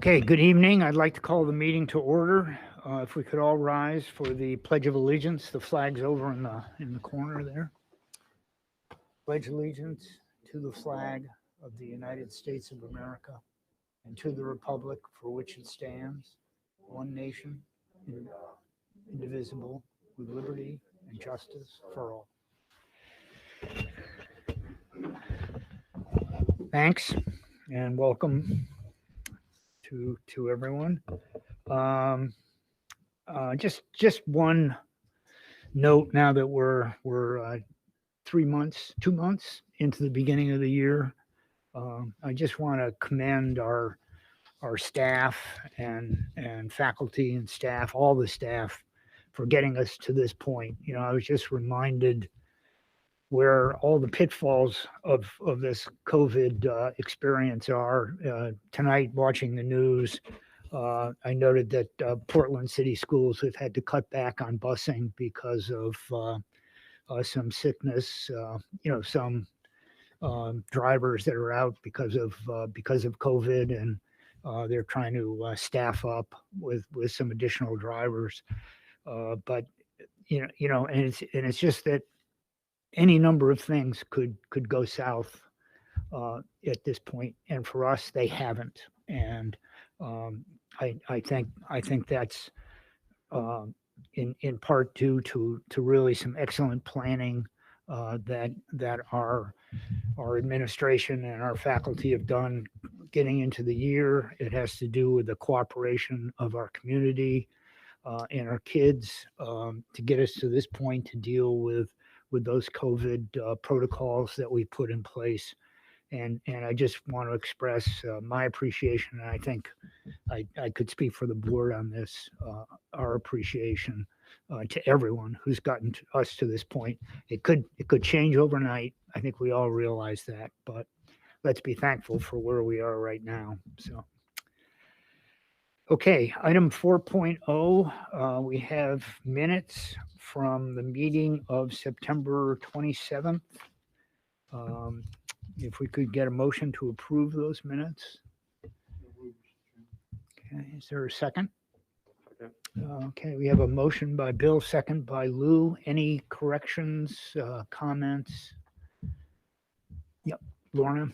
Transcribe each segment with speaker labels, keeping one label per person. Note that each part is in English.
Speaker 1: Okay, good evening. I'd like to call the meeting to order. If we could all rise for the Pledge of Allegiance. The flag's over in the corner there. Pledge allegiance to the flag of the United States of America and to the republic for which it stands, one nation, indivisible, with liberty and justice for all. Thanks and welcome to everyone. Just one note now that we're 2 months into the beginning of the year. I just want to commend our staff and faculty and staff, all the staff, for getting us to this point. You know, I was just reminded where all the pitfalls of this COVID experience are. Tonight, watching the news, I noted that Portland City Schools have had to cut back on busing because of some sickness. Some drivers that are out because of COVID, and they're trying to staff up with some additional drivers. But and it's just that any number of things could go south at this point, and for us, they haven't. And I think that's in part due to really some excellent planning that our administration and our faculty have done getting into the year. It has to do with the cooperation of our community and our kids to get us to this point to deal with those COVID protocols that we put in place. And I just want to express my appreciation, and I think I could speak for the board on this, our appreciation to everyone who's gotten us to this point. It could change overnight. I think we all realize that, but let's be thankful for where we are right now. So, okay, item 4.0, we have minutes from the meeting of September 27th. If we could get a motion to approve those minutes. Okay, is there a second? Okay, we have a motion by Bill, second by Lou. Any corrections, comments? Yep, Lorna.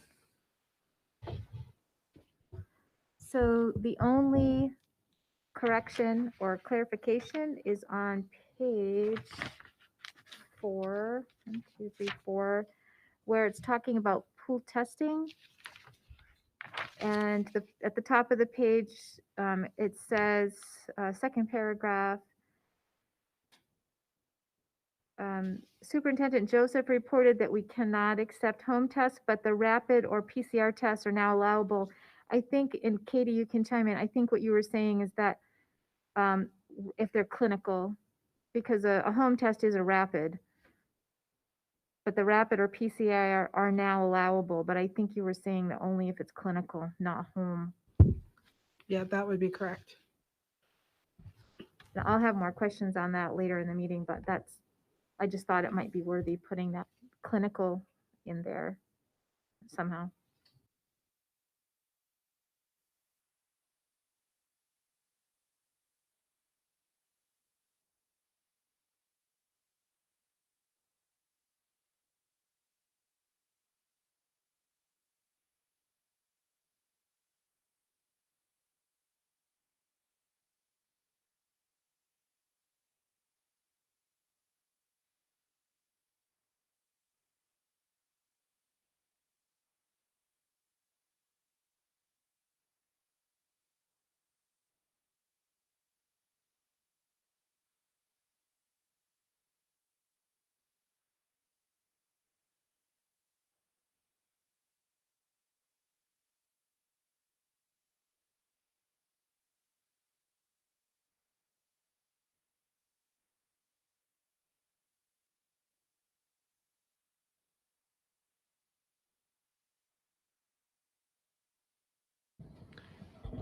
Speaker 2: So the only correction or clarification is on page 4, 1, 2, 3, 4, where it's talking about pool testing. And at the top of the page, it says, second paragraph, Superintendent Joseph reported that we cannot accept home tests, but the rapid or PCR tests are now allowable. I think, and Katie, you can chime in, I think what you were saying is that if they're clinical, because a home test is a rapid, but the rapid or PCR are now allowable. But I think you were saying that only if it's clinical, not home.
Speaker 3: Yeah, that would be correct.
Speaker 2: Now, I'll have more questions on that later in the meeting, but I just thought it might be worthy putting that clinical in there somehow.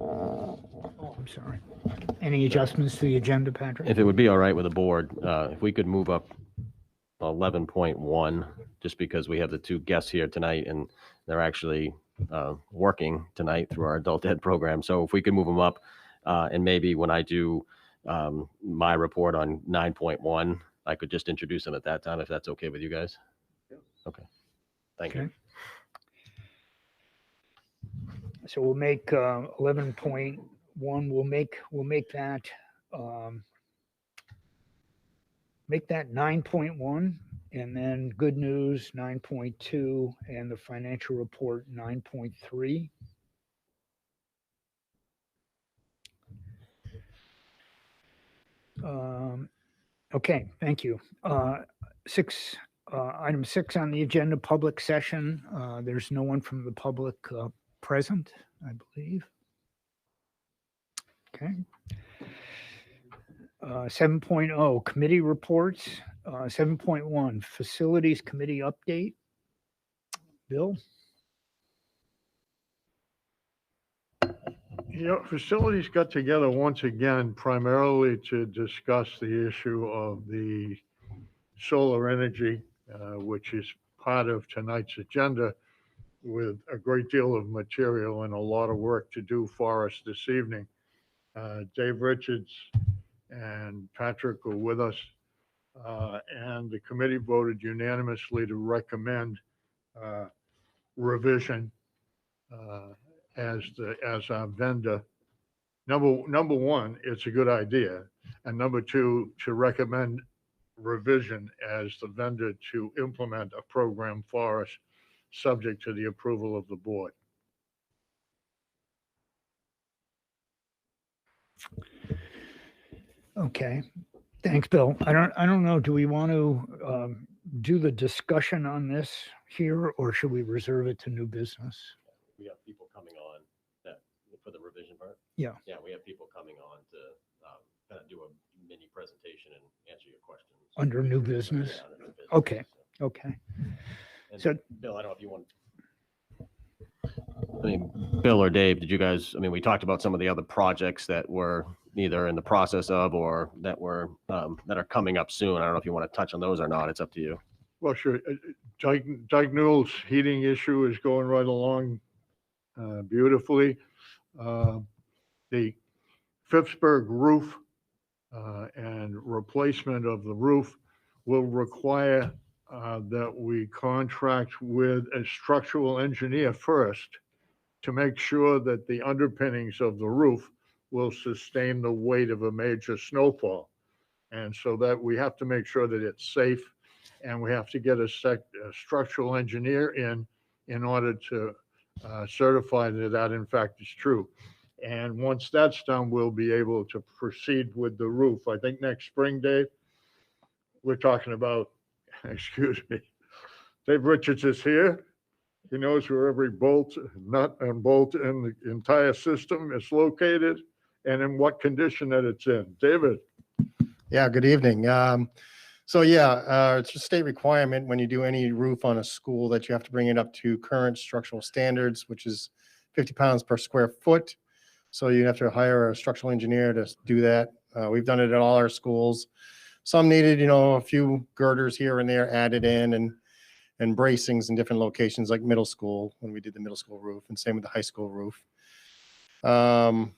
Speaker 1: Oh, I'm sorry. Any adjustments to the agenda, Patrick?
Speaker 4: If it would be all right with the board, if we could move up 11.1, just because we have the two guests here tonight and they're actually working tonight through our adult ed program. So if we could move them up, and maybe when I do my report on 9.1, I could just introduce them at that time, if that's okay with you guys. Okay. Thank you.
Speaker 1: Okay. So we'll make 11.1. We'll make that make that 9.1, and then good news 9.2, and the financial report 9.3. Okay, thank you. Item 6 on the agenda, public session. There's no one from the public present, I believe. Okay. 7.0 committee reports. 7.1 facilities committee update. Bill?
Speaker 5: Facilities got together once again primarily to discuss the issue of the solar energy, which is part of tonight's agenda, with a great deal of material and a lot of work to do for us this evening. Dave Richards and Patrick are with us, and the committee voted unanimously to recommend revision as our vendor. Number one, it's a good idea, and number two, to recommend revision as the vendor to implement a program for us, subject to the approval of the board.
Speaker 1: Okay, thanks, Bill. I don't know. Do we want to do the discussion on this here, or should we reserve it to new business?
Speaker 4: We have people coming on that for the revision part.
Speaker 1: Yeah.
Speaker 4: Yeah, we have people coming on to kind of do a mini presentation and answer your questions.
Speaker 1: Under new business?
Speaker 4: Yeah, under new business.
Speaker 1: Okay.
Speaker 4: So,
Speaker 1: Okay.
Speaker 4: and
Speaker 1: So-
Speaker 4: Bill, I don't know if you want. I mean, Bill or Dave, did you guys, I mean, we talked about some of the other projects that were either in the process of or that were that are coming up soon. I don't know if you want to touch on those or not. It's up to you.
Speaker 5: Well, sure. Dyke Newell's heating issue is going right along beautifully. The Phippsburg roof and replacement of the roof will require that we contract with a structural engineer first to make sure that the underpinnings of the roof will sustain the weight of a major snowfall. And so that we have to make sure that it's safe, and we have to get a structural engineer in order to certify that that in fact is true. And once that's done, we'll be able to proceed with the roof. I think next spring, Dave, we're talking about, excuse me, Dave Richards is here. He knows where every bolt, nut, and bolt in the entire system is located and in what condition that it's in. David?
Speaker 6: Yeah, good evening. So yeah, it's a state requirement when you do any roof on a school that you have to bring it up to current structural standards, which is 50 pounds per square foot. So you have to hire a structural engineer to do that. We've done it at all our schools. Some needed, a few girders here and there added in, and bracings in different locations, like middle school when we did the middle school roof, and same with the high school roof. Again,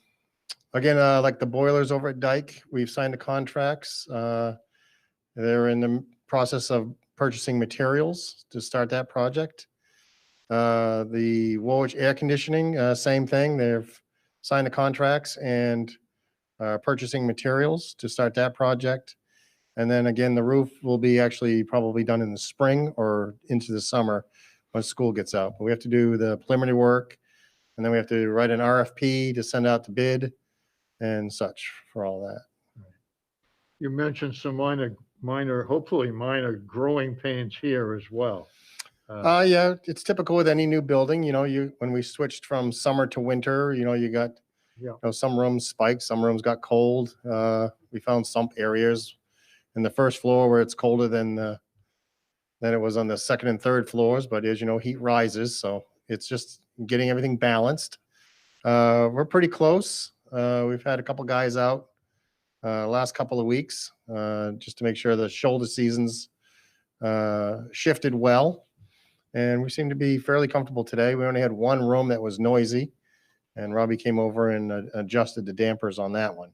Speaker 6: like the boilers over at Dyke, we've signed the contracts. They're in the process of purchasing materials to start that project. The Woolwich air conditioning, same thing. They've signed the contracts and purchasing materials to start that project. And then again, the roof will be actually probably done in the spring or into the summer when school gets out. But we have to do the preliminary work, and then we have to write an RFP to send out to bid and such for all that.
Speaker 5: You mentioned some minor, hopefully minor growing pains here as well.
Speaker 6: Yeah, it's typical with any new building. When we switched from summer to winter, you got some rooms spiked, some rooms got cold. We found sump areas in the first floor where it's colder than it was on the second and third floors. But as you know, heat rises, so it's just getting everything balanced. We're pretty close. We've had a couple guys out last couple of weeks just to make sure the shoulder seasons shifted well. And we seem to be fairly comfortable today. We only had one room that was noisy, and Robbie came over and adjusted the dampers on that one.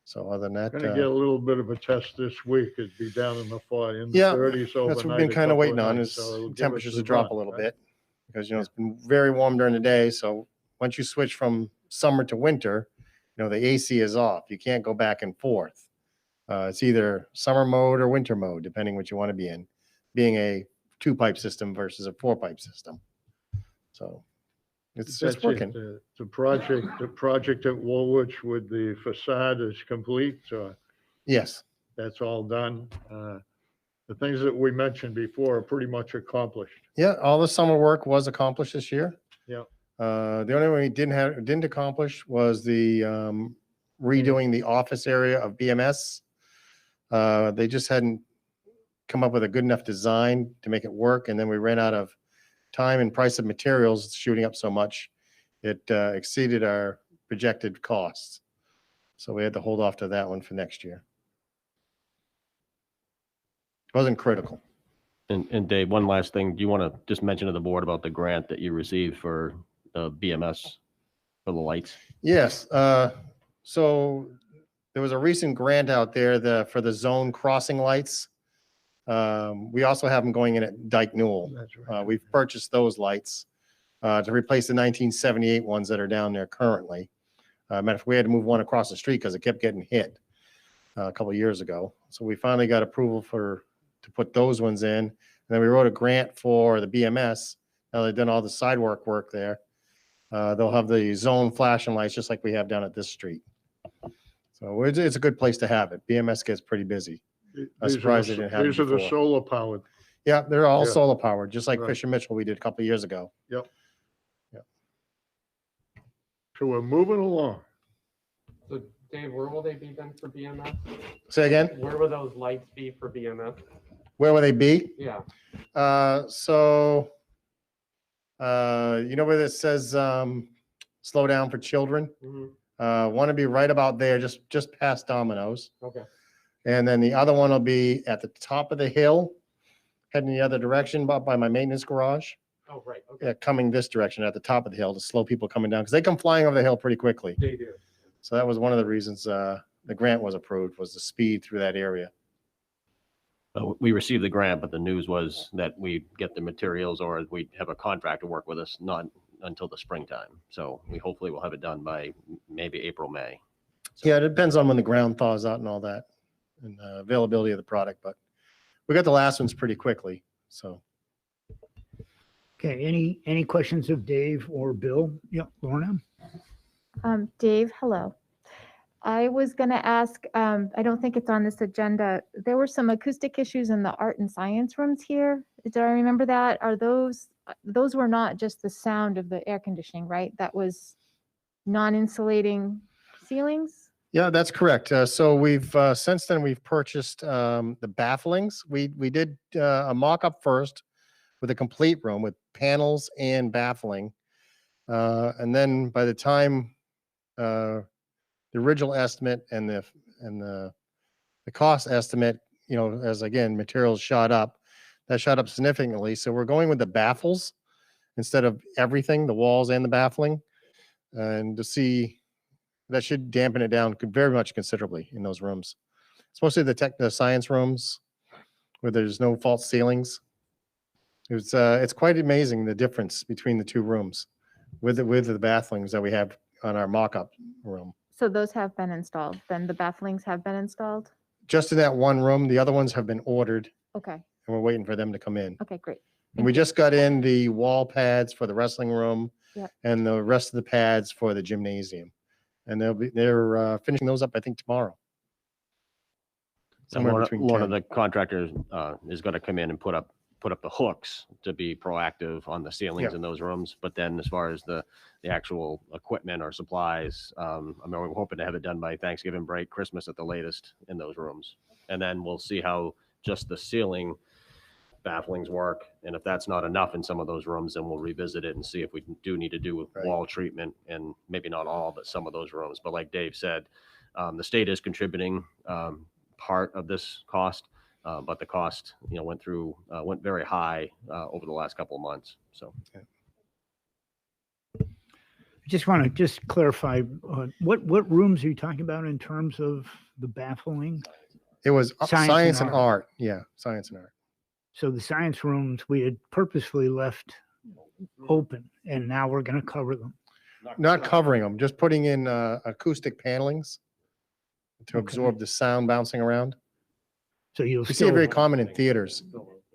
Speaker 6: So other than that,
Speaker 5: Gonna get a little bit of a test this week. It'd be down in the 30s
Speaker 6: Yeah,
Speaker 5: overnight.
Speaker 6: that's what we've been kind of waiting on is temperatures to drop a little bit. Because, it's been very warm during the day. So once you switch from summer to winter, the AC is off. You can't go back and forth. It's either summer mode or winter mode, depending what you want to be in, being a 2-pipe system versus a 4-pipe system. So it's working.
Speaker 5: The project at Woolwich with the facade is complete. So
Speaker 6: Yes.
Speaker 5: that's all done. The things that we mentioned before are pretty much accomplished.
Speaker 6: Yeah, all the summer work was accomplished this year.
Speaker 5: Yeah.
Speaker 6: The only one we didn't accomplish was the redoing the office area of BMS. They just hadn't come up with a good enough design to make it work, and then we ran out of time and price of materials shooting up so much, it exceeded our projected costs. So we had to hold off to that one for next year. It wasn't critical.
Speaker 4: And Dave, one last thing. Do you want to just mention to the board about the grant that you received for BMS for the lights?
Speaker 6: Yes. So there was a recent grant out there for the zone crossing lights. We also have them going in at Dyke Newell.
Speaker 5: That's right.
Speaker 6: We've purchased those lights to replace the 1978 ones that are down there currently. Matter of fact, we had to move one across the street because it kept getting hit a couple of years ago. So we finally got approval to put those ones in. And then we wrote a grant for the BMS. Now they've done all the sidewalk work there. They'll have the zone flashing lights just like we have down at this street. So it's a good place to have it. BMS gets pretty busy. I'm surprised they didn't have
Speaker 5: These
Speaker 6: it
Speaker 5: are the
Speaker 6: before.
Speaker 5: solar powered.
Speaker 6: Yeah, they're all
Speaker 5: Yeah.
Speaker 6: solar powered, just like
Speaker 5: Right.
Speaker 6: Fisher Mitchell we did a couple of years ago.
Speaker 5: So we're moving along.
Speaker 7: So Dave, where will they be then for BMS?
Speaker 6: Say again,
Speaker 7: Where will those lights be for BMS?
Speaker 6: where will they be?
Speaker 7: Yeah.
Speaker 6: You know where this says slow down for children?
Speaker 7: Mhm.
Speaker 6: Want to be right about there, just past Domino's.
Speaker 7: Okay.
Speaker 6: And then the other one will be at the top of the hill, heading the other direction, by my maintenance garage.
Speaker 7: Oh, right. Okay.
Speaker 6: Yeah, coming this direction at the top of the hill to slow people coming down, because they come flying over the hill pretty quickly.
Speaker 7: They do.
Speaker 6: So that was one of the reasons the grant was approved, was the speed through that area.
Speaker 4: We received the grant, but the news was that we get the materials or we have a contractor work with us, not until the springtime. So we hopefully will have it done by maybe April, May.
Speaker 6: Yeah, it depends on when the ground thaws out and all that, and availability of the product, but we got the last ones pretty quickly, so.
Speaker 1: Okay, any questions of Dave or Bill? Yeah, Lorna?
Speaker 2: Dave, hello. I was going to ask, I don't think it's on this agenda. There were some acoustic issues in the art and science rooms here. Do I remember that? Are those were not just the sound of the air conditioning, right? That was non-insulating ceilings?
Speaker 6: Yeah, that's correct. So we've since then we've purchased the bafflings. We did a mock-up first with a complete room with panels and baffling, and then by the time the original estimate and the cost estimate, as again materials shot up, that shot up significantly. So we're going with the baffles instead of everything, the walls and the baffling, and to see. That should dampen it down very much considerably in those rooms. It's mostly the science rooms where there's no false ceilings. It's quite amazing the difference between the two rooms with the bafflings that we have on our mock-up room.
Speaker 2: So those have been installed, then the bafflings have been installed?
Speaker 6: Just in that one room, the other ones have been ordered
Speaker 2: Okay,
Speaker 6: and we're waiting for them to come in.
Speaker 2: okay, great.
Speaker 6: And we just got in the wall pads for the wrestling room
Speaker 2: Yep.
Speaker 6: and the rest of the pads for the gymnasium. And they're finishing those up, I think, tomorrow. Somewhere between
Speaker 4: One
Speaker 6: 10.
Speaker 4: of the contractors is going to come in and put up the hooks to be proactive on the ceilings
Speaker 6: Yeah.
Speaker 4: in those rooms. But then as far as the actual equipment or supplies, we're hoping to have it done by Thanksgiving break, Christmas at the latest in those rooms. And then we'll see how just the ceiling bafflings work. And if that's not enough in some of those rooms, then we'll revisit it and see if we do need to do
Speaker 6: Right.
Speaker 4: wall treatment, and maybe not all, but some of those rooms. But like Dave said, the state is contributing part of this cost. But the cost, went very high over the last couple of months. So
Speaker 1: I just want to just clarify, what rooms are you talking about in terms of the baffling?
Speaker 6: It was
Speaker 1: Science and
Speaker 6: and art. Yeah, science and art.
Speaker 1: So the science rooms, we had purposefully left open, and now we're going to cover them.
Speaker 6: Not covering them, just putting in acoustic panelings to
Speaker 1: Okay.
Speaker 6: absorb the sound bouncing around.
Speaker 1: So you'll
Speaker 6: You see
Speaker 1: still,
Speaker 6: it very common in theaters.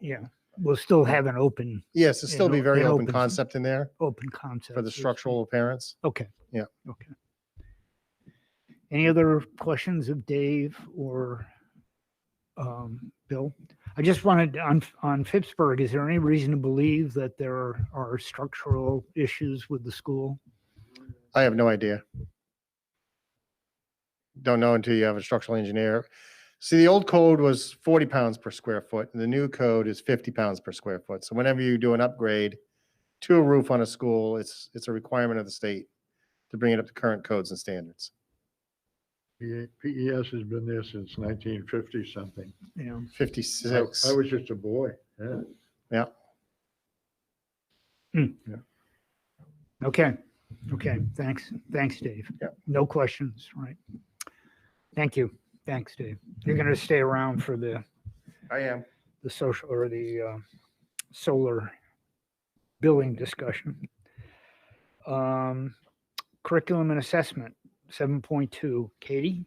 Speaker 1: yeah, we'll still have an open
Speaker 6: Yes, it'll still be very
Speaker 1: an
Speaker 6: open
Speaker 1: open-
Speaker 6: concept in there
Speaker 1: concept
Speaker 6: for the structural appearance.
Speaker 1: Okay.
Speaker 6: Yeah.
Speaker 1: Okay. Any other questions of Dave or Bill? I just wanted on Phippsburg, is there any reason to believe that there are structural issues with the school?
Speaker 6: I have no idea. Don't know until you have a structural engineer. See, the old code was 40 pounds per square foot, and the new code is 50 pounds per square foot. So whenever you do an upgrade to a roof on a school, it's a requirement of the state to bring it up to current codes and standards.
Speaker 5: PES has been there since 1950 something.
Speaker 1: You know,
Speaker 6: 56.
Speaker 5: I was just a boy. Yeah.
Speaker 1: okay. Okay. Thanks, Dave.
Speaker 6: Yeah.
Speaker 1: No questions, right? Thank you. Thanks, Dave. You're going to stay around for the
Speaker 6: I am.
Speaker 1: social or the solar billing discussion. Curriculum and assessment, 7.2. Katie?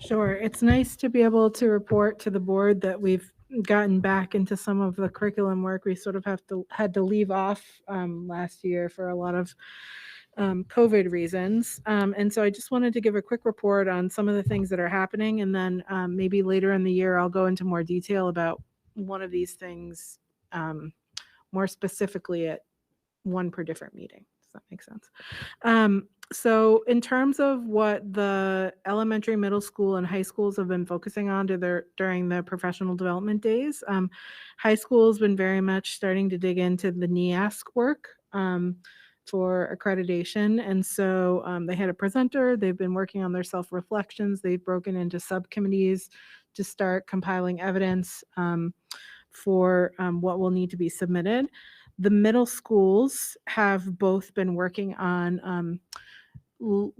Speaker 3: Sure. It's nice to be able to report to the board that we've gotten back into some of the curriculum work we sort of had to leave off last year for a lot of COVID reasons. And so I just wanted to give a quick report on some of the things that are happening. And then maybe later in the year, I'll go into more detail about one of these things more specifically at one per different meeting. Does that make sense? So in terms of what the elementary, middle school, and high schools have been focusing on during the professional development days, high school has been very much starting to dig into the NEASC work for accreditation. And so they had a presenter. They've been working on their self-reflections. They've broken into subcommittees to start compiling evidence for what will need to be submitted. The middle schools have both been working on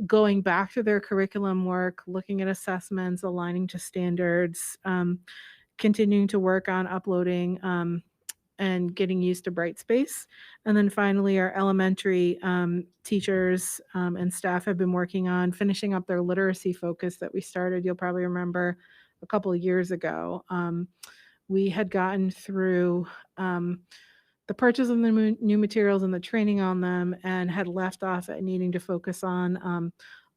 Speaker 3: going back to their curriculum work, looking at assessments, aligning to standards, continuing to work on uploading and getting used to Brightspace. And then finally, our elementary teachers and staff have been working on finishing up their literacy focus that we started, you'll probably remember, a couple of years ago. We had gotten through the purchase of the new materials and the training on them, and had left off at needing to focus on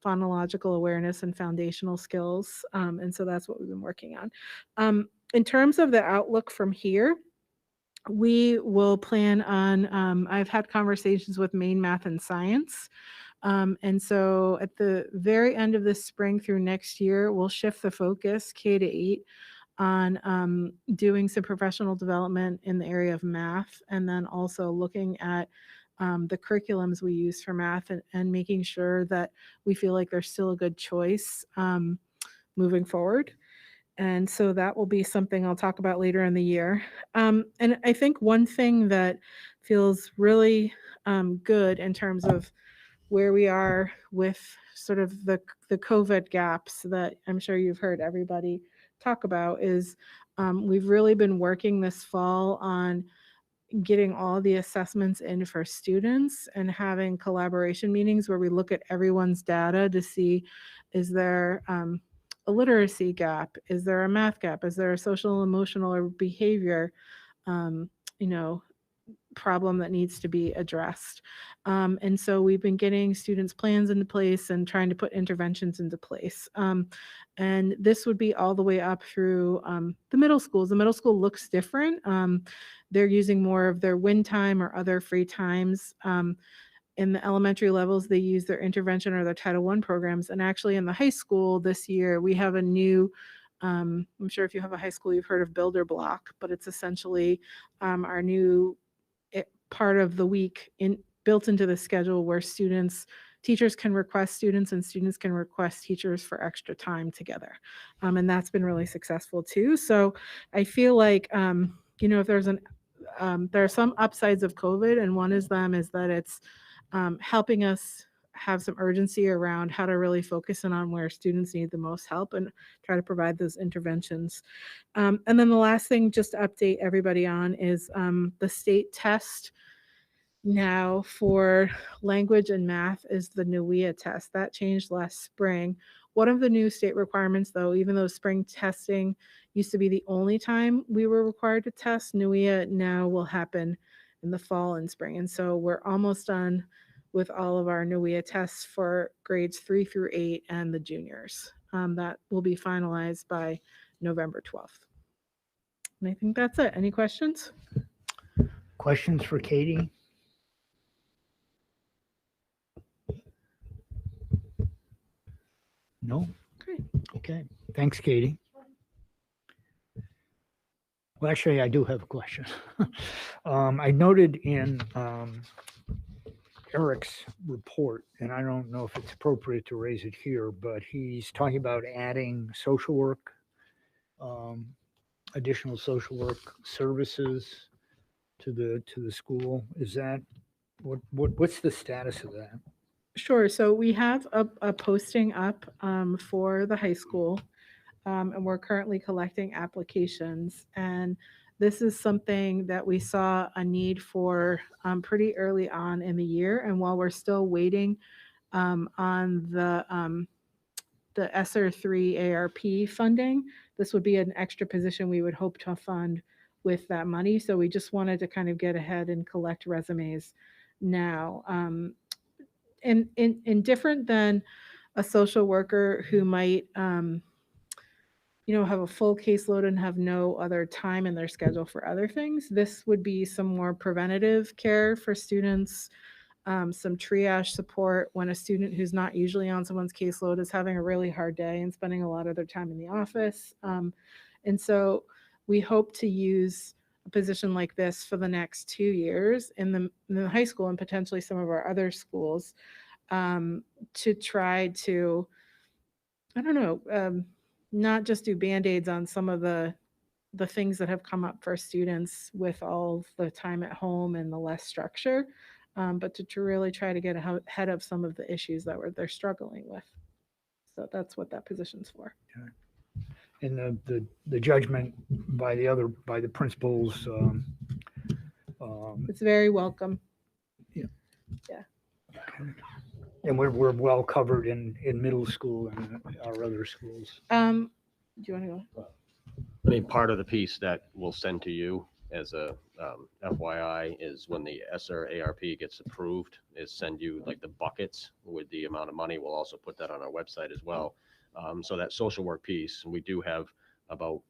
Speaker 3: phonological awareness and foundational skills. And so that's what we've been working on. In terms of the outlook from here, we will plan on, I've had conversations with Maine Math and Science. And so at the very end of this spring through next year, we'll shift the focus K-8 on doing some professional development in the area of math, and then also looking at the curriculums we use for math and making sure that we feel like there's still a good choice moving forward. And so that will be something I'll talk about later in the year. And I think one thing that feels really good in terms of where we are with sort of the COVID gaps that I'm sure you've heard everybody talk about is we've really been working this fall on getting all the assessments in for students and having collaboration meetings where we look at everyone's data to see, is there a literacy gap? Is there a math gap? Is there a social, emotional, or behavior, problem that needs to be addressed? And so we've been getting students' plans into place and trying to put interventions into place. And this would be all the way up through the middle schools. The middle school looks different. They're using more of their win time or other free times. In the elementary levels, they use their intervention or their Title I programs. And actually in the high school this year, we have a new, I'm sure if you have a high school, you've heard of Builder Block, but it's essentially our new part of the week built into the schedule where students teachers can request students and students can request teachers for extra time together. And that's been really successful too. So I feel like, if there are some upsides of COVID, and one is that it's helping us have some urgency around how to really focus in on where students need the most help and try to provide those interventions. And then the last thing, just to update everybody on, is the state test now for language and math is the Nuia Test. That changed last spring. One of the new state requirements, though, even though spring testing used to be the only time we were required to test, Nuia now will happen in the fall and spring. And so we're almost done with all of our Nuia tests for grades 3 through 8 and the juniors. That will be finalized by November 12th. And I think that's it. Any questions?
Speaker 1: Questions for Katie? No?
Speaker 3: Great.
Speaker 1: Okay, thanks, Katie. Well, actually, I do have a question. I noted in Eric's report, and I don't know if it's appropriate to raise it here, but he's talking about adding social work, additional social work services to the school. Is that what's the status of that?
Speaker 3: Sure. So we have a posting up for the high school, and we're currently collecting applications. And this is something that we saw a need for pretty early on in the year. And while we're still waiting on the ESSER 3 ARP funding, this would be an extra position we would hope to fund with that money. So we just wanted to kind of get ahead and collect resumes now. And different than a social worker who might, have a full caseload and have no other time in their schedule for other things, this would be some more preventative care for students, some triage support when a student who's not usually on someone's caseload is having a really hard day and spending a lot of their time in the office. And so we hope to use a position like this for the next 2 years in the high school and potentially some of our other schools, to try to, not just do Band-Aids on some of the things that have come up for students with all the time at home and the less structure, but to really try to get ahead of some of the issues that they're struggling with. So that's what that position's for.
Speaker 1: And the judgment by the principals.
Speaker 3: It's very welcome.
Speaker 1: And we're well covered in middle school and our other schools.
Speaker 3: Do you want to go?
Speaker 4: I mean, part of the piece that we'll send to you as a FYI is when the ESSER ARP gets approved, is send you like the buckets with the amount of money. We'll also put that on our website as well. So that social work piece, we do have about,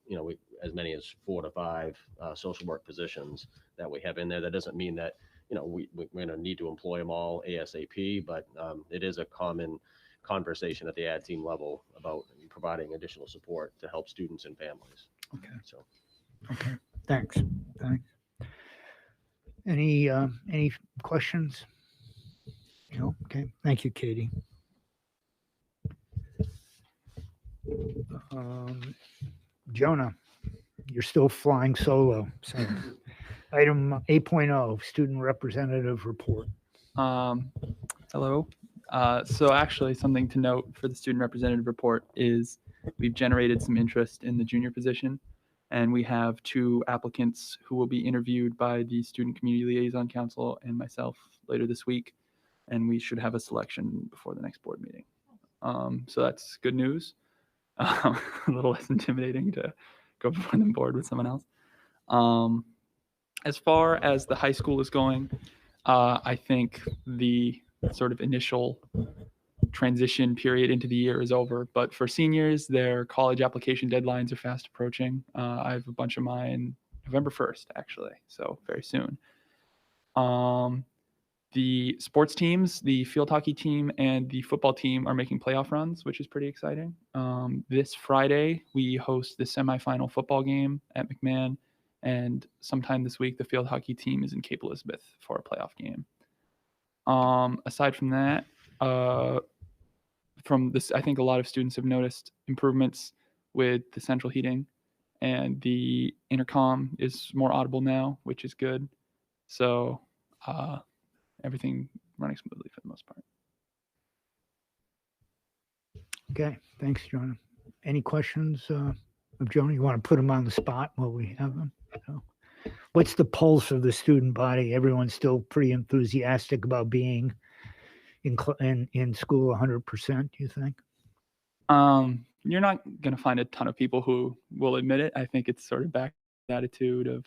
Speaker 4: as many as 4 to 5 social work positions that we have in there. That doesn't mean that, we're going to need to employ them all ASAP, but it is a common conversation at the ad team level about providing additional support to help students and families.
Speaker 1: Okay.
Speaker 4: So,
Speaker 1: Okay. Thanks. Any questions? No. Okay. Thank you, Katie. Jonah, you're still flying solo. So item 8.0, student representative report.
Speaker 8: Hello. So actually something to note for the student representative report is we've generated some interest in the junior position, and we have 2 applicants who will be interviewed by the Student Community Liaison Council and myself later this week, and we should have a selection before the next board meeting. So that's good news. A little less intimidating to go before the board with someone else. As far as the high school is going, I think the sort of initial transition period into the year is over. But for seniors, their college application deadlines are fast approaching. I have a bunch of mine November 1st, actually, so very soon. The sports teams, the field hockey team and the football team are making playoff runs, which is pretty exciting. This Friday, we host the semifinal football game at McMahon. And sometime this week, the field hockey team is in Cape Elizabeth for a playoff game. Aside from that, from this, I think a lot of students have noticed improvements with the central heating, and the intercom is more audible now, which is good. So everything running smoothly for the most part.
Speaker 1: Okay, thanks, Jonah. Any questions of Jonah? You want to put him on the spot while we have him? No. What's the pulse of the student body? Everyone's still pretty enthusiastic about being in school 100%, do you think?
Speaker 8: You're not going to find a ton of people who will admit it. I think it's sort of back to the attitude of,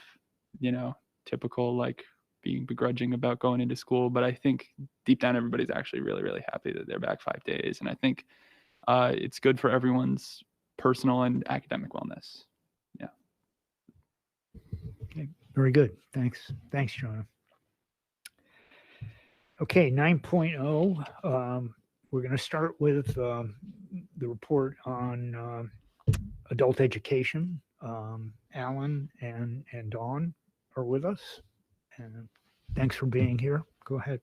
Speaker 8: typical like being begrudging about going into school. But I think deep down, everybody's actually really, really happy that they're back 5 days. And I think it's good for everyone's personal and academic wellness. Yeah.
Speaker 1: Okay, very good. Thanks. Thanks, Jonah. Okay, 9.0. We're going to start with the report on adult education. Alan and Dawn are with us. And thanks for being here. Go ahead.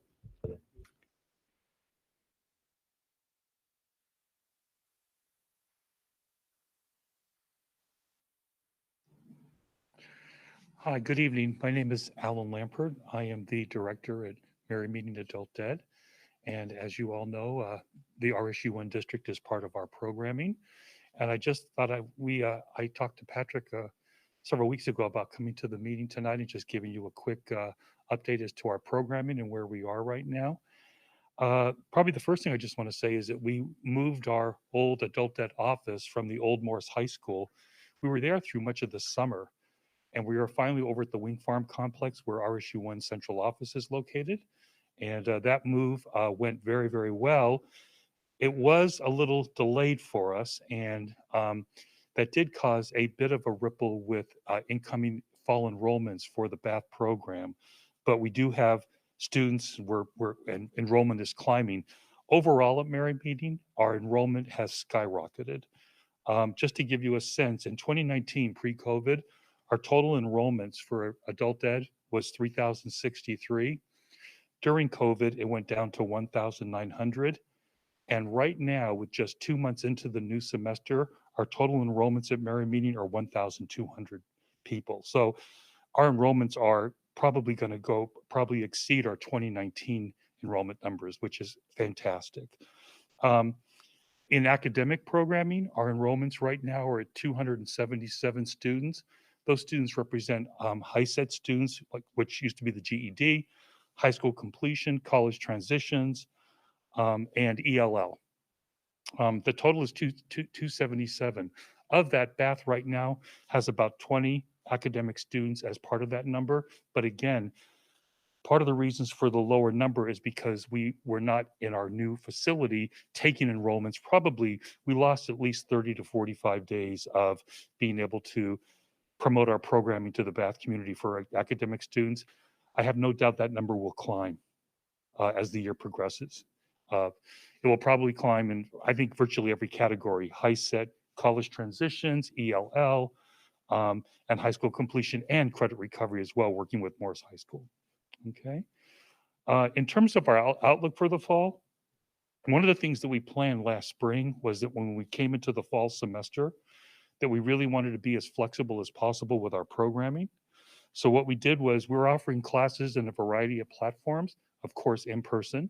Speaker 9: Hi, good evening. My name is Alan Lampert. I am the director at Mary Meeting Adult Ed. And as you all know, the RSU1 district is part of our programming. And I just thought I talked to Patrick several weeks ago about coming to the meeting tonight and just giving you a quick update as to our programming and where we are right now. Probably the first thing I just want to say is that we moved our old adult ed office from the old Morris High School. We were there through much of the summer. And we are finally over at the Wing Farm Complex where RSU1 central office is located. And that move went very, very well. It was a little delayed for us, and that did cause a bit of a ripple with incoming fall enrollments for the Bath program. But we do have students and enrollment is climbing. Overall at Mary Meeting, our enrollment has skyrocketed. Just to give you a sense, in 2019, pre-COVID, our total enrollments for adult ed was 3,063. During COVID, it went down to 1,900. And right now, with just 2 months into the new semester, our total enrollments at Mary Meeting are 1,200 people. So our enrollments are probably going to probably exceed our 2019 enrollment numbers, which is fantastic. In academic programming, our enrollments right now are at 277 students. Those students represent high-set students, which used to be the GED, high school completion, college transitions, and ELL. The total is 277. Of that, Bath right now has about 20 academic students as part of that number. But again, part of the reasons for the lower number is because we were not in our new facility taking enrollments. Probably we lost at least 30 to 45 days of being able to promote our programming to the Bath community for academic students. I have no doubt that number will climb as the year progresses. It will probably climb in, I think, virtually every category: high set, college transitions, ELL, and high school completion and credit recovery as well, working with Morris High School. Okay. In terms of our outlook for the fall, one of the things that we planned last spring was that when we came into the fall semester, that we really wanted to be as flexible as possible with our programming. So what we did was we're offering classes in a variety of platforms, of course, in person,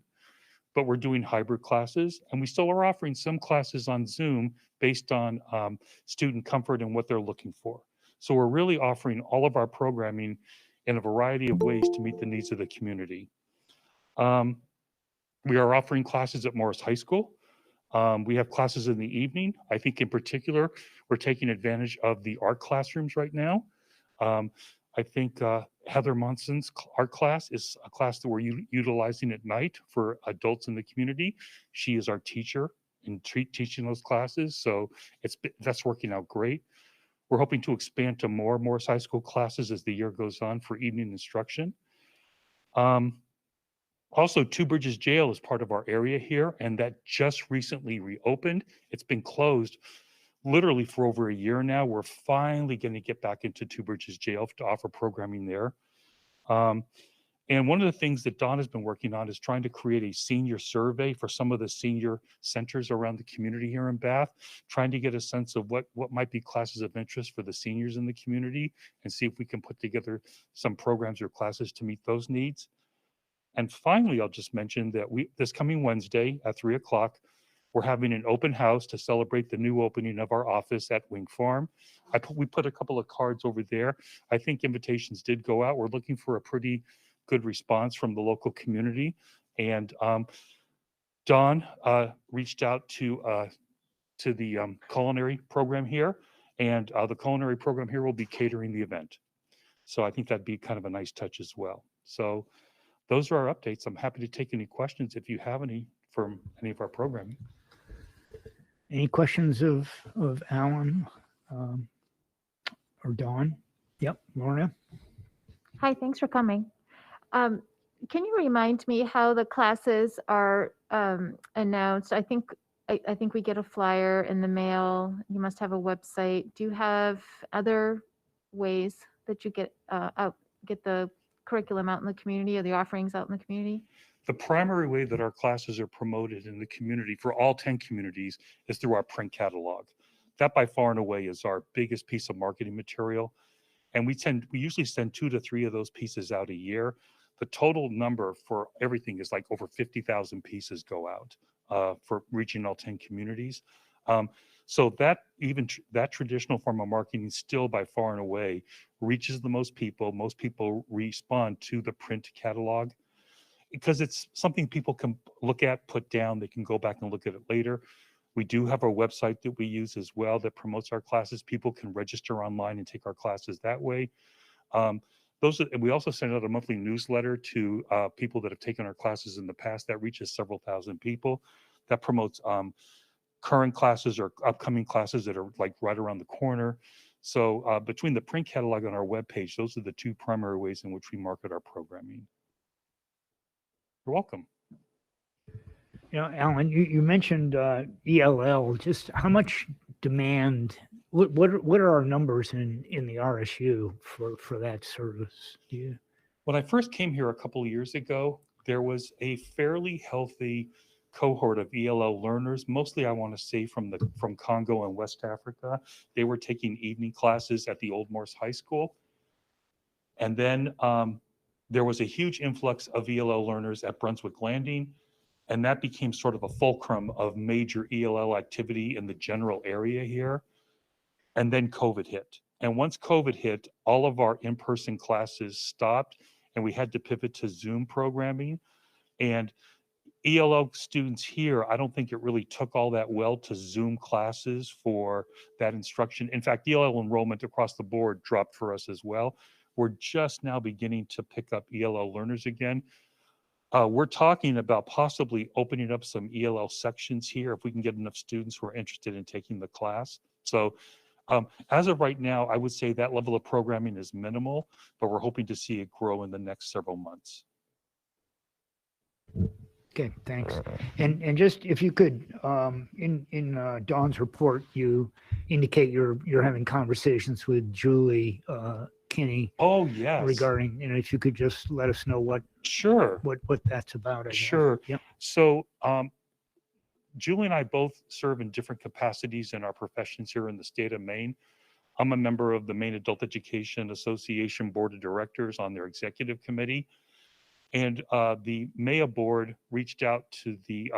Speaker 9: but we're doing hybrid classes, and we still are offering some classes on Zoom based on student comfort and what they're looking for. So we're really offering all of our programming in a variety of ways to meet the needs of the community. We are offering classes at Morris High School. We have classes in the evening. I think in particular, we're taking advantage of the art classrooms right now. I think Heather Monson's art class is a class that we're utilizing at night for adults in the community. She is our teacher in teaching those classes, so that's working out great. We're hoping to expand to more Morris High School classes as the year goes on for evening instruction. Also, Two Bridges Jail is part of our area here, and that just recently reopened. It's been closed literally for over a year now. We're finally going to get back into Two Bridges Jail to offer programming there. And one of the things that Don has been working on is trying to create a senior survey for some of the senior centers around the community here in Bath, trying to get a sense of what might be classes of interest for the seniors in the community and see if we can put together some programs or classes to meet those needs. And finally, I'll just mention that this coming Wednesday at 3 o'clock, we're having an open house to celebrate the new opening of our office at Wing Farm. We put a couple of cards over there. I think invitations did go out. We're looking for a pretty good response from the local community. And Don reached out to the culinary program here, and the culinary program here will be catering the event. So I think that'd be kind of a nice touch as well. So those are our updates. I'm happy to take any questions if you have any from any of our programming.
Speaker 1: Any questions of Alan or Dawn? Yep, Lorna?
Speaker 2: Hi, thanks for coming. Can you remind me how the classes are announced? I think we get a flyer in the mail. You must have a website. Do you have other ways that you get the curriculum out in the community or the offerings out in the community?
Speaker 9: The primary way that our classes are promoted in the community for all 10 communities is through our print catalog. That by far and away is our biggest piece of marketing material. And we usually send 2 to 3 of those pieces out a year. The total number for everything is like over 50,000 pieces go out for reaching all 10 communities. So that that traditional form of marketing still by far and away reaches the most people. Most people respond to the print catalog because it's something people can look at, put down, they can go back and look at it later. We do have our website that we use as well that promotes our classes. People can register online and take our classes that way. And we also send out a monthly newsletter to people that have taken our classes in the past that reaches several thousand people. That promotes current classes or upcoming classes that are like right around the corner. So between the print catalog on our webpage, those are the 2 primary ways in which we market our programming. You're welcome.
Speaker 1: You know, Alan, you mentioned ELL. Just how much demand? What are our numbers in the RSU for that service?
Speaker 9: When I first came here a couple of years ago, there was a fairly healthy cohort of ELL learners. Mostly, I want to say from Congo and West Africa. They were taking evening classes at the Old Morse High School, and then there was a huge influx of ELL learners at Brunswick Landing. And that became sort of a fulcrum of major ELL activity in the general area here. And then COVID hit. And once COVID hit, all of our in-person classes stopped and we had to pivot to Zoom programming. And ELL students here, I don't think it really took all that well to Zoom classes for that instruction. In fact, ELL enrollment across the board dropped for us as well. We're just now beginning to pick up ELL learners again. We're talking about possibly opening up some ELL sections here if we can get enough students who are interested in taking the class. So as of right now, I would say that level of programming is minimal, but we're hoping to see it grow in the next several months.
Speaker 1: Okay, thanks. And just if you could, in Dawn's report, you indicate you're having conversations with Julie Kinney.
Speaker 9: Oh, yes.
Speaker 1: Regarding, if you could just let us know what that's about. I guess.
Speaker 9: Sure.
Speaker 1: Yep.
Speaker 9: So Julie and I both serve in different capacities in our professions here in the state of Maine. I'm a member of the Maine Adult Education Association Board of Directors on their executive committee. And the MAEA board reached out to the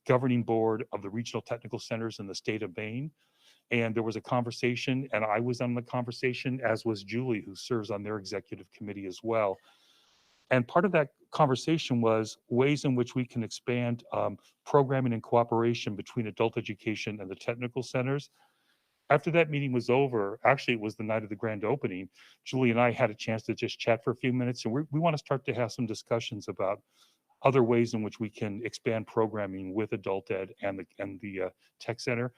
Speaker 9: governing board of the regional technical centers in the state of Maine. And there was a conversation, and I was on the conversation, as was Julie, who serves on their executive committee as well. And part of that conversation was ways in which we can expand programming and cooperation between adult education and the technical centers. After that meeting was over, actually it was the night of the grand opening, Julie and I had a chance to just chat for a few minutes, and we want to start to have some discussions about other ways in which we can expand programming with adult ed and the tech center.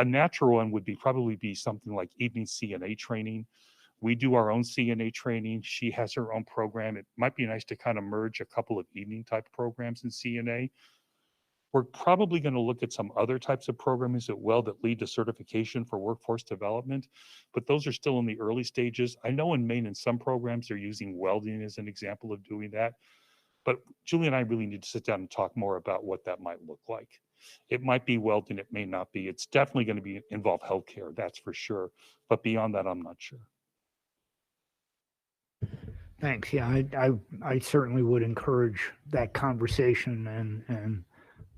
Speaker 9: A natural one would probably be something like evening CNA training. We do our own CNA training. She has her own program. It might be nice to kind of merge a couple of evening type programs in CNA. We're probably going to look at some other types of programming that lead to certification for workforce development, but those are still in the early stages. I know in Maine, in some programs, they're using welding as an example of doing that. But Julie and I really need to sit down and talk more about what that might look like. It might be welding, it may not be. It's definitely going to involve healthcare, that's for sure. But beyond that, I'm not sure.
Speaker 1: Thanks. Yeah, I certainly would encourage that conversation and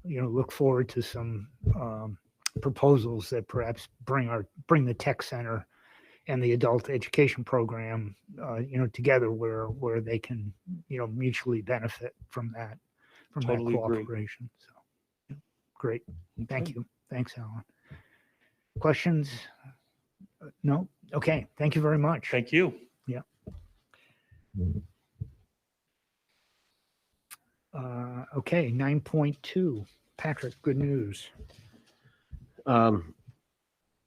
Speaker 1: look forward to some proposals that perhaps bring the tech center and the adult education program together where they can mutually benefit from that
Speaker 9: Totally agree.
Speaker 1: cooperation. So yeah, great. Thank
Speaker 9: Okay.
Speaker 1: you. Thanks, Alan. Questions? No? Okay. Thank you very much.
Speaker 9: Thank you.
Speaker 1: Okay, 9.2. Patrick, good news.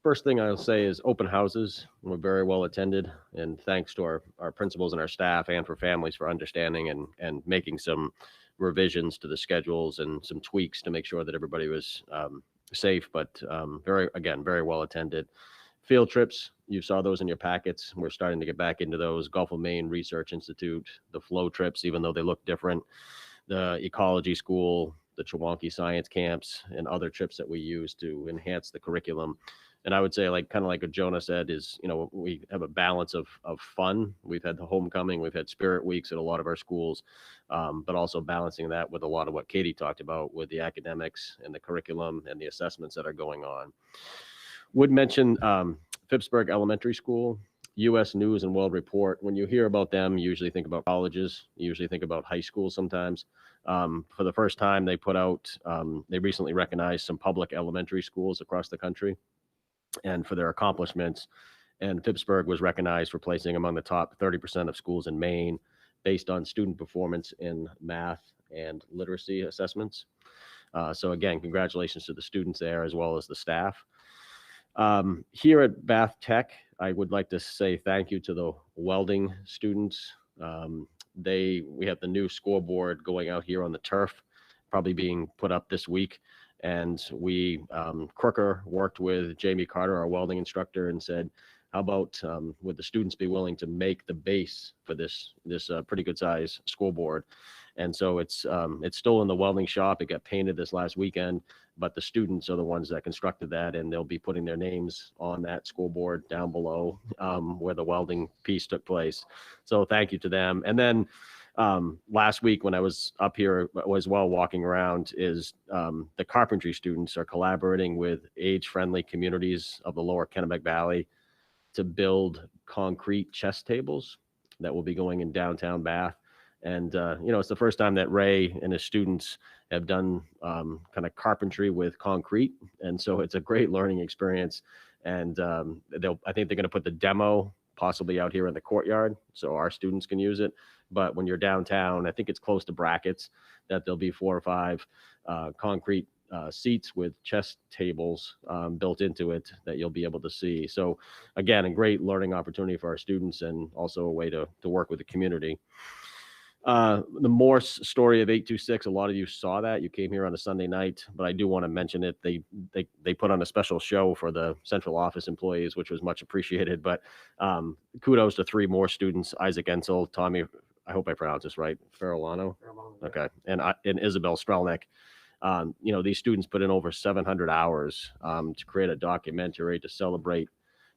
Speaker 4: First thing I'll say is open houses were very well attended, and thanks to our principals and our staff and for families for understanding and making some revisions to the schedules and some tweaks to make sure that everybody was safe, but very well attended. Field trips, you saw those in your packets. We're starting to get back into those. Gulf of Maine Research Institute, the flow trips, even though they look different, the ecology school, the Chewonki science camps, and other trips that we use to enhance the curriculum. And I would say, kind of like what Jonah said, is, we have a balance of fun. We've had the homecoming, we've had spirit weeks at a lot of our schools, but also balancing that with a lot of what Katie talked about with the academics and the curriculum and the assessments that are going on. Would mention Phippsburg Elementary School, U.S. News and World Report. When you hear about them, you usually think about colleges, you usually think about high schools sometimes. For the first time, they put out, they recently recognized some public elementary schools across the country and for their accomplishments. And Phippsburg was recognized for placing among the top 30% of schools in Maine based on student performance in math and literacy assessments. So again, congratulations to the students there as well as the staff. Here at Bath Tech, I would like to say thank you to the welding students. We have the new scoreboard going out here on the turf, probably being put up this week. And Crooker worked with Jamie Carter, our welding instructor, and said, how about would the students be willing to make the base for this pretty good size scoreboard? And so it's still in the welding shop. It got painted this last weekend, but the students are the ones that constructed that, and they'll be putting their names on that scoreboard down below where the welding piece took place. So thank you to them. And then last week when I was up here as well walking around is the carpentry students are collaborating with age-friendly communities of the lower Kennebec Valley to build concrete chess tables that will be going in downtown Bath. And, it's the first time that Ray and his students have done kind of carpentry with concrete. And so it's a great learning experience. And I think they're going to put the demo possibly out here in the courtyard so our students can use it. But when you're downtown, I think it's close to brackets, that there'll be 4 or 5 concrete seats with chess tables built into it that you'll be able to see. So again, a great learning opportunity for our students and also a way to work with the community. The Morse story of 826, a lot of you saw that. You came here on a Sunday night, but I do want to mention it. They put on a special show for the central office employees, which was much appreciated. But kudos to 3 more students, Isaac Ensel, Tommy, I hope I pronounced this right, Farolano. Okay, and Isabel Strelnick. These students put in over 700 hours to create a documentary to celebrate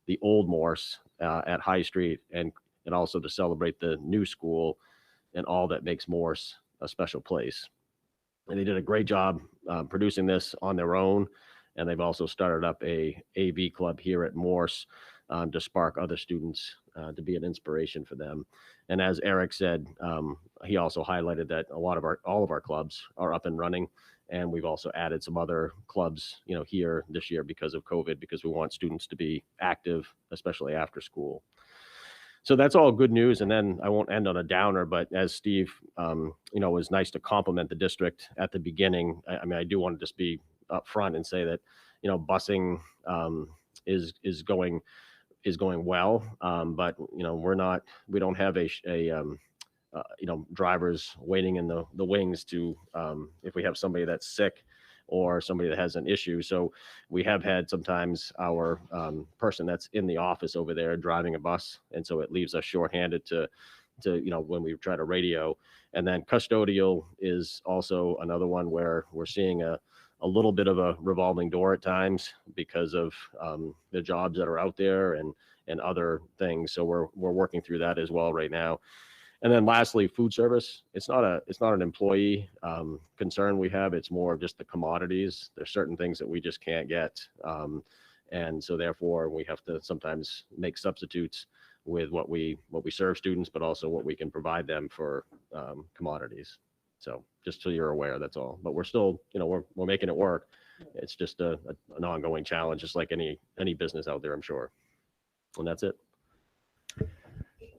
Speaker 4: the old Morse at High Street and also to celebrate the new school and all that makes Morse a special place. And they did a great job producing this on their own. And they've also started up a AV club here at Morse to spark other students to be an inspiration for them. And as Eric said, he also highlighted that all of our clubs are up and running. And we've also added some other clubs, here this year because of COVID, because we want students to be active, especially after school. So that's all good news. And then I won't end on a downer, but as Steve, it was nice to compliment the district at the beginning. I do want to just be upfront and say that, busing is going well, but we don't have drivers waiting in the wings to if we have somebody that's sick or somebody that has an issue. So we have had sometimes our person that's in the office over there driving a bus, and so it leaves us shorthanded to when we try to radio. And then custodial is also another one where we're seeing a little bit of a revolving door at times because of the jobs that are out there and other things. So we're working through that as well right now. And then lastly, food service. It's not an employee concern we have. It's more of just the commodities. There's certain things that we just can't get. And so therefore we have to sometimes make substitutes with what we serve students, but also what we can provide them for commodities. So just so you're aware, that's all. But we're still, we're making it work. It's just an ongoing challenge, just like any business out there, I'm sure. And that's it.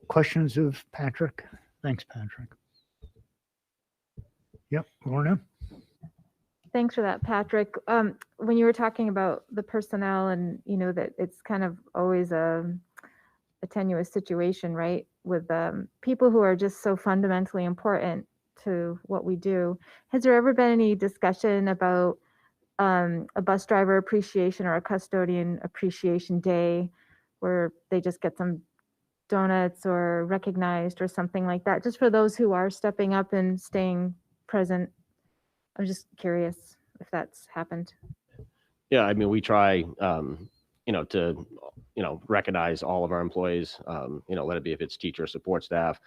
Speaker 1: Questions of Patrick? Thanks, Patrick. Yep, Lorna?
Speaker 2: Thanks for that, Patrick. When you were talking about the personnel and, that it's kind of always a tenuous situation, right? With people who are just so fundamentally important to what we do. Has there ever been any discussion about a bus driver appreciation or a custodian appreciation day where they just get some donuts or recognized or something like that, just for those who are stepping up and staying present? I'm just curious if that's happened.
Speaker 4: Yeah, I mean, we try, to, recognize all of our employees, let it be if it's teacher, support staff,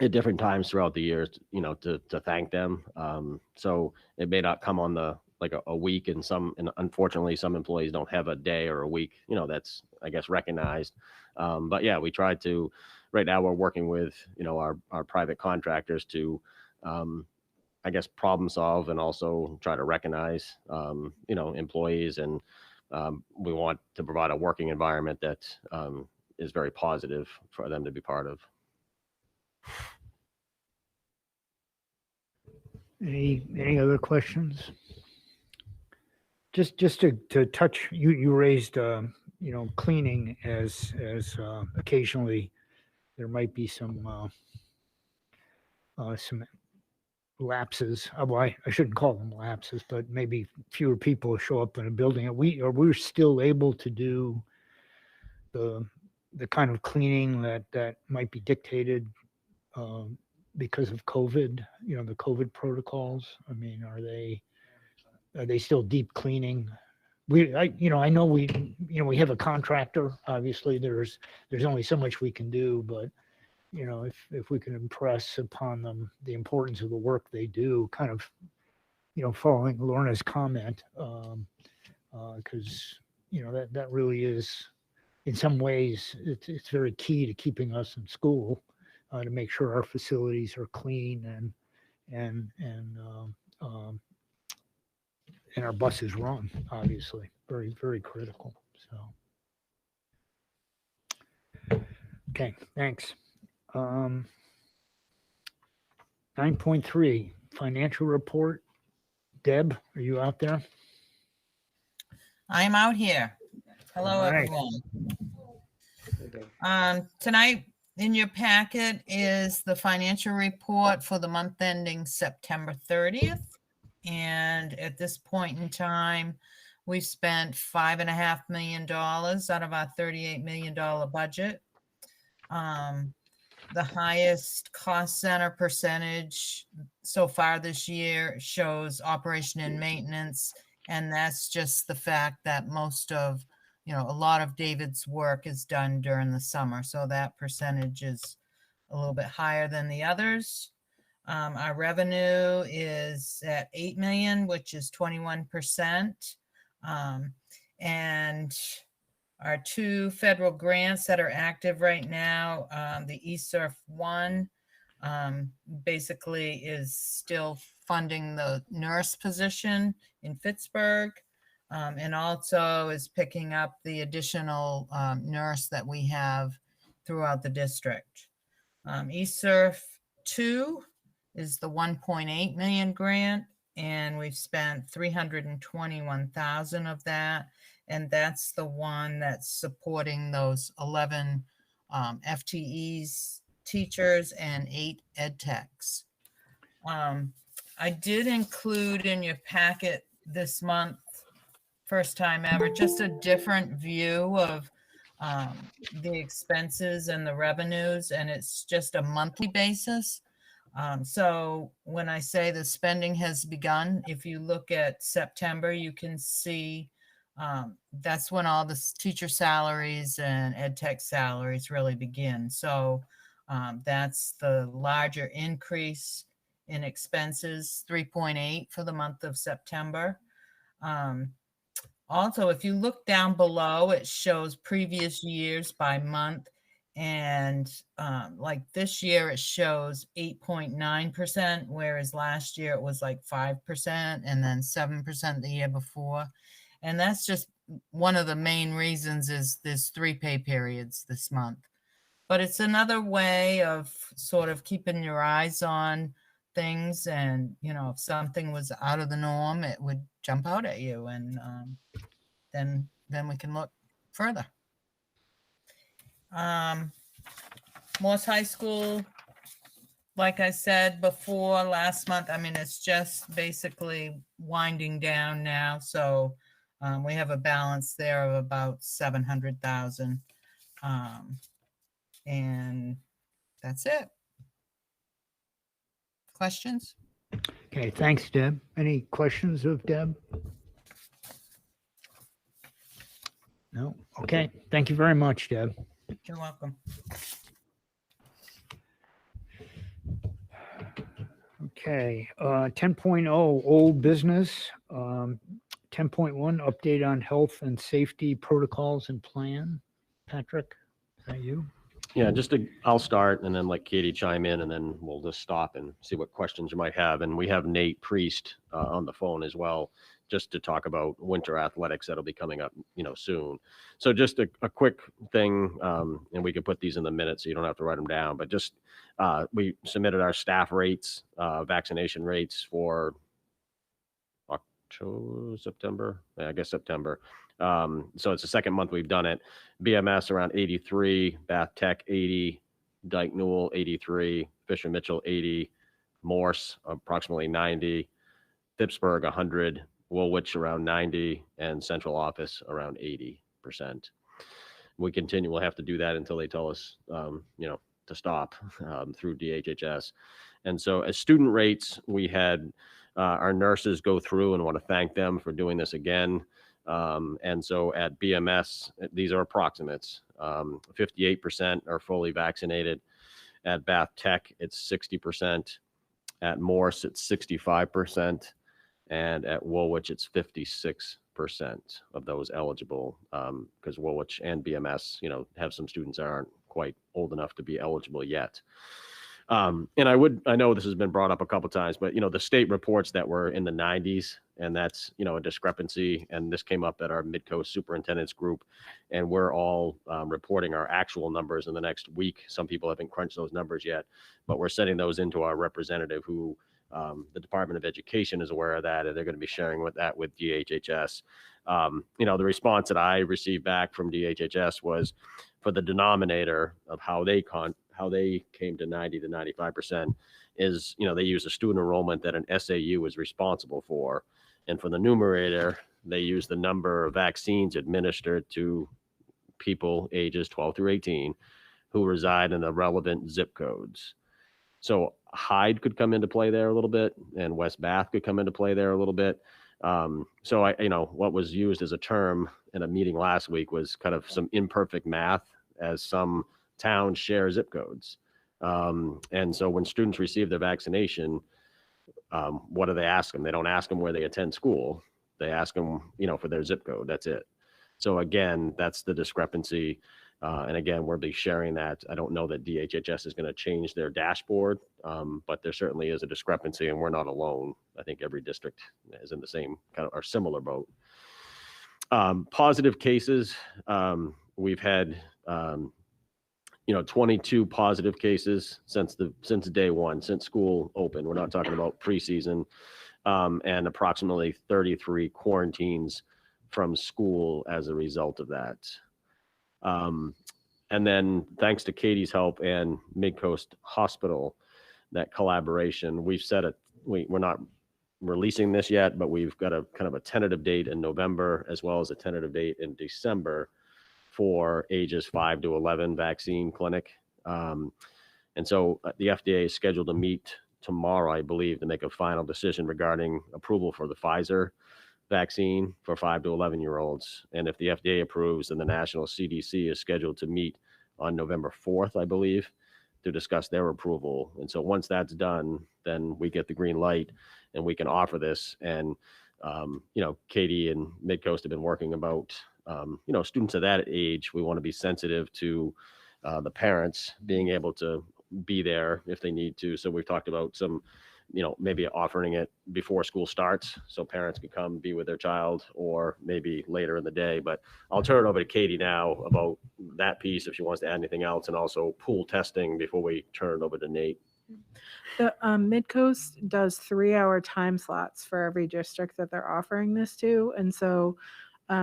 Speaker 4: at different times throughout the years, to thank them. So it may not come on a week, and unfortunately some employees don't have a day or a week, that's, I guess, recognized. But yeah, we try to, right now we're working with, our private contractors to, I guess, problem solve and also try to recognize, employees. And we want to provide a working environment that is very positive for them to be part of.
Speaker 1: Any other questions? Just to touch, you raised, cleaning as occasionally there might be some lapses. Well, I shouldn't call them lapses, but maybe fewer people show up in a building. We're still able to do the kind of cleaning that might be dictated because of COVID, the COVID protocols. I mean, are they still deep cleaning? I know we have a contractor. Obviously, there's only so much we can do, but if we can impress upon them the importance of the work they do, kind of, following Lorna's comment, because that really is, in some ways, it's very key to keeping us in school, to make sure our facilities are clean and our buses run. Obviously, very, very critical. So, okay, thanks. 9.3 financial report. Deb, are you out there?
Speaker 10: I'm out here. Hello,
Speaker 1: All right.
Speaker 10: everyone. Tonight in your packet is the financial report for the month ending September 30th. And at this point in time, we've spent $5.5 million out of our $38 million budget. The highest cost center percentage so far this year shows operation and maintenance. And that's just the fact that most of, a lot of David's work is done during the summer. So that percentage is a little bit higher than the others. Our revenue is at 8 million, which is 21%. And our two federal grants that are active right now, the ESRF1 basically is still funding the nurse position in Pittsburgh, and also is picking up the additional nurse that we have throughout the district. ESRF2 is the 1.8 million grant, and we've spent 321,000 of that. And that's the one that's supporting those 11 FTEs, teachers, and 8 ed techs. I did include in your packet this month, first time ever, just a different view of the expenses and the revenues, and it's just a monthly basis. So when I say the spending has begun, if you look at September, you can see that's when all the teacher salaries and ed tech salaries really begin. So that's the larger increase in expenses, 3.8 for the month of September. Also, if you look down below, it shows previous years by month. And like this year, it shows 8.9%, whereas last year it was like 5% and then 7% the year before. And that's just one of the main reasons is there's 3 pay periods this month. But it's another way of sort of keeping your eyes on things. And, you know, if something was out of the norm, it would jump out at you. And then we can look further. Morse High School, like I said before last month, I mean, it's just basically winding down now. So we have a balance there of about 700,000. And that's it. Questions?
Speaker 1: Okay, thanks, Deb. Any questions of Deb? No? Okay, thank you very much, Deb.
Speaker 10: You're welcome.
Speaker 1: Okay, 10.0, old business. 10.1, update on health and safety protocols and plan. Patrick, is that you?
Speaker 4: Yeah, I'll start and then let Katie chime in, and then we'll just stop and see what questions you might have. And we have Nate Priest on the phone as well, just to talk about winter athletics that'll be coming up, soon. So just a quick thing, and we can put these in the minutes so you don't have to write them down, but just we submitted our staff rates, vaccination rates for September. So it's the second month we've done it. BMS around 83, Bath Tech 80, Dyke Newell 83, Fisher Mitchell 80, Morse approximately 90, Phippsburg 100, Woolwich around 90, and central office around 80%. We'll have to do that until they tell us, to stop through DHHS. And so as student rates, we had our nurses go through, and want to thank them for doing this again. And so at BMS, these are approximates. 58% are fully vaccinated. At Bath Tech, it's 60%. At Morse, it's 65%. And at Woolwich, it's 56% of those eligible, because Woolwich and BMS, have some students that aren't quite old enough to be eligible yet. And I know this has been brought up a couple of times, but the state reports that we're in the 90s, and that's a discrepancy. And this came up at our Mid-Coast Superintendents Group, and we're all reporting our actual numbers in the next week. Some people haven't crunched those numbers yet, but we're sending those into our representative, who the Department of Education is aware of that, and they're going to be sharing with DHHS. The response that I received back from DHHS was for the denominator of how they came to 90 to 95% is, they use a student enrollment that an SAU is responsible for. And for the numerator, they use the number of vaccines administered to people ages 12 through 18 who reside in the relevant zip codes. So Hyde could come into play there a little bit, and West Bath could come into play there a little bit. So what was used as a term in a meeting last week was kind of some imperfect math, as some towns share zip codes. And so when students receive their vaccination, what do they ask them? They don't ask them where they attend school. They ask them, for their zip code. That's it. So again, that's the discrepancy. And again, we'll be sharing that. I don't know that DHHS is going to change their dashboard, but there certainly is a discrepancy, and we're not alone. I think every district is in the same kind of or similar boat. Positive cases, we've had 22 positive cases since day one, since school opened. We're not talking about preseason, and approximately 33 quarantines from school as a result of that. And then thanks to Katie's help and Mid-Coast Hospital, that collaboration, we've set a we're not releasing this yet, but we've got a kind of a tentative date in November as well as a tentative date in December for ages 5 to 11 vaccine clinic. And so the FDA is scheduled to meet tomorrow, I believe, to make a final decision regarding approval for the Pfizer vaccine for 5 to 11-year-olds. And if the FDA approves, then the national CDC is scheduled to meet on November 4th, I believe, to discuss their approval. And so once that's done, then we get the green light and we can offer this. And, Katie and Midcoast have been working about, students of that age. We want to be sensitive to the parents being able to be there if they need to. So we've talked about some, maybe offering it before school starts so parents can come be with their child, or maybe later in the day. But I'll turn it over to Katie now about that piece if she wants to add anything else, and also pool testing before we turn it over to Nate.
Speaker 3: The Midcoast does 3-hour time slots for every district that they're offering this to. And so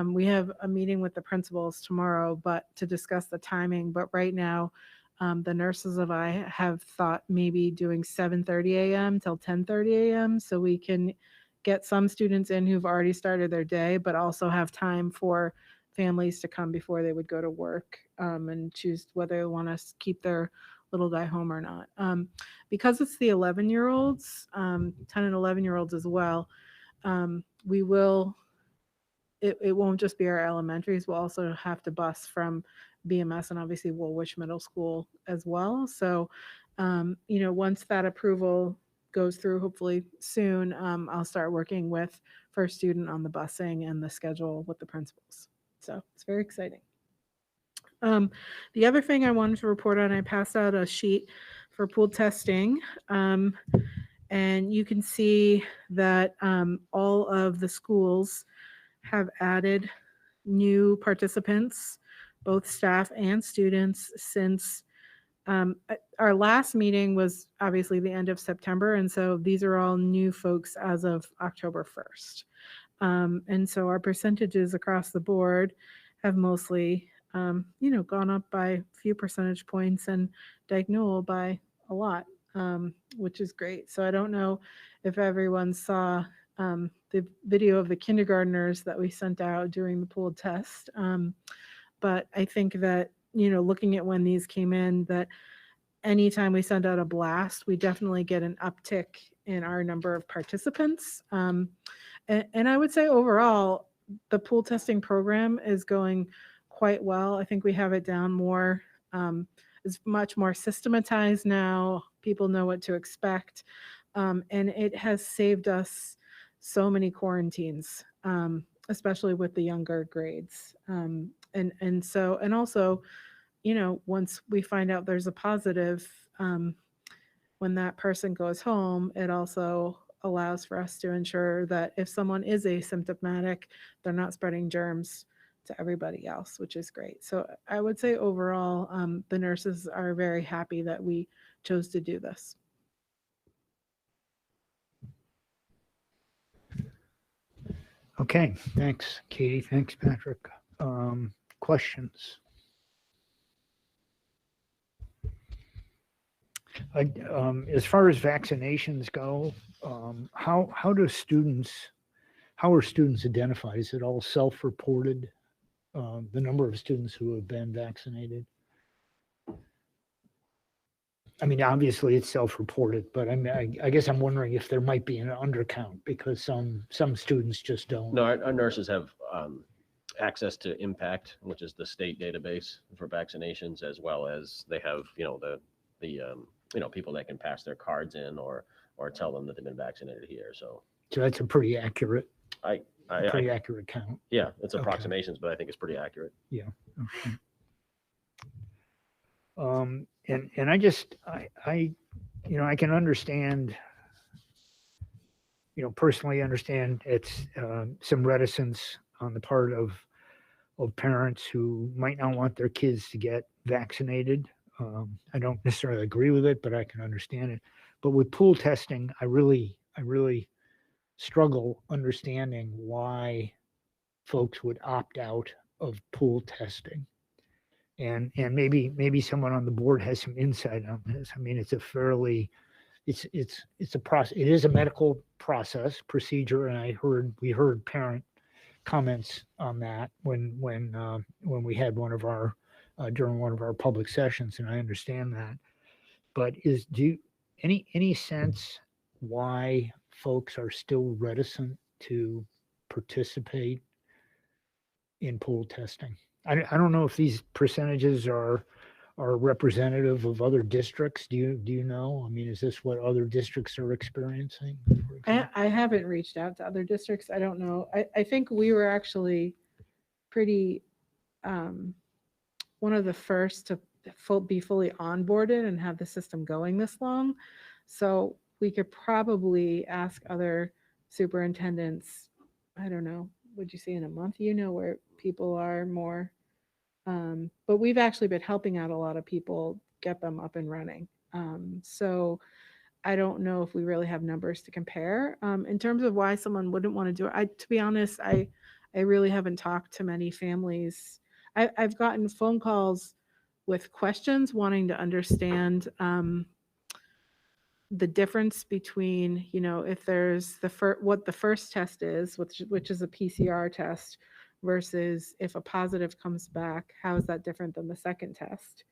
Speaker 3: we have a meeting with the principals tomorrow, but to discuss the timing. But right now, the nurses and I have thought maybe doing 7:30 a.m. till 10:30 a.m. so we can get some students in who've already started their day, but also have time for families to come before they would go to work and choose whether they want to keep their little guy home or not. Because it's the 11-year-olds, 10 and 11-year-olds as well, we will, it won't just be our elementaries. We'll also have to bus from BMS and obviously Woolwich Middle School as well. So, once that approval goes through, hopefully soon, I'll start working with First Student on the busing and the schedule with the principals. So it's very exciting. The other thing I wanted to report on, I passed out a sheet for pool testing. And you can see that all of the schools have added new participants, both staff and students, since our last meeting was obviously the end of September. And so these are all new folks as of October 1st. And so our percentages across the board have mostly, gone up by a few percentage points, and Dyke Newell by a lot, which is great. So I don't know if everyone saw the video of the kindergartners that we sent out during the pool test. But I think that, looking at when these came in, that anytime we send out a blast, we definitely get an uptick in our number of participants. And I would say overall, the pool testing program is going quite well. I think we have it down more. It's much more systematized now. People know what to expect. And it has saved us so many quarantines, especially with the younger grades. And also, once we find out there's a positive, when that person goes home, it also allows for us to ensure that if someone is asymptomatic, they're not spreading germs to everybody else, which is great. So I would say overall, the nurses are very happy that we chose to do this.
Speaker 1: Okay, thanks, Katie. Thanks, Patrick. Questions? As far as vaccinations go, how are students identified? Is it all self-reported? The number of students who have been vaccinated? I mean, obviously it's self-reported, but I guess I'm wondering if there might be an undercount because some students just don't.
Speaker 4: No, our nurses have access to Impact, which is the state database for vaccinations, as well as they have, the people that can pass their cards in or tell them that they've been vaccinated here. So
Speaker 1: that's a pretty accurate.
Speaker 4: Pretty
Speaker 1: accurate count.
Speaker 4: Yeah, it's
Speaker 1: Okay.
Speaker 4: approximations, but I think it's pretty accurate.
Speaker 1: Yeah. Okay. And I just, I can understand, personally understand it's some reticence on the part of parents who might not want their kids to get vaccinated. I don't necessarily agree with it, but I can understand it. But with pool testing, I really struggle understanding why folks would opt out of pool testing. And maybe someone on the board has some insight on this. I mean, it's a fairly it's a process. It is a medical process procedure, and we heard parent comments on that when we had one of our during one of our public sessions, and I understand that. But any sense why folks are still reticent to participate in pool testing? I don't know if these percentages are representative of other districts. Do you know? I mean, is this what other districts are experiencing? for example?
Speaker 3: I haven't reached out to other districts. I don't know. I think we were actually pretty, one of the first to be fully onboarded and have the system going this long. So we could probably ask other superintendents, I don't know, would you say in a month, where people are more, but we've actually been helping out a lot of people get them up and running. So I don't know if we really have numbers to compare. In terms of why someone wouldn't want to do it, to be honest, I really haven't talked to many families. I've gotten phone calls with questions wanting to understand the difference between, if there's what the first test is, which is a PCR test, versus if a positive comes back, how is that different than the second test,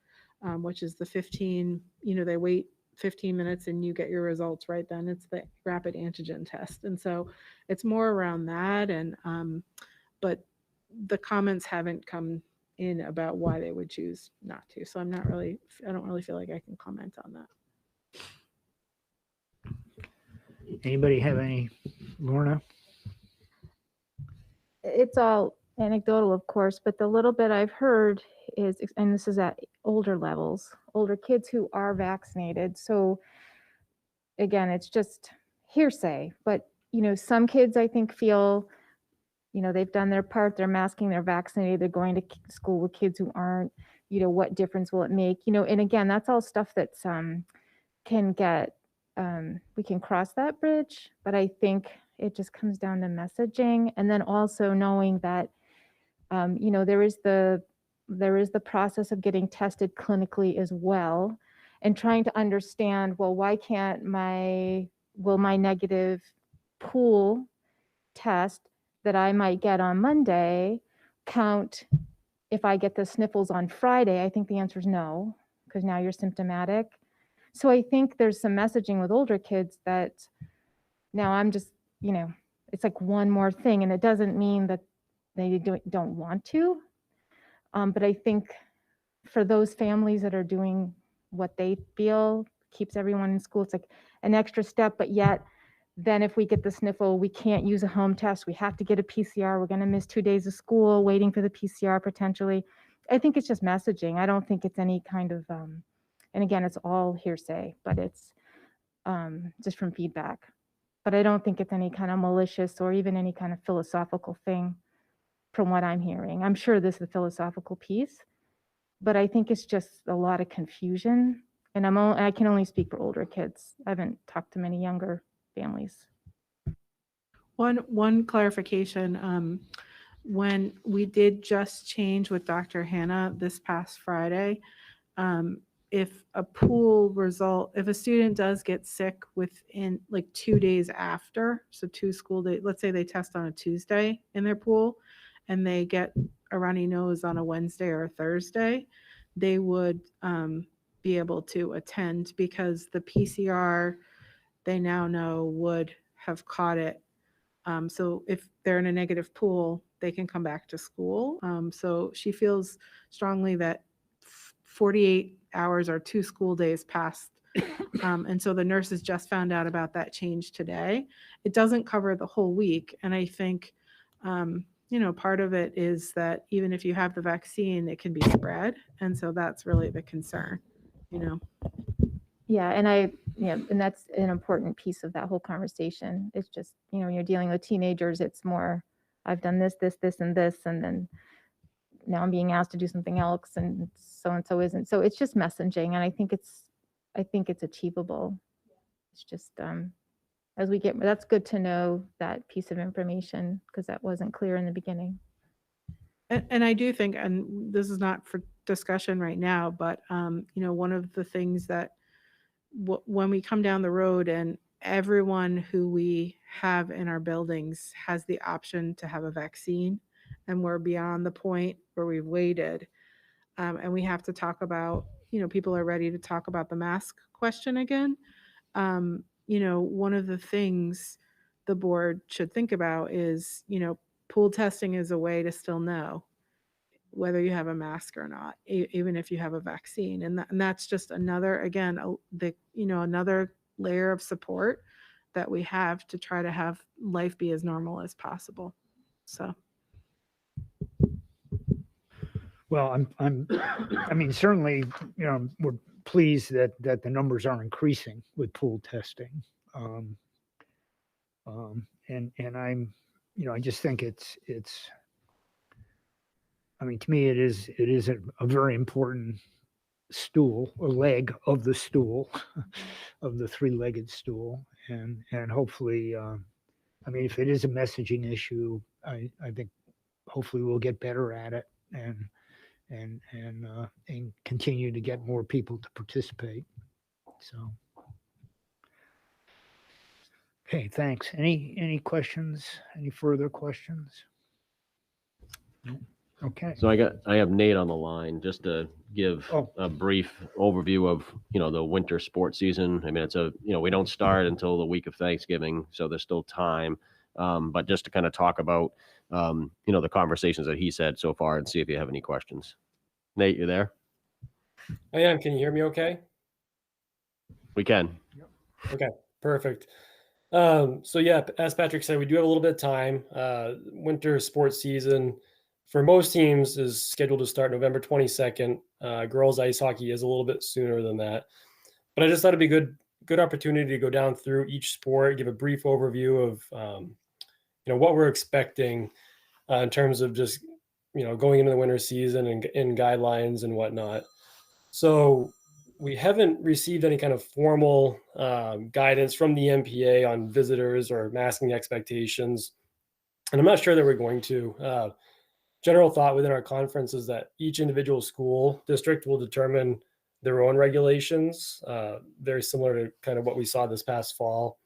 Speaker 3: which is the 15, they wait 15 minutes and you get your results right then. It's the rapid antigen test. And so it's more around that. And, but the comments haven't come in about why they would choose not to. So I don't really feel like I can comment on that.
Speaker 1: Anybody have any, Lorna?
Speaker 2: It's all anecdotal, of course, but the little bit I've heard is, and this is at older levels, older kids who are vaccinated. So again, it's just hearsay, but some kids I think feel, they've done their part, they're masking, they're vaccinated, they're going to school with kids who aren't, what difference will it make? And again, that's all stuff that's can get, we can cross that bridge, but I think it just comes down to messaging. And then also knowing that, there is the process of getting tested clinically as well, and trying to understand, well, why can't my negative pool test that I might get on Monday count if I get the sniffles on Friday? I think the answer is no, because now you're symptomatic. So I think there's some messaging with older kids that now I'm just, it's like one more thing, and it doesn't mean that they don't want to. But I think for those families that are doing what they feel keeps everyone in school, it's like an extra step, but yet then if we get the sniffle, we can't use a home test. We have to get a PCR. We're going to miss 2 days of school waiting for the PCR potentially. I think it's just messaging. I don't think it's any kind of, and again, it's all hearsay, but it's just from feedback. But I don't think it's any kind of malicious or even any kind of philosophical thing from what I'm hearing. I'm sure this is a philosophical piece, but I think it's just a lot of confusion. And I can only speak for older kids. I haven't talked to many younger families.
Speaker 3: One clarification, when we did just change with Dr. Hannah this past Friday, if a student does get sick within like 2 days after, so 2 school days, let's say they test on a Tuesday in their pool and they get a runny nose on a Wednesday or a Thursday, they would be able to attend, because the PCR they now know would have caught it. So if they're in a negative pool, they can come back to school. So she feels strongly that 48 hours or 2 school days passed. And so the nurses just found out about that change today. It doesn't cover the whole week. And I think, part of it is that even if you have the vaccine, it can be spread. And so that's really the concern,
Speaker 2: Yeah, and that's an important piece of that whole conversation. It's just, when you're dealing with teenagers, it's more, I've done this, and this, and then now I'm being asked to do something else, and so isn't. So it's just messaging, and I think it's achievable. It's just as we get, that's good to know that piece of information, because that wasn't clear in the beginning.
Speaker 3: And I do think, and this is not for discussion right now, but one of the things that when we come down the road and everyone who we have in our buildings has the option to have a vaccine, and we're beyond the point where we've waited, and we have to talk about, people are ready to talk about the mask question again. One of the things the board should think about is, pool testing is a way to still know whether you have a mask or not, even if you have a vaccine. And that's just another, again, another layer of support that we have to try to have life be as normal as possible. So.
Speaker 1: Well, I mean, certainly, we're pleased that the numbers are increasing with pool testing. And I'm, I just think it's, I mean, to me, it is a very important stool, or leg of the stool, of the three-legged stool. And hopefully, I mean, if it is a messaging issue, I think hopefully we'll get better at it and continue to get more people to participate. So, okay, thanks. Any questions? Any further questions? No? Okay.
Speaker 4: So I have Nate on the line just to give a brief overview of, the winter sports season. I mean, it's we don't start until the week of Thanksgiving, so there's still time. But just to kind of talk about, the conversations that he's had so far and see if you have any questions. Nate, you there?
Speaker 11: I am. Can you hear me okay?
Speaker 4: We can.
Speaker 11: Okay, perfect. So yeah, as Patrick said, we do have a little bit of time. Winter sports season for most teams is scheduled to start November 22nd. Girls ice hockey is a little bit sooner than that. But I just thought it'd be good opportunity to go down through each sport, give a brief overview of what we're expecting in terms of just going into the winter season and guidelines and whatnot. So we haven't received any kind of formal guidance from the MPA on visitors or masking expectations, and I'm not sure that we're going to. General thought within our conference is that each individual school district will determine their own regulations, very similar to kind of what we saw this past fall.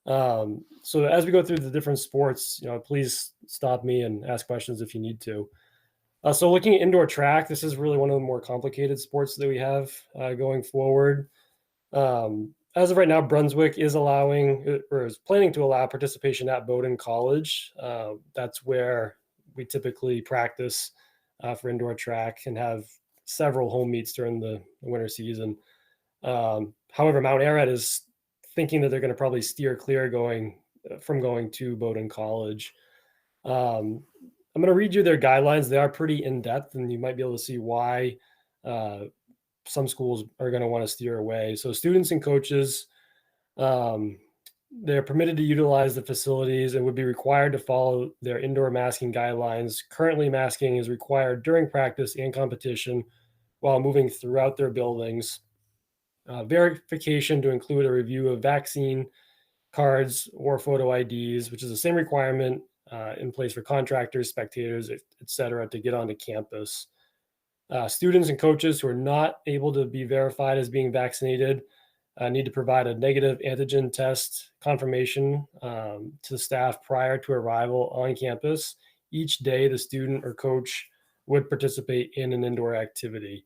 Speaker 11: So as we go through the different sports, please stop me and ask questions if you need to. So looking at indoor track, this is really one of the more complicated sports that we have going forward. As of right now, Brunswick is allowing or is planning to allow participation at Bowdoin College. That's where we typically practice for indoor track and have several home meets during the winter season. However, Mount Ararat is thinking that they're going to probably steer clear from going to Bowdoin College. I'm going to read you their guidelines. They are pretty in-depth, and you might be able to see why some schools are going to want to steer away. So students and coaches, they're permitted to utilize the facilities and would be required to follow their indoor masking guidelines. Currently, masking is required during practice and competition while moving throughout their buildings. Verification to include a review of vaccine cards or photo IDs, which is the same requirement in place for contractors, spectators, et cetera, to get onto campus. Students and coaches who are not able to be verified as being vaccinated need to provide a negative antigen test confirmation to the staff prior to arrival on campus. Each day, the student or coach would participate in an indoor activity.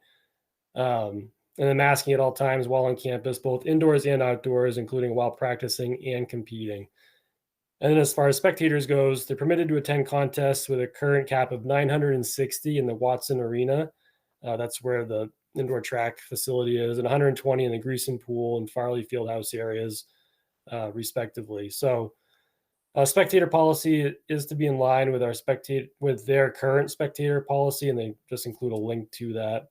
Speaker 11: And then masking at all times while on campus, both indoors and outdoors, including while practicing and competing. And then as far as spectators goes, they're permitted to attend contests with a current cap of 960 in the Watson Arena. That's where the indoor track facility is, and 120 in the Greason Pool and Farley Fieldhouse areas, respectively. So spectator policy is to be in line with their current spectator policy, and they just include a link to that.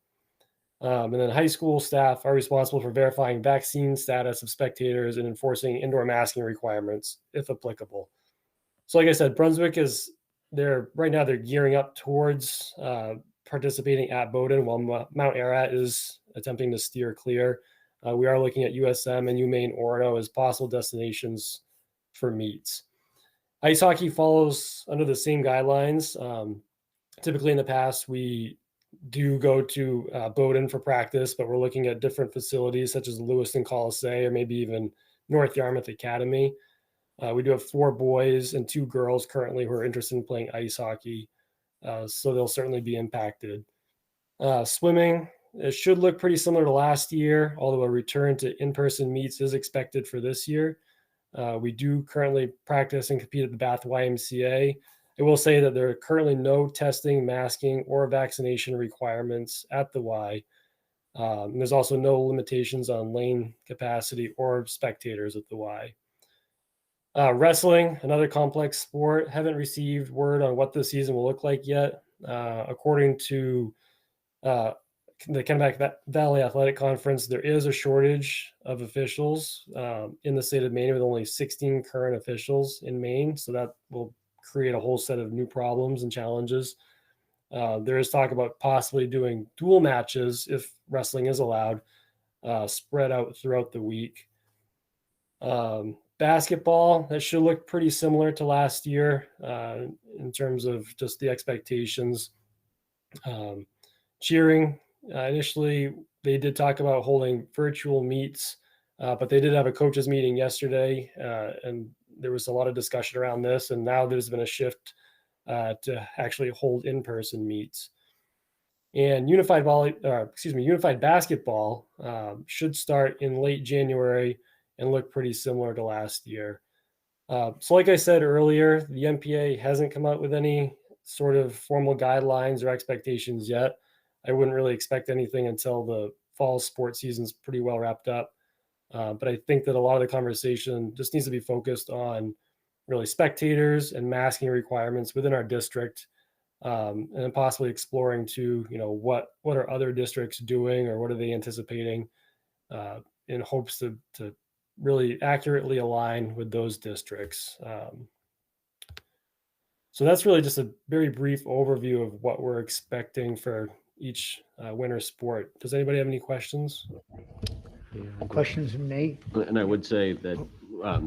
Speaker 11: And then high school staff are responsible for verifying vaccine status of spectators and enforcing indoor masking requirements, if applicable. So like I said, Brunswick right now they're gearing up towards participating at Bowdoin, while Mount Ararat is attempting to steer clear. We are looking at USM and UMaine Orono as possible destinations for meets. Ice hockey follows under the same guidelines. Typically in the past, we do go to Bowdoin for practice, but we're looking at different facilities such as Lewiston Coliseum or maybe even North Yarmouth Academy. We do have 4 boys and 2 girls currently who are interested in playing ice hockey, so they'll certainly be impacted. Swimming, it should look pretty similar to last year, although a return to in-person meets is expected for this year. We do currently practice and compete at the Bath YMCA. I will say that there are currently no testing, masking, or vaccination requirements at the Y. And there's also no limitations on lane capacity or spectators at the Y. Wrestling, another complex sport, haven't received word on what the season will look like yet. According to the Kennebec Valley Athletic Conference, there is a shortage of officials in the state of Maine with only 16 current officials in Maine. So that will create a whole set of new problems and challenges. There is talk about possibly doing dual matches if wrestling is allowed, spread out throughout the week. Basketball, that should look pretty similar to last year in terms of just the expectations. Cheering, initially they did talk about holding virtual meets, but they did have a coaches meeting yesterday, and there was a lot of discussion around this, and now there's been a shift to actually hold in-person meets. And unified basketball should start in late January and look pretty similar to last year. So like I said earlier, the MPA hasn't come out with any sort of formal guidelines or expectations yet. I wouldn't really expect anything until the fall sports season's pretty well wrapped up. But I think that a lot of the conversation just needs to be focused on really spectators and masking requirements within our district, and then possibly exploring to, what are other districts doing or what are they anticipating in hopes to really accurately align with those districts. So that's really just a very brief overview of what we're expecting for each winter sport. Does anybody have any questions?
Speaker 1: Questions of Nate?
Speaker 4: And I would say that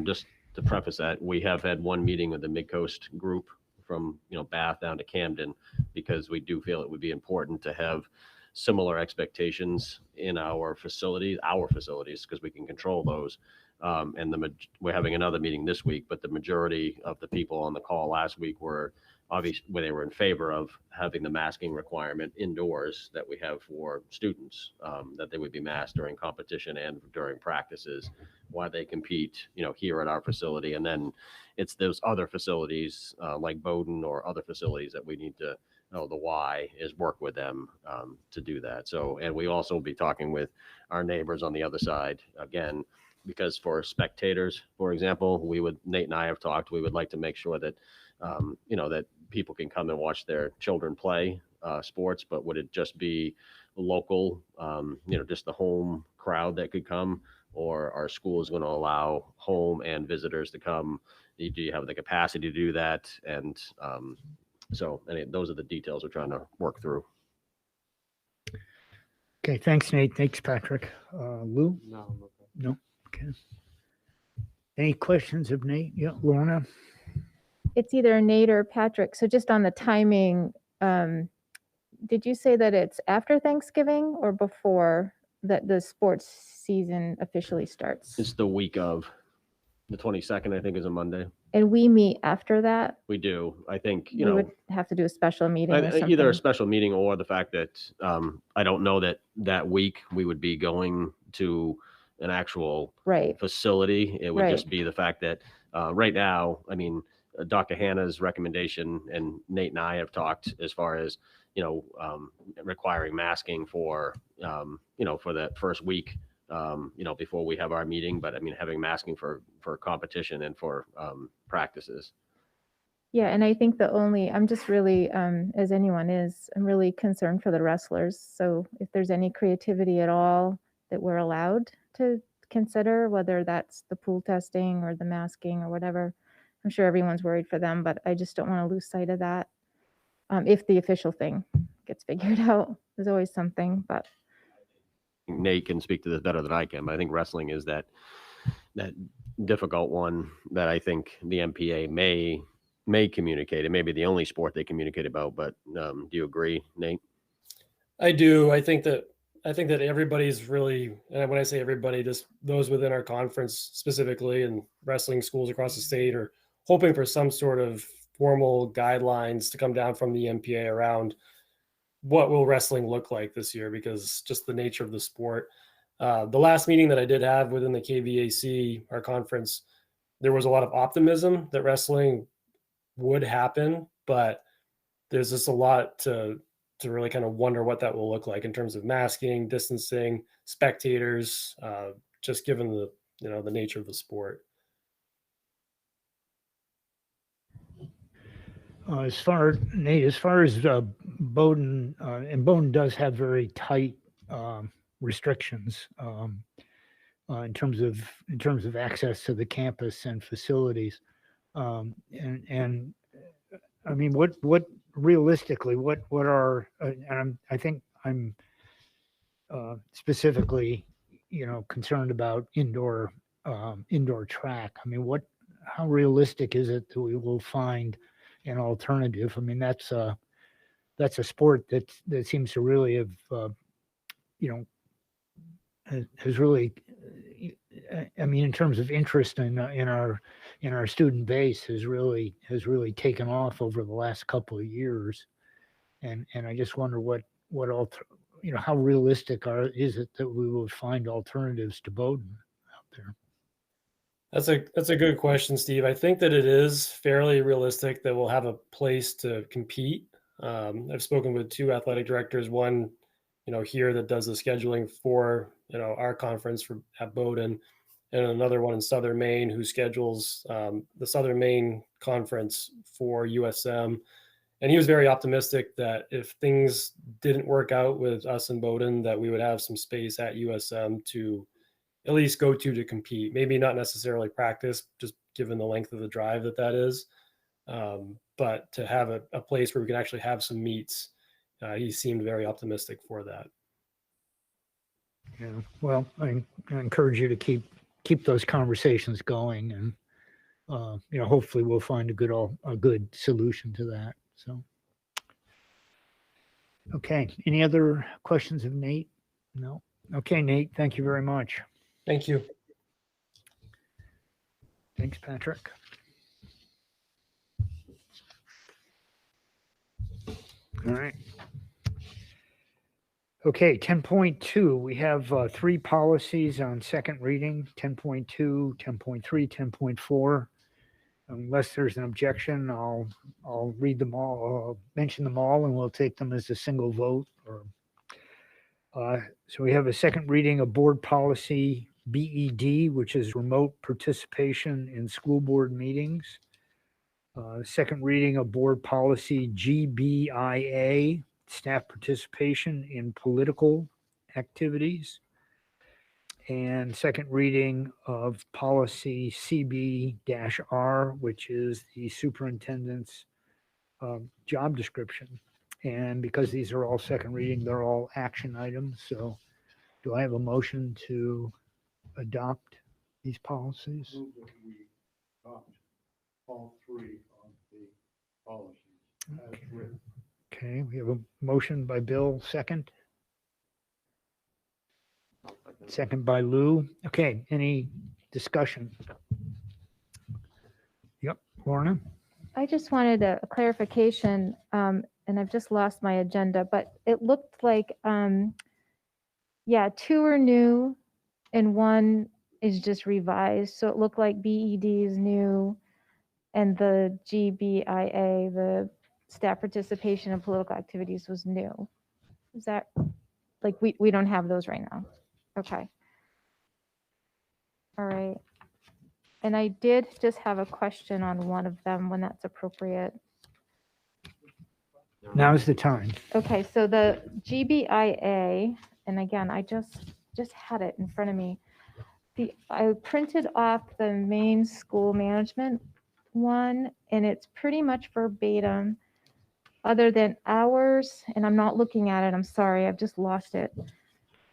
Speaker 4: just to preface that, we have had one meeting with the Mid-Coast group from Bath down to Camden, because we do feel it would be important to have similar expectations in our facilities, because we can control those. And we're having another meeting this week, but the majority of the people on the call last week were obviously they were in favor of having the masking requirement indoors that we have for students, that they would be masked during competition and during practices while they compete, here at our facility. And then it's those other facilities like Bowdoin or other facilities that we need to the why is work with them to do that. So, and we also will be talking with our neighbors on the other side again, because for spectators, for example, Nate and I have talked, we would like to make sure that, that people can come and watch their children play sports, but would it just be local, just the home crowd that could come, or our school is going to allow home and visitors to come? Do you have the capacity to do that? And so those are the details we're trying to work through.
Speaker 1: Okay, thanks, Nate. Thanks, Patrick. Lou?
Speaker 7: No.
Speaker 1: No. Okay. Any questions of Nate? Yeah, Lorna?
Speaker 2: It's either Nate or Patrick. So just on the timing, did you say that it's after Thanksgiving or before that the sports season officially starts?
Speaker 4: It's the week of the 22nd, I think, is a Monday.
Speaker 2: And we meet after that?
Speaker 4: We do. I think,
Speaker 2: We would have to do a special meeting or something.
Speaker 4: either a special meeting or the fact that I don't know that week we would be going to an actual facility. It would just be the fact that right now, Dr. Hannah's recommendation, and Nate and I have talked as far as, requiring masking for, for that first week, before we have our meeting, but having masking for competition and for practices.
Speaker 2: Yeah, and I think I'm just really, as anyone is, I'm really concerned for the wrestlers. So if there's any creativity at all that we're allowed to consider, whether that's the pool testing or the masking or whatever, I'm sure everyone's worried for them, but I just don't want to lose sight of that. If the official thing gets figured out, there's always something, but.
Speaker 4: Nate can speak to this better than I can, but I think wrestling is that difficult one that I think the MPA may communicate. It may be the only sport they communicate about, but do you agree, Nate?
Speaker 11: I do. I think that everybody's really, and when I say everybody, just those within our conference specifically and wrestling schools across the state are hoping for some sort of formal guidelines to come down from the MPA around what will wrestling look like this year, because just the nature of the sport. The last meeting that I did have within the KVAC, our conference, there was a lot of optimism that wrestling would happen, but there's just a lot to really kind of wonder what that will look like in terms of masking, distancing, spectators, just given the the nature of the sport.
Speaker 1: Nate, as far as Bowdoin, and Bowdoin does have very tight restrictions in terms of access to the campus and facilities, and I mean, what realistically, what are, and I think I'm specifically, concerned about indoor track. I mean, how realistic is it that we will find an alternative? I mean, that's a sport that seems to really have, has really, I mean, in terms of interest in our student base, has really taken off over the last couple of years, and I just wonder how realistic is it that we will find alternatives to Bowdoin out there?
Speaker 11: That's a good question, Steve. I think that it is fairly realistic that we'll have a place to compete. I've spoken with two athletic directors, one, here that does the scheduling for, our conference at Bowdoin, and another one in Southern Maine who schedules the Southern Maine conference for USM. And he was very optimistic that if things didn't work out with us in Bowdoin, that we would have some space at USM to at least go to compete. Maybe not necessarily practice, just given the length of the drive that is. But to have a place where we could actually have some meets, he seemed very optimistic for that.
Speaker 1: Yeah, well, I encourage you to keep those conversations going, and hopefully we'll find a good solution to that. So, okay, any other questions of Nate? No. Okay, Nate, thank you very much.
Speaker 11: Thank you.
Speaker 1: Thanks, Patrick. All right. Okay, 10.2, we have 3 policies on second reading, 10.2, 10.3, 10.4. Unless there's an objection, I'll read them all, I'll mention them all, and we'll take them as a single vote. So we have a second reading of board policy BED, which is remote participation in school board meetings. Second reading of board policy GBIA, staff participation in political activities. And second reading of policy CB-R, which is the superintendent's job description. And because these are all second reading, they're all action items. So do I have a motion to adopt these policies?
Speaker 5: Move that we adopt all 3 of the policies as written.
Speaker 1: Okay, we have a motion by Bill, second. Second by Lou. Okay, any discussion? Yep, Lorna?
Speaker 2: I just wanted a clarification, and I've just lost my agenda, but it looked like, 2 are new and 1 is just revised. So it looked like BED is new and the GBIA, the staff participation in political activities, was new. Is that, like, we don't have those right now? Okay. All right. And I did just have a question on one of them when that's appropriate.
Speaker 1: Now's the time.
Speaker 2: Okay, so the GBIA, and again, I just had it in front of me. I printed off the main school management one, and it's pretty much verbatim, other than hours, and I'm not looking at it, I'm sorry, I've just lost it.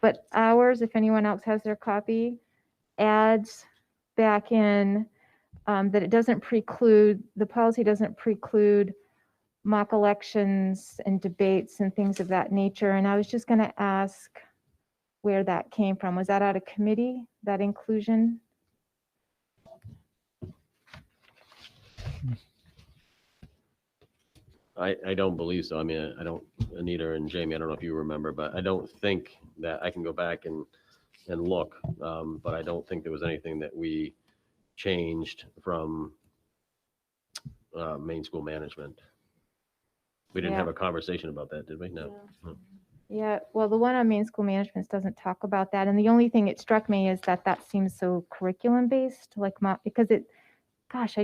Speaker 2: But hours, if anyone else has their copy, adds back in that it doesn't preclude, the policy doesn't preclude mock elections and debates and things of that nature. And I was just going to ask where that came from. Was that out of committee, that inclusion?
Speaker 4: I don't believe so. I mean, I don't, Anita and Jamie, I don't know if you remember, but I don't think that I can go back and look. But I don't think there was anything that we changed from main school management. We didn't have
Speaker 2: Yeah.
Speaker 4: a conversation about that, did we? No.
Speaker 2: Yeah, well, the one on main school management doesn't talk about that. And the only thing it struck me is that that seems so curriculum based, like because it, gosh,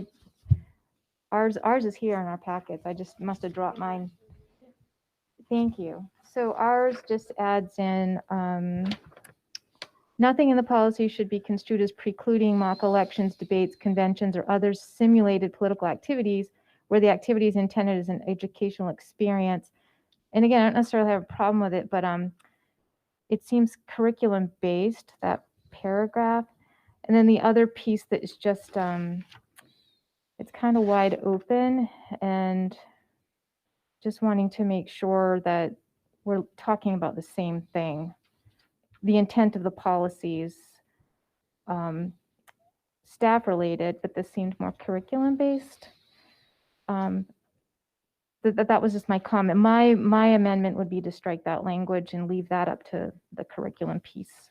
Speaker 2: ours is here in our packets. I just must have dropped mine. Thank you. So ours just adds in, nothing in the policy should be construed as precluding mock elections, debates, conventions, or other simulated political activities where the activity is intended as an educational experience. And again, I don't necessarily have a problem with it, but it seems curriculum based, that paragraph. And then the other piece that is just, it's kind of wide open, and just wanting to make sure that we're talking about the same thing. The intent of the policies, staff related, but this seemed more curriculum based. That was just my comment. My amendment would be to strike that language and leave that up to the curriculum piece.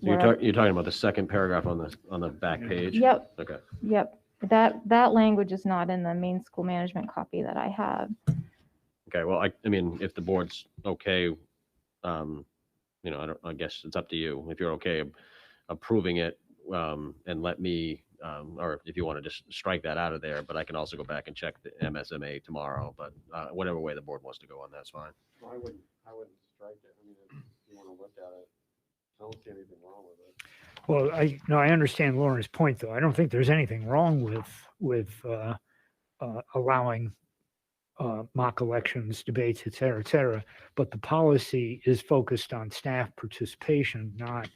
Speaker 4: So you're talking about the second paragraph on the back page?
Speaker 2: Yep.
Speaker 4: Okay.
Speaker 2: Yep. That language is not in the main school management copy that I have.
Speaker 4: Okay. Well, I mean, if the board's okay, I guess it's up to you. If you're okay approving it, and let me, or if you want to just strike that out of there, but I can also go back and check the MSMA tomorrow. But whatever way the board wants to go on, that's fine.
Speaker 7: Well, I wouldn't strike it. I mean, if you want to look at it, I don't see anything wrong with it.
Speaker 1: Well, I understand Lauren's point, though. I don't think there's anything wrong with allowing mock elections, debates, et cetera, but the policy is focused on staff participation, not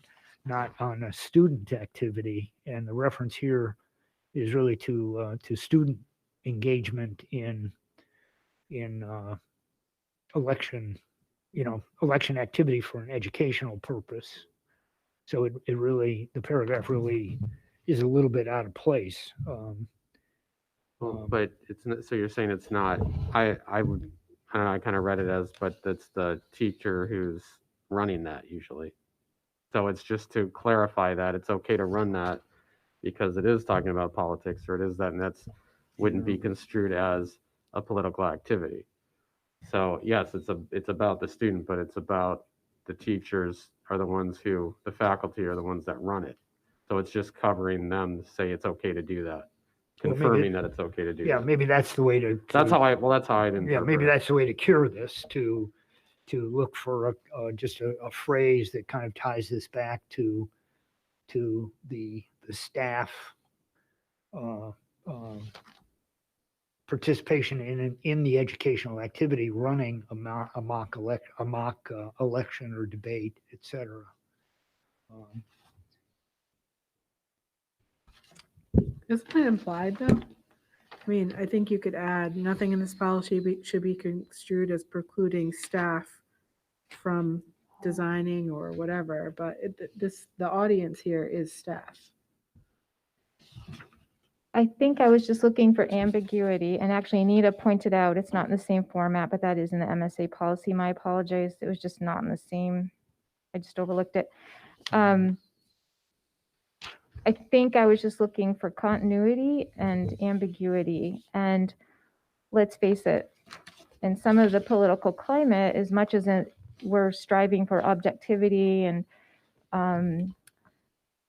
Speaker 1: on a student activity. And the reference here is really to student engagement in election activity for an educational purpose. So it really, the paragraph really is a little bit out of place.
Speaker 7: But it's not, so you're saying it's not, I don't know, I kind of read it as, but that's the teacher who's running that usually. So it's just to clarify that it's okay to run that because it is talking about politics, or it is that, and that's wouldn't be construed as a political activity. So yes, it's about the student, but it's about the teachers are the ones who, the faculty are the ones that run it. So it's just covering them to say it's okay to do that. Confirming that it's okay to do that.
Speaker 1: Yeah, maybe that's the way to
Speaker 7: That's how I interpret.
Speaker 1: Yeah, maybe that's the way to cure this, to look for just a phrase that kind of ties this back to the staff participation in the educational activity, running a mock election or debate, etc.
Speaker 3: Isn't it implied though? I mean, I think you could add, nothing in this policy should be construed as precluding staff from designing or whatever, but the audience here is staff.
Speaker 2: I think I was just looking for ambiguity, and actually Anita pointed out it's not in the same format, but that is in the MSA policy. My apologies. It was just not in the same. I just overlooked it. I think I was just looking for continuity and ambiguity. And let's face it, in some of the political climate, as much as we're striving for objectivity and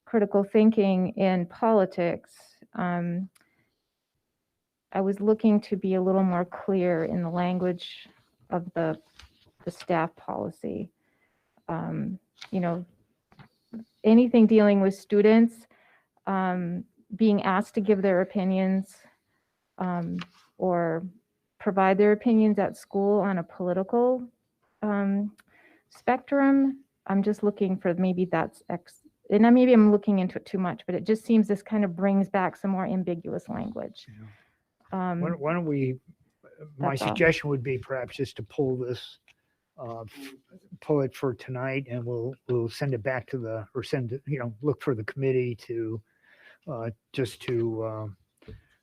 Speaker 2: critical thinking in politics, I was looking to be a little more clear in the language of the staff policy. Anything dealing with students being asked to give their opinions or provide their opinions at school on a political spectrum. I'm just looking for maybe that's and maybe I'm looking into it too much, but it just seems this kind of brings back some more ambiguous language.
Speaker 1: Why don't we, my
Speaker 2: That's all.
Speaker 1: suggestion would be perhaps just to pull this, pull it for tonight, and we'll send it back to the, or send it, look for the committee to, just to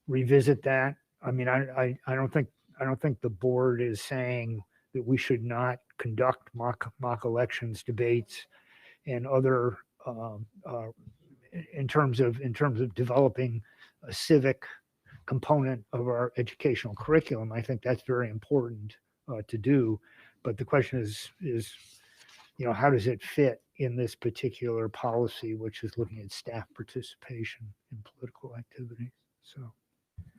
Speaker 1: revisit that. I mean, I don't think the board is saying that we should not conduct mock elections, debates, and other, in terms of developing a civic component of our educational curriculum. I think that's very important to do. But the question is, how does it fit in this particular policy, which is looking at staff participation in political activities? So,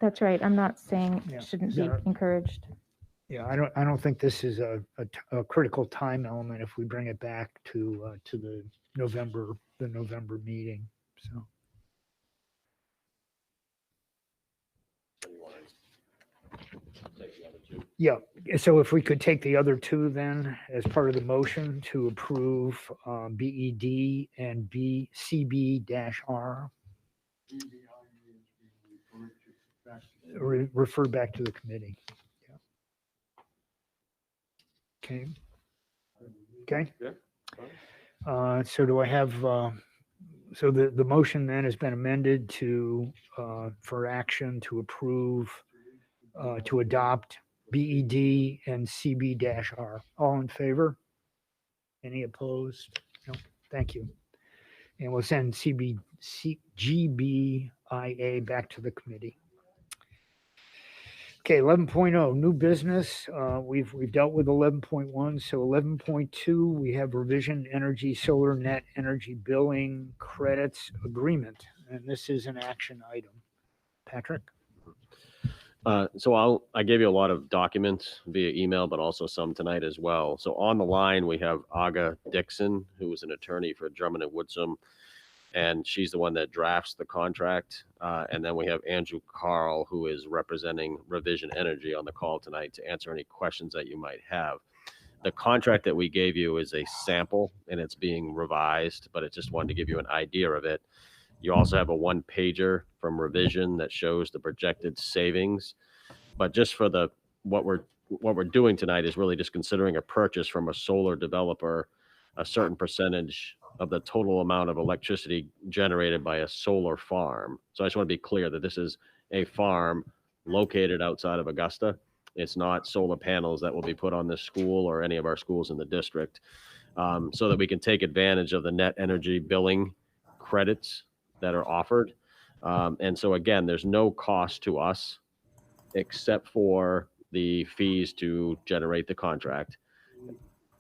Speaker 2: That's right. I'm not saying
Speaker 1: Yeah.
Speaker 2: it shouldn't be
Speaker 1: Yeah.
Speaker 2: encouraged.
Speaker 1: yeah, I don't think this is a critical time element if we bring it back to the November meeting. So. Yeah, so if we could take the other two then as part of the motion to approve BED and CB-R, refer back to the committee. Yeah. Okay. Okay. So do I have, so the motion then has been amended to, for action to approve, to adopt BED and CB-R. All in favor? Any opposed? No, thank you. And we'll send GBIA back to the committee. Okay, 11.0, new business. We've dealt with 11.1. So 11.2, we have revision energy solar net energy billing credits agreement. And this is an action item. Patrick?
Speaker 4: So I gave you a lot of documents via email, but also some tonight as well. So on the line, we have Aga Dixon, who is an attorney for Drummond and Woodsum, and she's the one that drafts the contract. And then we have Andrew Carl, who is representing Revision Energy on the call tonight to answer any questions that you might have. The contract that we gave you is a sample, and it's being revised, but it just wanted to give you an idea of it. You also have a one-pager from Revision that shows the projected savings. But just for what we're doing tonight is really just considering a purchase from a solar developer, a certain percentage of the total amount of electricity generated by a solar farm. So I just want to be clear that this is a farm located outside of Augusta. It's not solar panels that will be put on this school or any of our schools in the district, so that we can take advantage of the net energy billing credits that are offered. And so again, there's no cost to us except for the fees to generate the contract,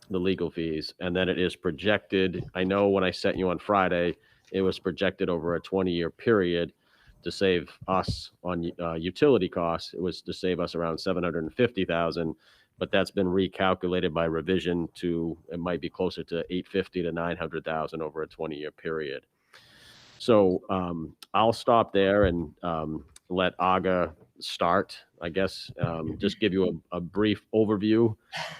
Speaker 4: the legal fees. And then it is projected. I know when I sent you on Friday, it was projected over a 20-year period to save us on utility costs. It was to save us around $750,000, but that's been recalculated by Revision to, it might be closer to $850,000 to $900,000 over a 20-year period. So I'll stop there and let Aga start, I guess, just give you a brief overview.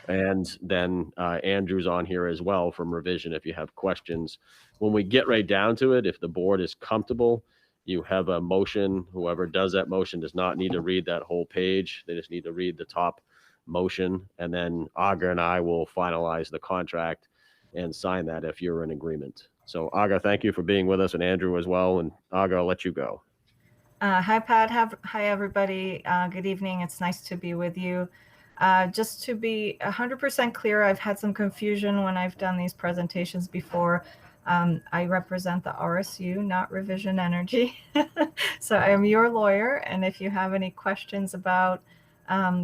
Speaker 4: And then Andrew's on here as well from Revision if you have questions. When we get right down to it, if the board is comfortable, you have a motion. Whoever does that motion does not need to read that whole page. They just need to read the top motion. And then Aga and I will finalize the contract and sign that if you're in agreement. So Aga, thank you for being with us, and Andrew as well. And Aga, I'll let you go.
Speaker 12: Hi, Pat. Hi, everybody. Good evening. It's nice to be with you. Just to be 100% clear, I've had some confusion when I've done these presentations before. I represent the RSU, not Revision Energy. So I am your lawyer. And if you have any questions about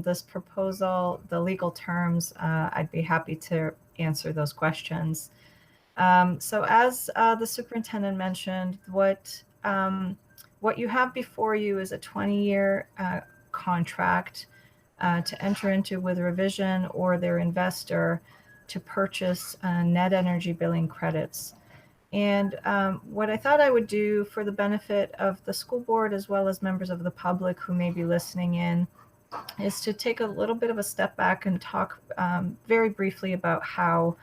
Speaker 12: this proposal, the legal terms, I'd be happy to answer those questions. So as the superintendent mentioned, what you have before you is a 20-year contract to enter into with Revision or their investor to purchase net energy billing credits. And what I thought I would do for the benefit of the school board as well as members of the public who may be listening in is to take a little bit of a step back and talk very briefly about how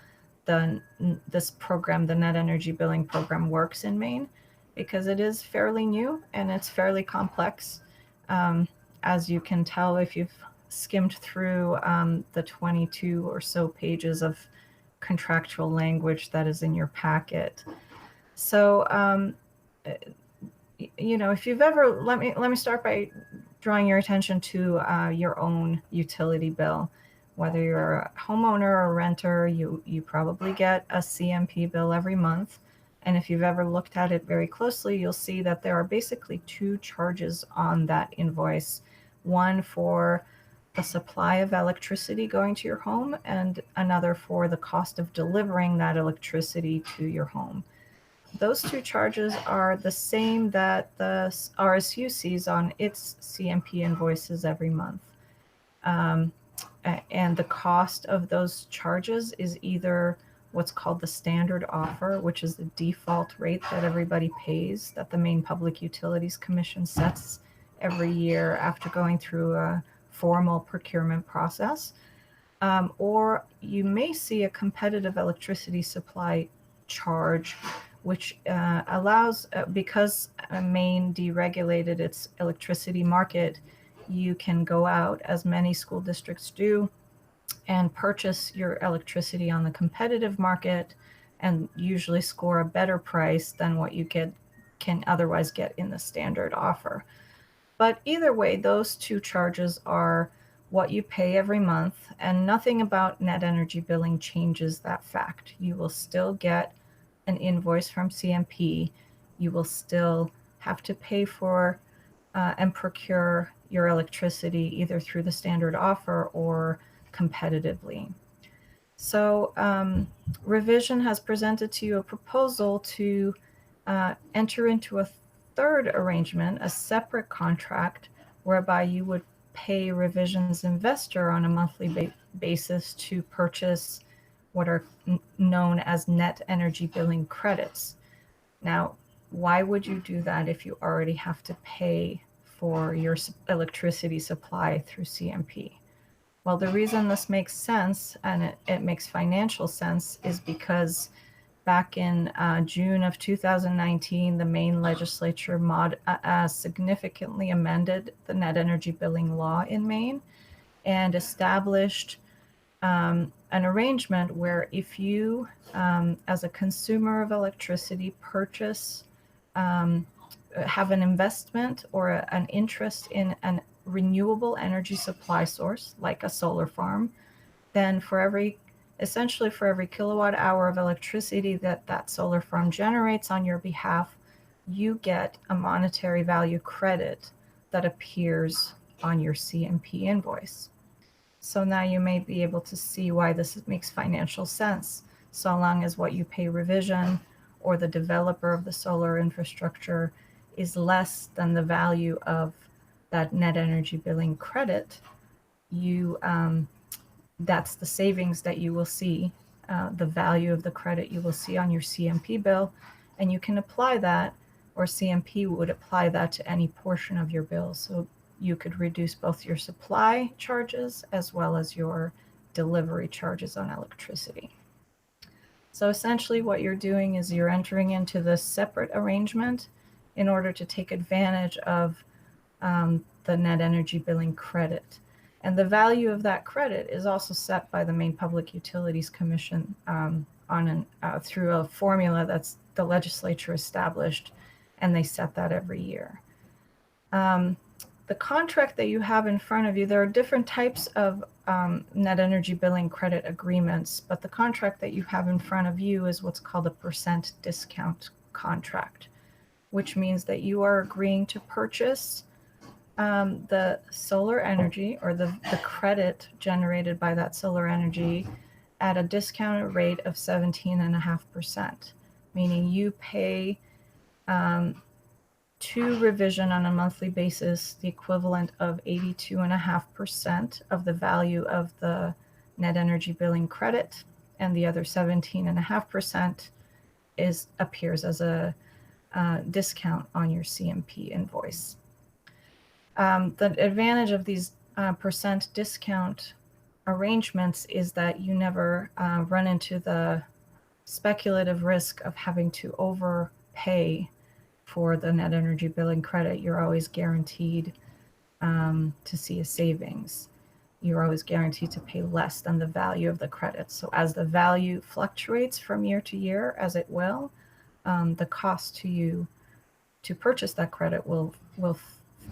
Speaker 12: this program, the net energy billing program, works in Maine, because it is fairly new and it's fairly complex. As you can tell if you've skimmed through the 22 or so pages of contractual language that is in your packet. So, if you've ever, let me start by drawing your attention to your own utility bill. Whether you're a homeowner or a renter, you probably get a CMP bill every month. And if you've ever looked at it very closely, you'll see that there are basically two charges on that invoice. One for the supply of electricity going to your home, and another for the cost of delivering that electricity to your home. Those two charges are the same that the RSU sees on its CMP invoices every month. And the cost of those charges is either what's called the standard offer, which is the default rate that everybody pays, that the Maine Public Utilities Commission sets every year after going through a formal procurement process. Or you may see a competitive electricity supply charge, which allows, because Maine deregulated its electricity market, you can go out, as many school districts do, and purchase your electricity on the competitive market and usually score a better price than what you can otherwise get in the standard offer. But either way, those two charges are what you pay every month, and nothing about net energy billing changes that fact. You will still get an invoice from CMP. You will still have to pay for and procure your electricity either through the standard offer or competitively. So Revision has presented to you a proposal to enter into a third arrangement, a separate contract, whereby you would pay Revision's investor on a monthly basis to purchase what are known as net energy billing credits. Now, why would you do that if you already have to pay for your electricity supply through CMP? Well, the reason this makes sense, and it makes financial sense, is because back in June of 2019, the Maine legislature significantly amended the net energy billing law in Maine and established an arrangement where if you, as a consumer of electricity, have an investment or an interest in an renewable energy supply source, like a solar farm, then essentially for every kilowatt hour of electricity that solar farm generates on your behalf, you get a monetary value credit that appears on your CMP invoice. So now you may be able to see why this makes financial sense, so long as what you pay Revision or the developer of the solar infrastructure is less than the value of that net energy billing credit. That's the savings that you will see, the value of the credit you will see on your CMP bill, and you can apply that, or CMP would apply that to any portion of your bill. So you could reduce both your supply charges as well as your delivery charges on electricity. So essentially what you're doing is you're entering into this separate arrangement in order to take advantage of the net energy billing credit. And the value of that credit is also set by the Maine Public Utilities Commission through a formula that's the legislature established, and they set that every year. The contract that you have in front of you, there are different types of net energy billing credit agreements, but the contract that you have in front of you is what's called a percent discount contract, which means that you are agreeing to purchase the solar energy or the credit generated by that solar energy at a discounted rate of 17.5%, meaning you pay to Revision on a monthly basis the equivalent of 82.5% of the value of the net energy billing credit, and the other 17.5% appears as a discount on your CMP invoice. The advantage of these percent discount arrangements is that you never run into the speculative risk of having to overpay for the net energy billing credit. You're always guaranteed to see a savings. you're always guaranteed to pay less than the value of the credits. So as the value fluctuates from year to year, as it will, the cost to you to purchase that credit will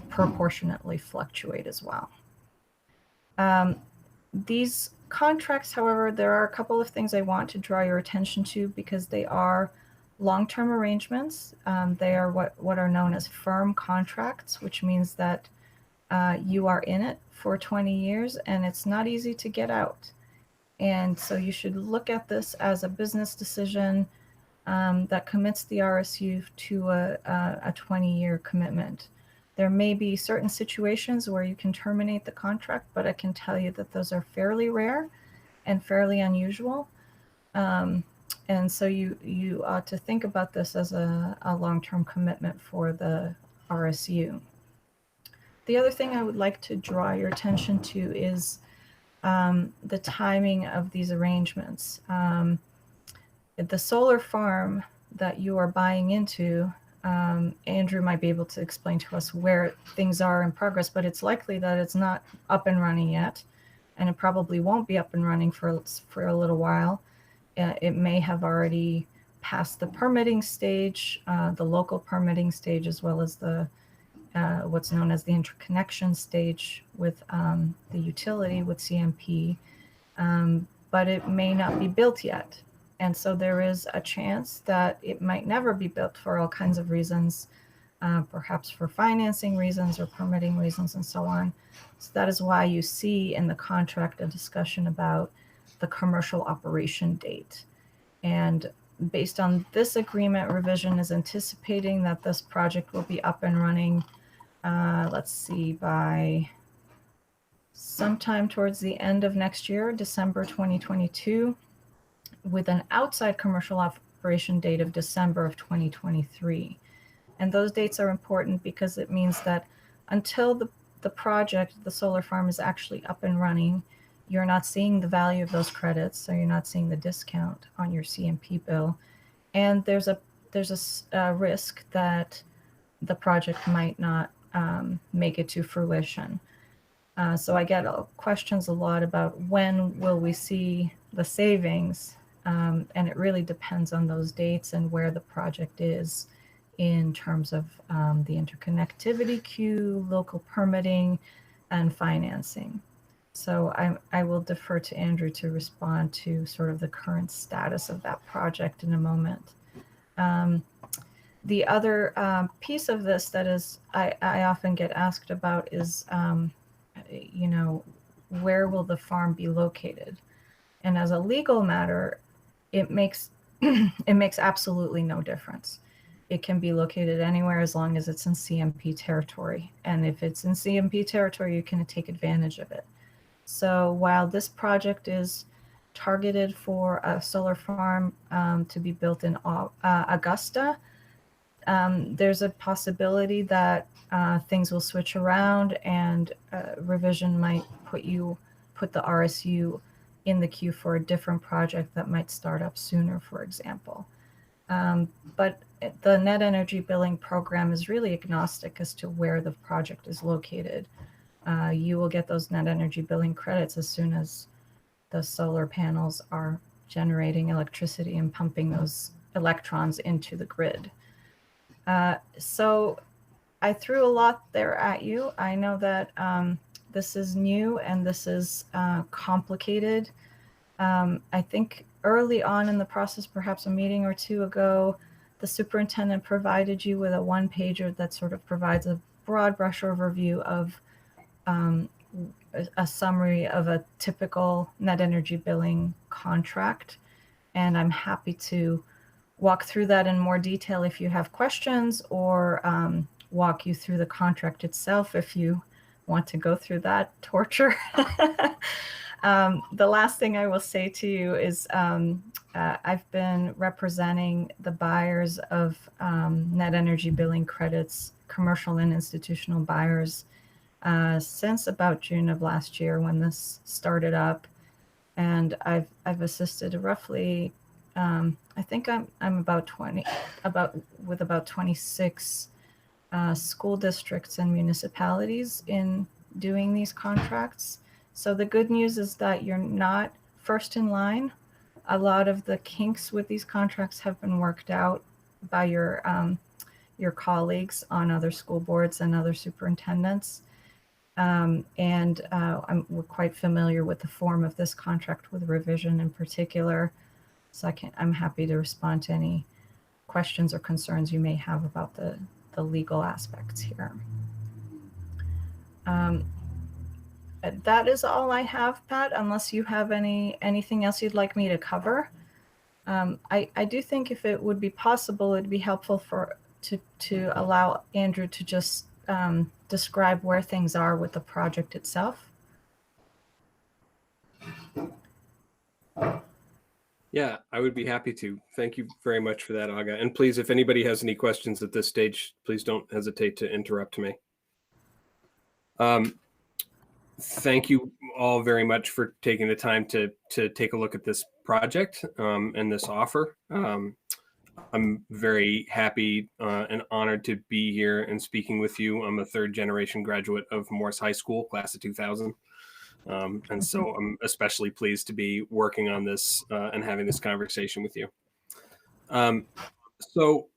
Speaker 12: proportionately fluctuate as well. These contracts, however, there are a couple of things I want to draw your attention to because they are long-term arrangements. They are what are known as firm contracts, which means that you are in it for 20 years and it's not easy to get out. And so you should look at this as a business decision that commits the RSU to a 20-year commitment. There may be certain situations where you can terminate the contract, but I can tell you that those are fairly rare and fairly unusual. And so you ought to think about this as a long-term commitment for the RSU. The other thing I would like to draw your attention to is the timing of these arrangements. The solar farm that you are buying into, Andrew might be able to explain to us where things are in progress, but it's likely that it's not up and running yet, and it probably won't be up and running for a little while. It may have already passed the permitting stage, the local permitting stage, as well as the what's known as the interconnection stage with the utility with CMP, but it may not be built yet. And so there is a chance that it might never be built for all kinds of reasons, perhaps for financing reasons or permitting reasons and so on. So that is why you see in the contract a discussion about the commercial operation date. And based on this agreement, Revision is anticipating that this project will be up and running, let's see, by sometime towards the end of next year, December 2022. With an outside commercial operation date of December of 2023. And those dates are important because it means that until the project, the solar farm, is actually up and running, you're not seeing the value of those credits, so you're not seeing the discount on your CMP bill. And there's a risk that the project might not make it to fruition. So I get questions a lot about when will we see the savings. And it really depends on those dates and where the project is in terms of the interconnectivity queue, local permitting, and financing. So I will defer to Andrew to respond to sort of the current status of that project in a moment. The other piece of this that is I often get asked about is, you know, where will the farm be located? And as a legal matter, it makes absolutely no difference. It can be located anywhere as long as it's in CMP territory. And if it's in CMP territory, you can take advantage of it. So while this project is targeted for a solar farm to be built in Augusta, there's a possibility that things will switch around and Revision might put the RSU in the queue for a different project that might start up sooner, for example. But the net energy billing program is really agnostic as to where the project is located. You will get those net energy billing credits as soon as the solar panels are generating electricity and pumping those electrons into the grid. So I threw a lot there at you. I know that this is new and this is complicated. I think early on in the process, perhaps a meeting or two ago, the superintendent provided you with a one-pager that sort of provides a broad brush overview of a summary of a typical net energy billing contract. And I'm happy to walk through that in more detail if you have questions, or walk you through the contract itself if you want to go through that torture. The last thing I will say to you is I've been representing the buyers of net energy billing credits, commercial and institutional buyers, since about June of last year when this started up. And I've assisted roughly, I think I'm about 26 school districts and municipalities in doing these contracts. So the good news is that you're not first in line. A lot of the kinks with these contracts have been worked out by your colleagues on other school boards and other superintendents. We're quite familiar with the form of this contract with revision in particular. So I'm happy to respond to any questions or concerns you may have about the legal aspects here. That is all I have, Pat, unless you have anything else you'd like me to cover. I do think if it would be possible, it'd be helpful to allow Andrew to just describe where things are with the project itself.
Speaker 13: Yeah, I would be happy to. Thank you very much for that, Aga. And please, if anybody has any questions at this stage, please don't hesitate to interrupt me. Thank you all very much for taking the time to take a look at this project and this offer. I'm very happy and honored to be here and speaking with you. I'm a third generation graduate of Morse High School, class of 2000. And so I'm especially pleased to be working on this and having this conversation with you. So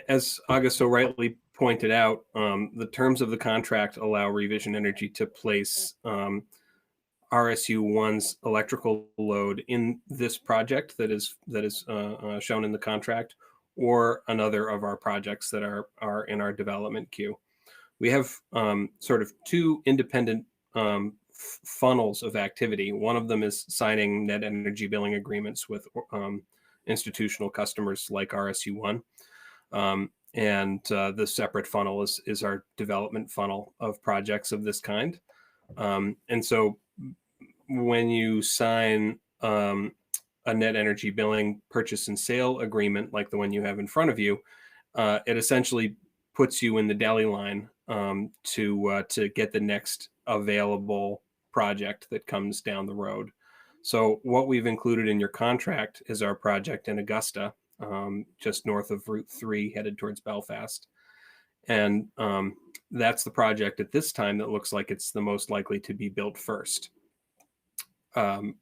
Speaker 13: as August so rightly pointed out, the terms of the contract allow Revision Energy to place RSU1's electrical load in this project that is shown in the contract, or another of our projects that are in our development queue. We have sort of two independent funnels of activity. One of them is signing net energy billing agreements with institutional customers like RSU1. And the separate funnel is our development funnel of projects of this kind. And so when you sign a net energy billing purchase and sale agreement like the one you have in front of you, it essentially puts you in the deli line to get the next available project that comes down the road. So what we've included in your contract is our project in Augusta, just north of Route 3, headed towards Belfast. And that's the project at this time that looks like it's the most likely to be built first. And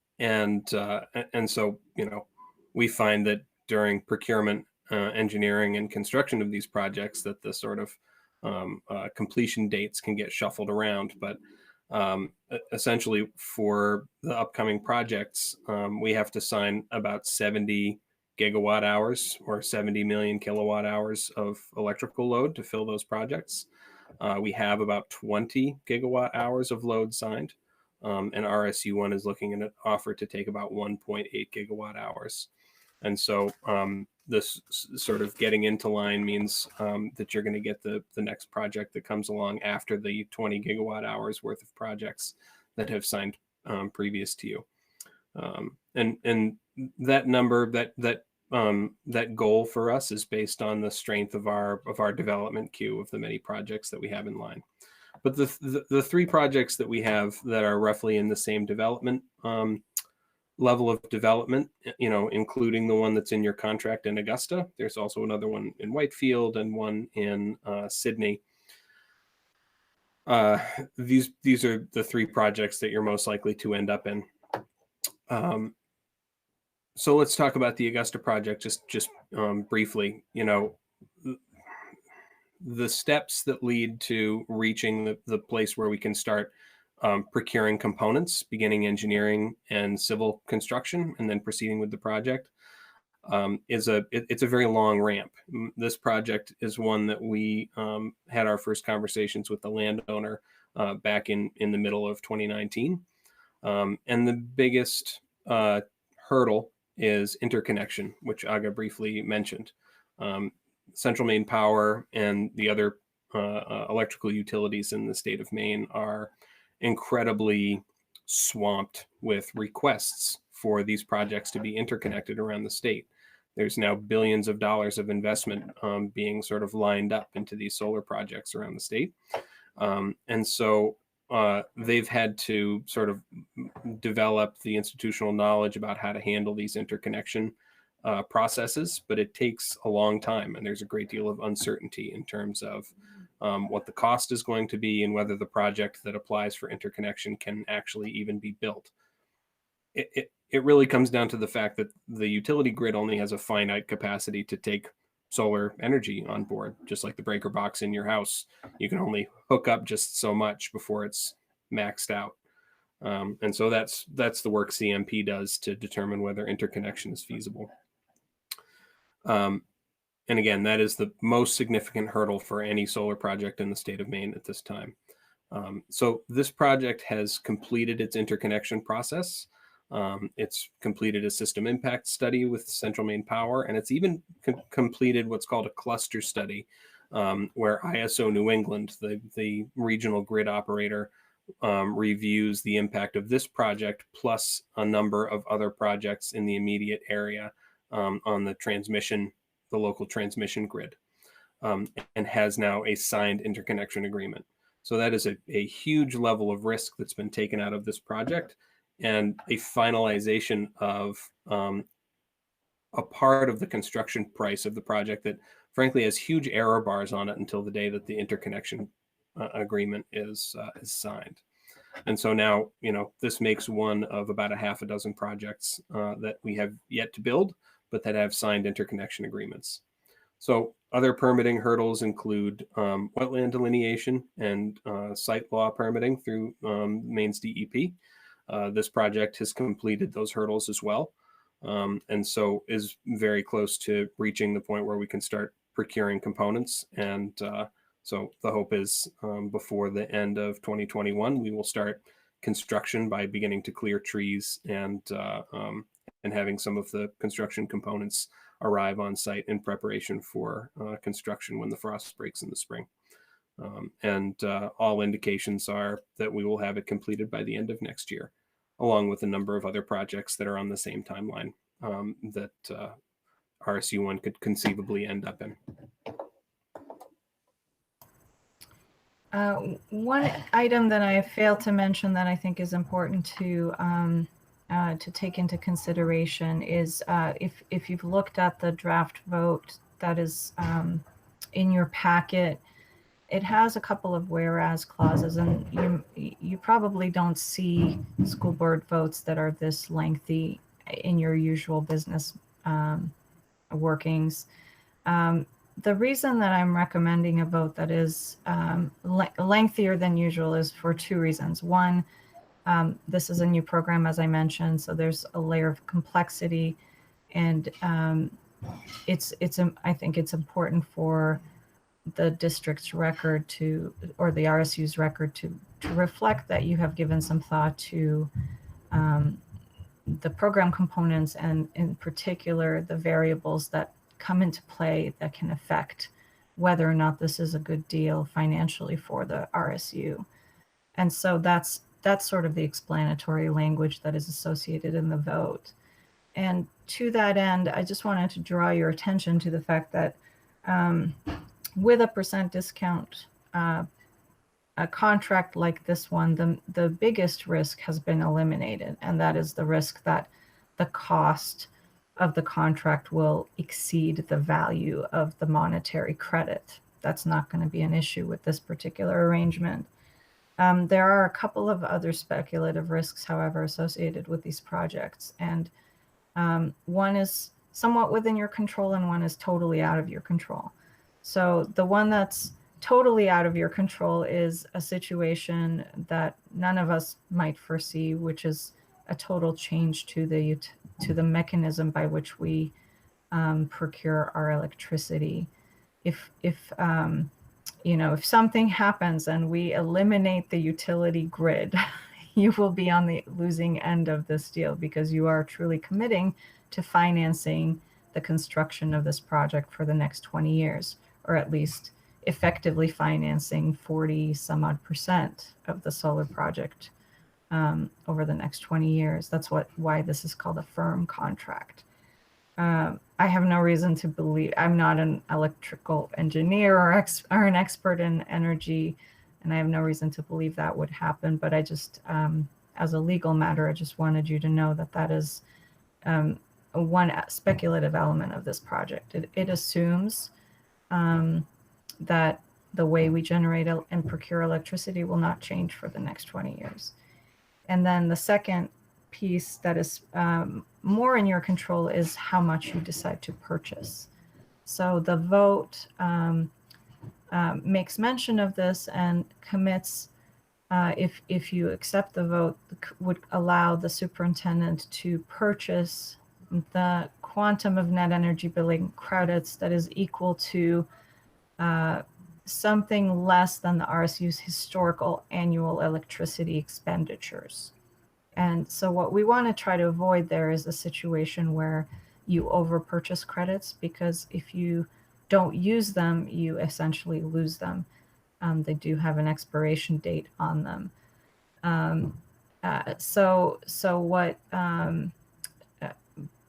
Speaker 13: so, you know, we find that during procurement, engineering, and construction of these projects, that the sort of completion dates can get shuffled around. But essentially, for the upcoming projects, we have to sign about 70 gigawatt hours or 70 million kilowatt hours of electrical load to fill those projects. We have about 20 gigawatt hours of load signed. And RSU1 is looking at an offer to take about 1.8 gigawatt hours. And so this sort of getting into line means that you're going to get the next project that comes along after the 20 gigawatt hours worth of projects that have signed previous to you. And that number, that goal for us is based on the strength of our development queue of the many projects that we have in line. But the three projects that we have that are roughly in the same development level of development, you know, including the one that's in your contract in Augusta. There's also another one in Whitefield and one in Sydney. These are the three projects that you're most likely to end up in. So let's talk about the Augusta project just briefly. You know, the steps that lead to reaching the place where we can start procuring components, beginning engineering and civil construction, and then proceeding with the project, it's a very long ramp. This project is one that we had our first conversations with the landowner back in the middle of 2019. And the biggest hurdle is interconnection, which Aga briefly mentioned. Central Maine Power and the other electrical utilities in the state of Maine are incredibly swamped with requests for these projects to be interconnected around the state. There's now billions of dollars of investment being sort of lined up into these solar projects around the state. And so they've had to sort of develop the institutional knowledge about how to handle these interconnection processes, but it takes a long time, and there's a great deal of uncertainty in terms of what the cost is going to be, and whether the project that applies for interconnection can actually even be built. It really comes down to the fact that the utility grid only has a finite capacity to take solar energy on board, just like the breaker box in your house. You can only hook up just so much before it's maxed out. And so that's the work CMP does to determine whether interconnection is feasible. And again, that is the most significant hurdle for any solar project in the state of Maine at this time. So this project has completed its interconnection process. It's completed a system impact study with Central Maine Power, and it's even completed what's called a cluster study, where ISO New England, the regional grid operator, reviews the impact of this project plus a number of other projects in the immediate area on the local transmission grid, and has now a signed interconnection agreement. So that is a huge level of risk that's been taken out of this project, and a finalization of a part of the construction price of the project that frankly has huge error bars on it until the day that the interconnection agreement is signed. And so now, this makes one of about a half a dozen projects that we have yet to build, but that have signed interconnection agreements. So other permitting hurdles include wetland delineation and site law permitting through Maine's DEP. This project has completed those hurdles as well, and so is very close to reaching the point where we can start procuring components. And so the hope is before the end of 2021, we will start construction by beginning to clear trees and having some of the construction components arrive on site in preparation for construction when the frost breaks in the spring. And all indications are that we will have it completed by the end of next year, along with a number of other projects that are on the same timeline that RSU1 could conceivably end up in.
Speaker 12: One item that I failed to mention that I think is important to take into consideration is if you've looked at the draft vote that is in your packet, it has a couple of whereas clauses, and you probably don't see school board votes that are this lengthy in your usual business workings. The reason that I'm recommending a vote that is lengthier than usual is for two reasons. One, this is a new program, as I mentioned, so there's a layer of complexity, and I think it's important for the district's record or the RSU's record to reflect that you have given some thought to the program components, and in particular the variables that come into play that can affect whether or not this is a good deal financially for the RSU. And so that's sort of the explanatory language that is associated in the vote. And to that end, I just wanted to draw your attention to the fact that with a % discount, a contract like this one, the biggest risk has been eliminated, and that is the risk that the cost of the contract will exceed the value of the monetary credit. That's not going to be an issue with this particular arrangement. There are a couple of other speculative risks, however, associated with these projects, and one is somewhat within your control and one is totally out of your control. So the one that's totally out of your control is a situation that none of us might foresee, which is a total change to the mechanism by which we procure our electricity. If something happens and we eliminate the utility grid, you will be on the losing end of this deal, because you are truly committing to financing the construction of this project for the next 20 years, or at least effectively financing 40 some odd % of the solar project over the next 20 years. That's why this is called a firm contract. I have no reason to believe, I'm not an electrical engineer or an expert in energy, and I have no reason to believe that would happen, but I just, as a legal matter, I just wanted you to know that is one speculative element of this project. It assumes that the way we generate and procure electricity will not change for the next 20 years. And then the second piece that is more in your control is how much you decide to purchase. So the vote makes mention of this and commits, if you accept the vote, would allow the superintendent to purchase the quantum of net energy billing credits that is equal to something less than the RSU's historical annual electricity expenditures. And so what we want to try to avoid there is a situation where you over purchase credits, because if you don't use them, you essentially lose them. They do have an expiration date on them. So what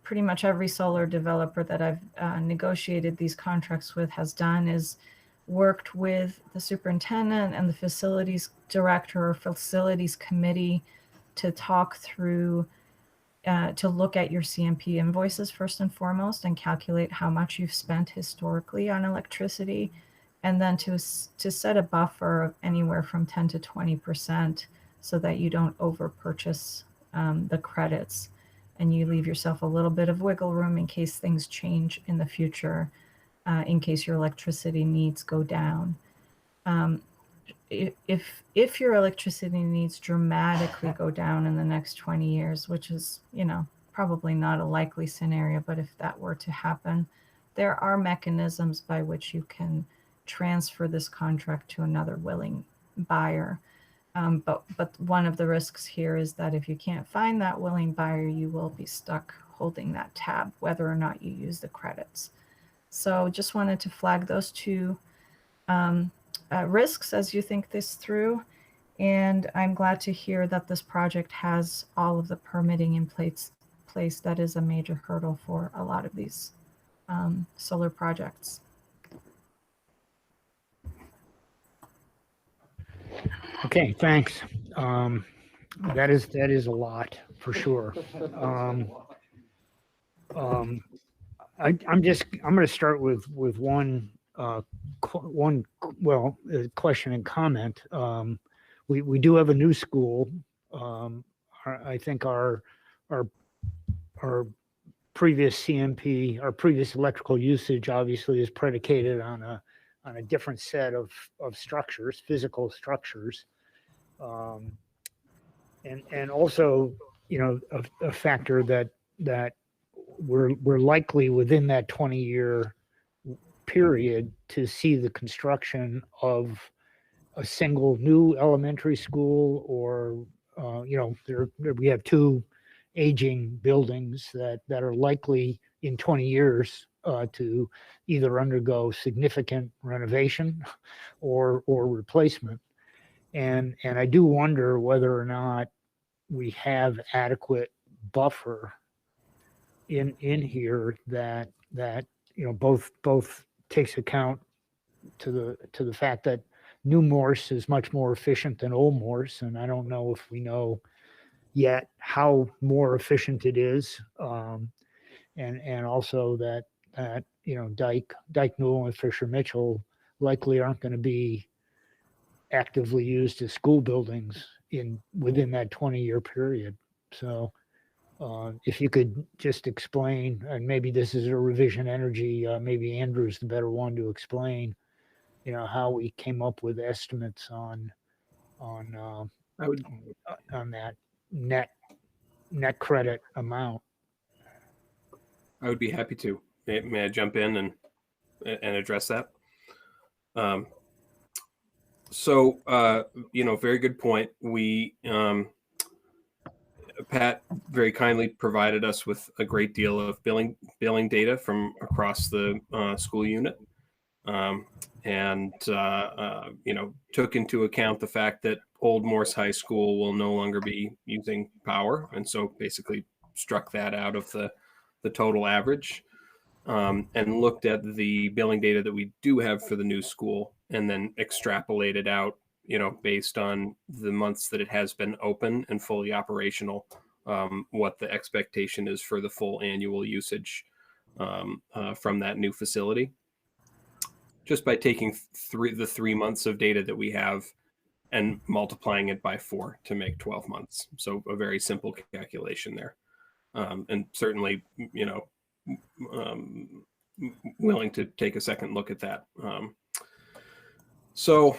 Speaker 12: pretty much every solar developer that I've negotiated these contracts with has done is worked with the superintendent and the facilities director or facilities committee to talk through, to look at your CMP invoices first and foremost and calculate how much you've spent historically on electricity, and then to set a buffer of anywhere from 10 to 20% so that you don't over purchase the credits, and you leave yourself a little bit of wiggle room in case things change in the future, in case your electricity needs go down. If your electricity needs dramatically go down in the next 20 years, which is, probably not a likely scenario, but if that were to happen, there are mechanisms by which you can transfer this contract to another willing buyer. But one of the risks here is that if you can't find that willing buyer, you will be stuck holding that tab, whether or not you use the credits. So just wanted to flag those two risks as you think this through. And I'm glad to hear that this project has all of the permitting in place. That is a major hurdle for a lot of these solar projects.
Speaker 1: Okay, thanks. That is a lot for sure. I'm going to start with one question and comment. We do have a new school. I think our previous CMP, our previous electrical usage, obviously is predicated on a different set of structures, physical structures, and also, a factor that we're likely within that 20-year period to see the construction of a single new elementary school, or we have two aging buildings that are likely in 20 years to either undergo significant renovation or replacement. And I do wonder whether or not we have adequate buffer in here that both takes account to the fact that new Morse is much more efficient than old Morse, and I don't know if we know yet how more efficient it is, and also that Dyke, Newell, and Fisher Mitchell likely aren't going to be actively used as school buildings within that 20-year period. So if you could just explain, and maybe this is a revision energy, maybe Andrew's the better one to explain, how we came up with estimates on that net credit amount.
Speaker 13: I would be happy to. May I jump in and address that? So, very good point. We, Pat very kindly provided us with a great deal of billing data from across the school unit, and took into account the fact that Old Morse High School will no longer be using power, and so basically struck that out of the total average, and looked at the billing data that we do have for the new school, and then extrapolated out, based on the months that it has been open and fully operational, what the expectation is for the full annual usage from that new facility. just by taking the 3 months of data that we have and multiplying it by 4 to make 12 months. So a very simple calculation there. And certainly, you know, willing to take a second look at that. So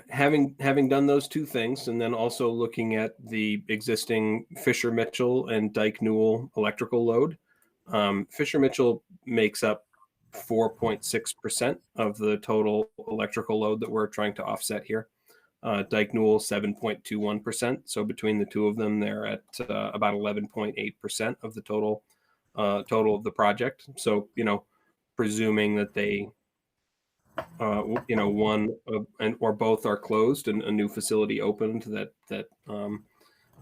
Speaker 13: having done those two things, and then also looking at the existing Fisher Mitchell and Dyke Newell electrical load, Fisher Mitchell makes up 4.6% of the total electrical load that we're trying to offset here. Dyke Newell 7.21%. So between the two of them, they're at about 11.8% of the total of the project. So, you know, presuming that they, you know, one or both are closed and a new facility opened that you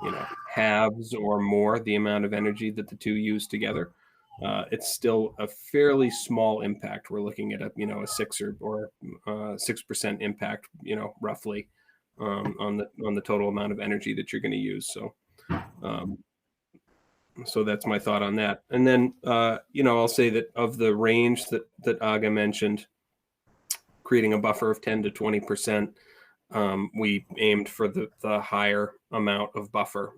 Speaker 13: know, halves or more the amount of energy that the two use together, it's still a fairly small impact. We're looking at a, you know, a 6% impact, you know, roughly on the total amount of energy that you're going to use. So so that's my thought on that. And then you know, I'll say that of the range that Aga mentioned, creating a buffer of 10 to 20%, we aimed for the higher amount of buffer.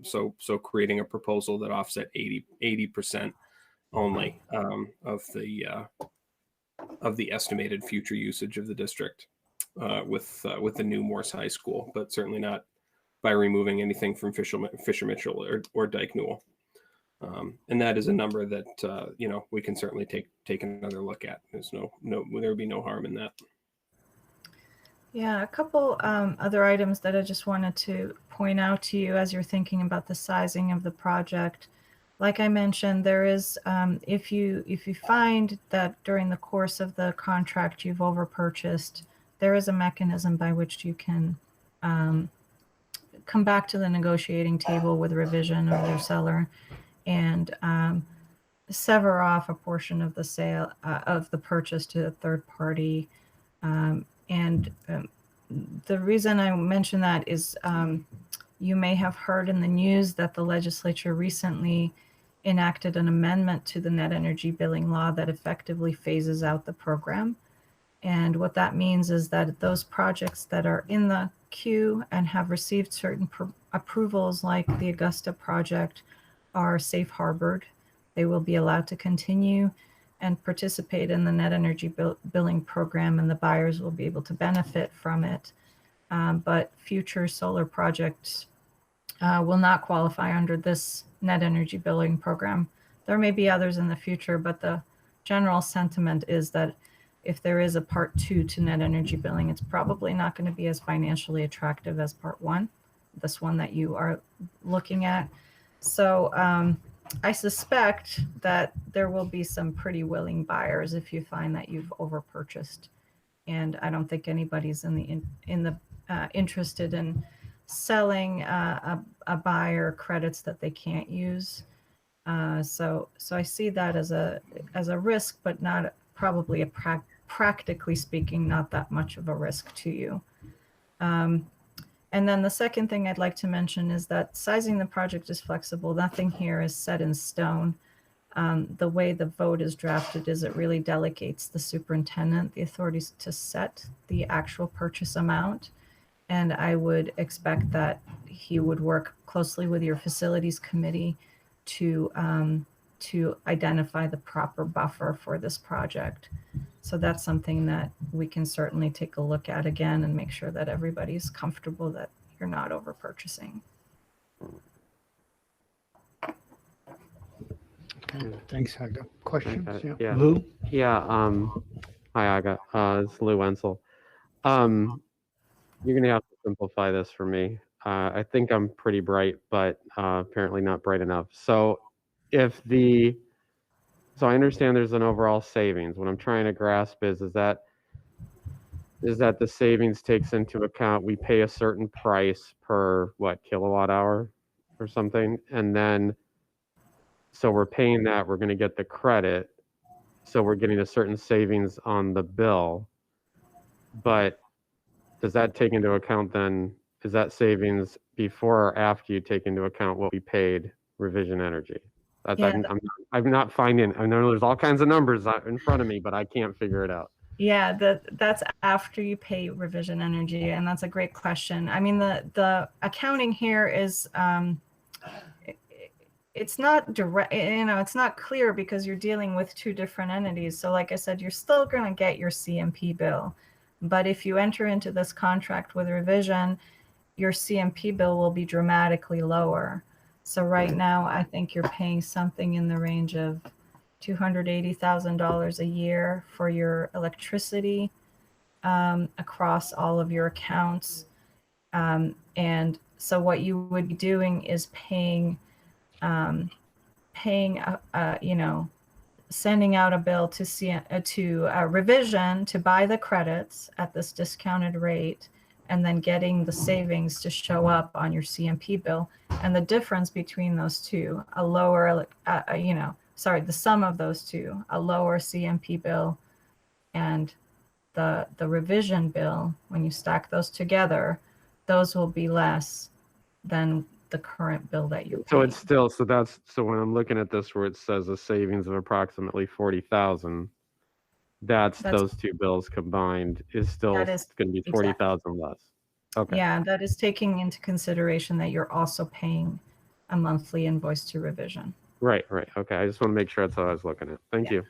Speaker 13: So creating a proposal that offset 80% only of the estimated future usage of the district with the new Morse High School, but certainly not by removing anything from Fisher Mitchell or Dyke Newell. And that is a number that you know, we can certainly take another look at. There's there would be no harm in that.
Speaker 12: Yeah, a couple other items that I just wanted to point out to you as you're thinking about the sizing of the project. Like I mentioned, there is, if you find that during the course of the contract you've overpurchased, there is a mechanism by which you can come back to the negotiating table with revision of your seller and sever off a portion of the sale of the purchase to a third party. The reason I mention that is you may have heard in the news that the legislature recently enacted an amendment to the net energy billing law that effectively phases out the program. And what that means is that those projects that are in the queue and have received certain approvals, like the Augusta Project, are safe harbored. They will be allowed to continue and participate in the net energy billing program, and the buyers will be able to benefit from it. But future solar projects will not qualify under this net energy billing program. There may be others in the future, but the general sentiment is that if there is a part 2 to net energy billing, it's probably not going to be as financially attractive as part 1, this one that you are looking at. So I suspect that there will be some pretty willing buyers if you find that you've overpurchased. And I don't think anybody's interested in selling a buyer credits that they can't use. So I see that as a risk, but not probably practically speaking, not that much of a risk to you. And then the second thing I'd like to mention is that sizing the project is flexible. Nothing here is set in stone. The way the vote is drafted is it really delegates the superintendent the authorities to set the actual purchase amount. And I would expect that he would work closely with your facilities committee to identify the proper buffer for this project. So that's something that we can certainly take a look at again and make sure that everybody's comfortable that you're not over purchasing.
Speaker 1: Okay, thanks, Aga. Questions?
Speaker 7: Okay,
Speaker 1: Yeah.
Speaker 7: yeah.
Speaker 1: Lou?
Speaker 7: Yeah. Hi, Aga. It's Lou Wenzel. You're gonna have to simplify this for me. I think I'm pretty bright, but apparently not bright enough. So so I understand there's an overall savings. What I'm trying to grasp is that the savings takes into account we pay a certain price per kilowatt hour or something, and then so we're paying that, we're going to get the credit, so we're getting a certain savings on the bill. But does that take into account then, is that savings before or after you take into account what we paid Revision Energy?
Speaker 12: Yeah,
Speaker 7: I'm not finding, I know there's all kinds of numbers in front of me, but I can't figure it out.
Speaker 12: Yeah, that's after you pay Revision Energy, and that's a great question. I mean, the accounting here is it's not direct, it's not clear because you're dealing with two different entities. So like I said, you're still going to get your CMP bill, but if you enter into this contract with Revision, your CMP bill will be dramatically lower. So right now, I think you're paying something in the range of $280,000 a year for your electricity across all of your accounts. And so what you would be doing is paying, sending out a bill to Revision to buy the credits at this discounted rate, and then getting the savings to show up on your CMP bill. And the difference between those two, a lower, the sum of those two, a lower CMP bill and the Revision bill, when you stack those together, those will be less than the current bill that you're
Speaker 7: So
Speaker 12: paying.
Speaker 7: it's still, so when I'm looking at this where it says a savings of approximately 40,000, that's those two bills combined is still
Speaker 12: That
Speaker 7: going
Speaker 12: is
Speaker 7: to be 40,000 less. Okay.
Speaker 12: Yeah, that is taking into consideration that you're also paying a monthly invoice to Revision.
Speaker 7: Right. Okay. I just want to make sure that's what I was looking at. Thank you.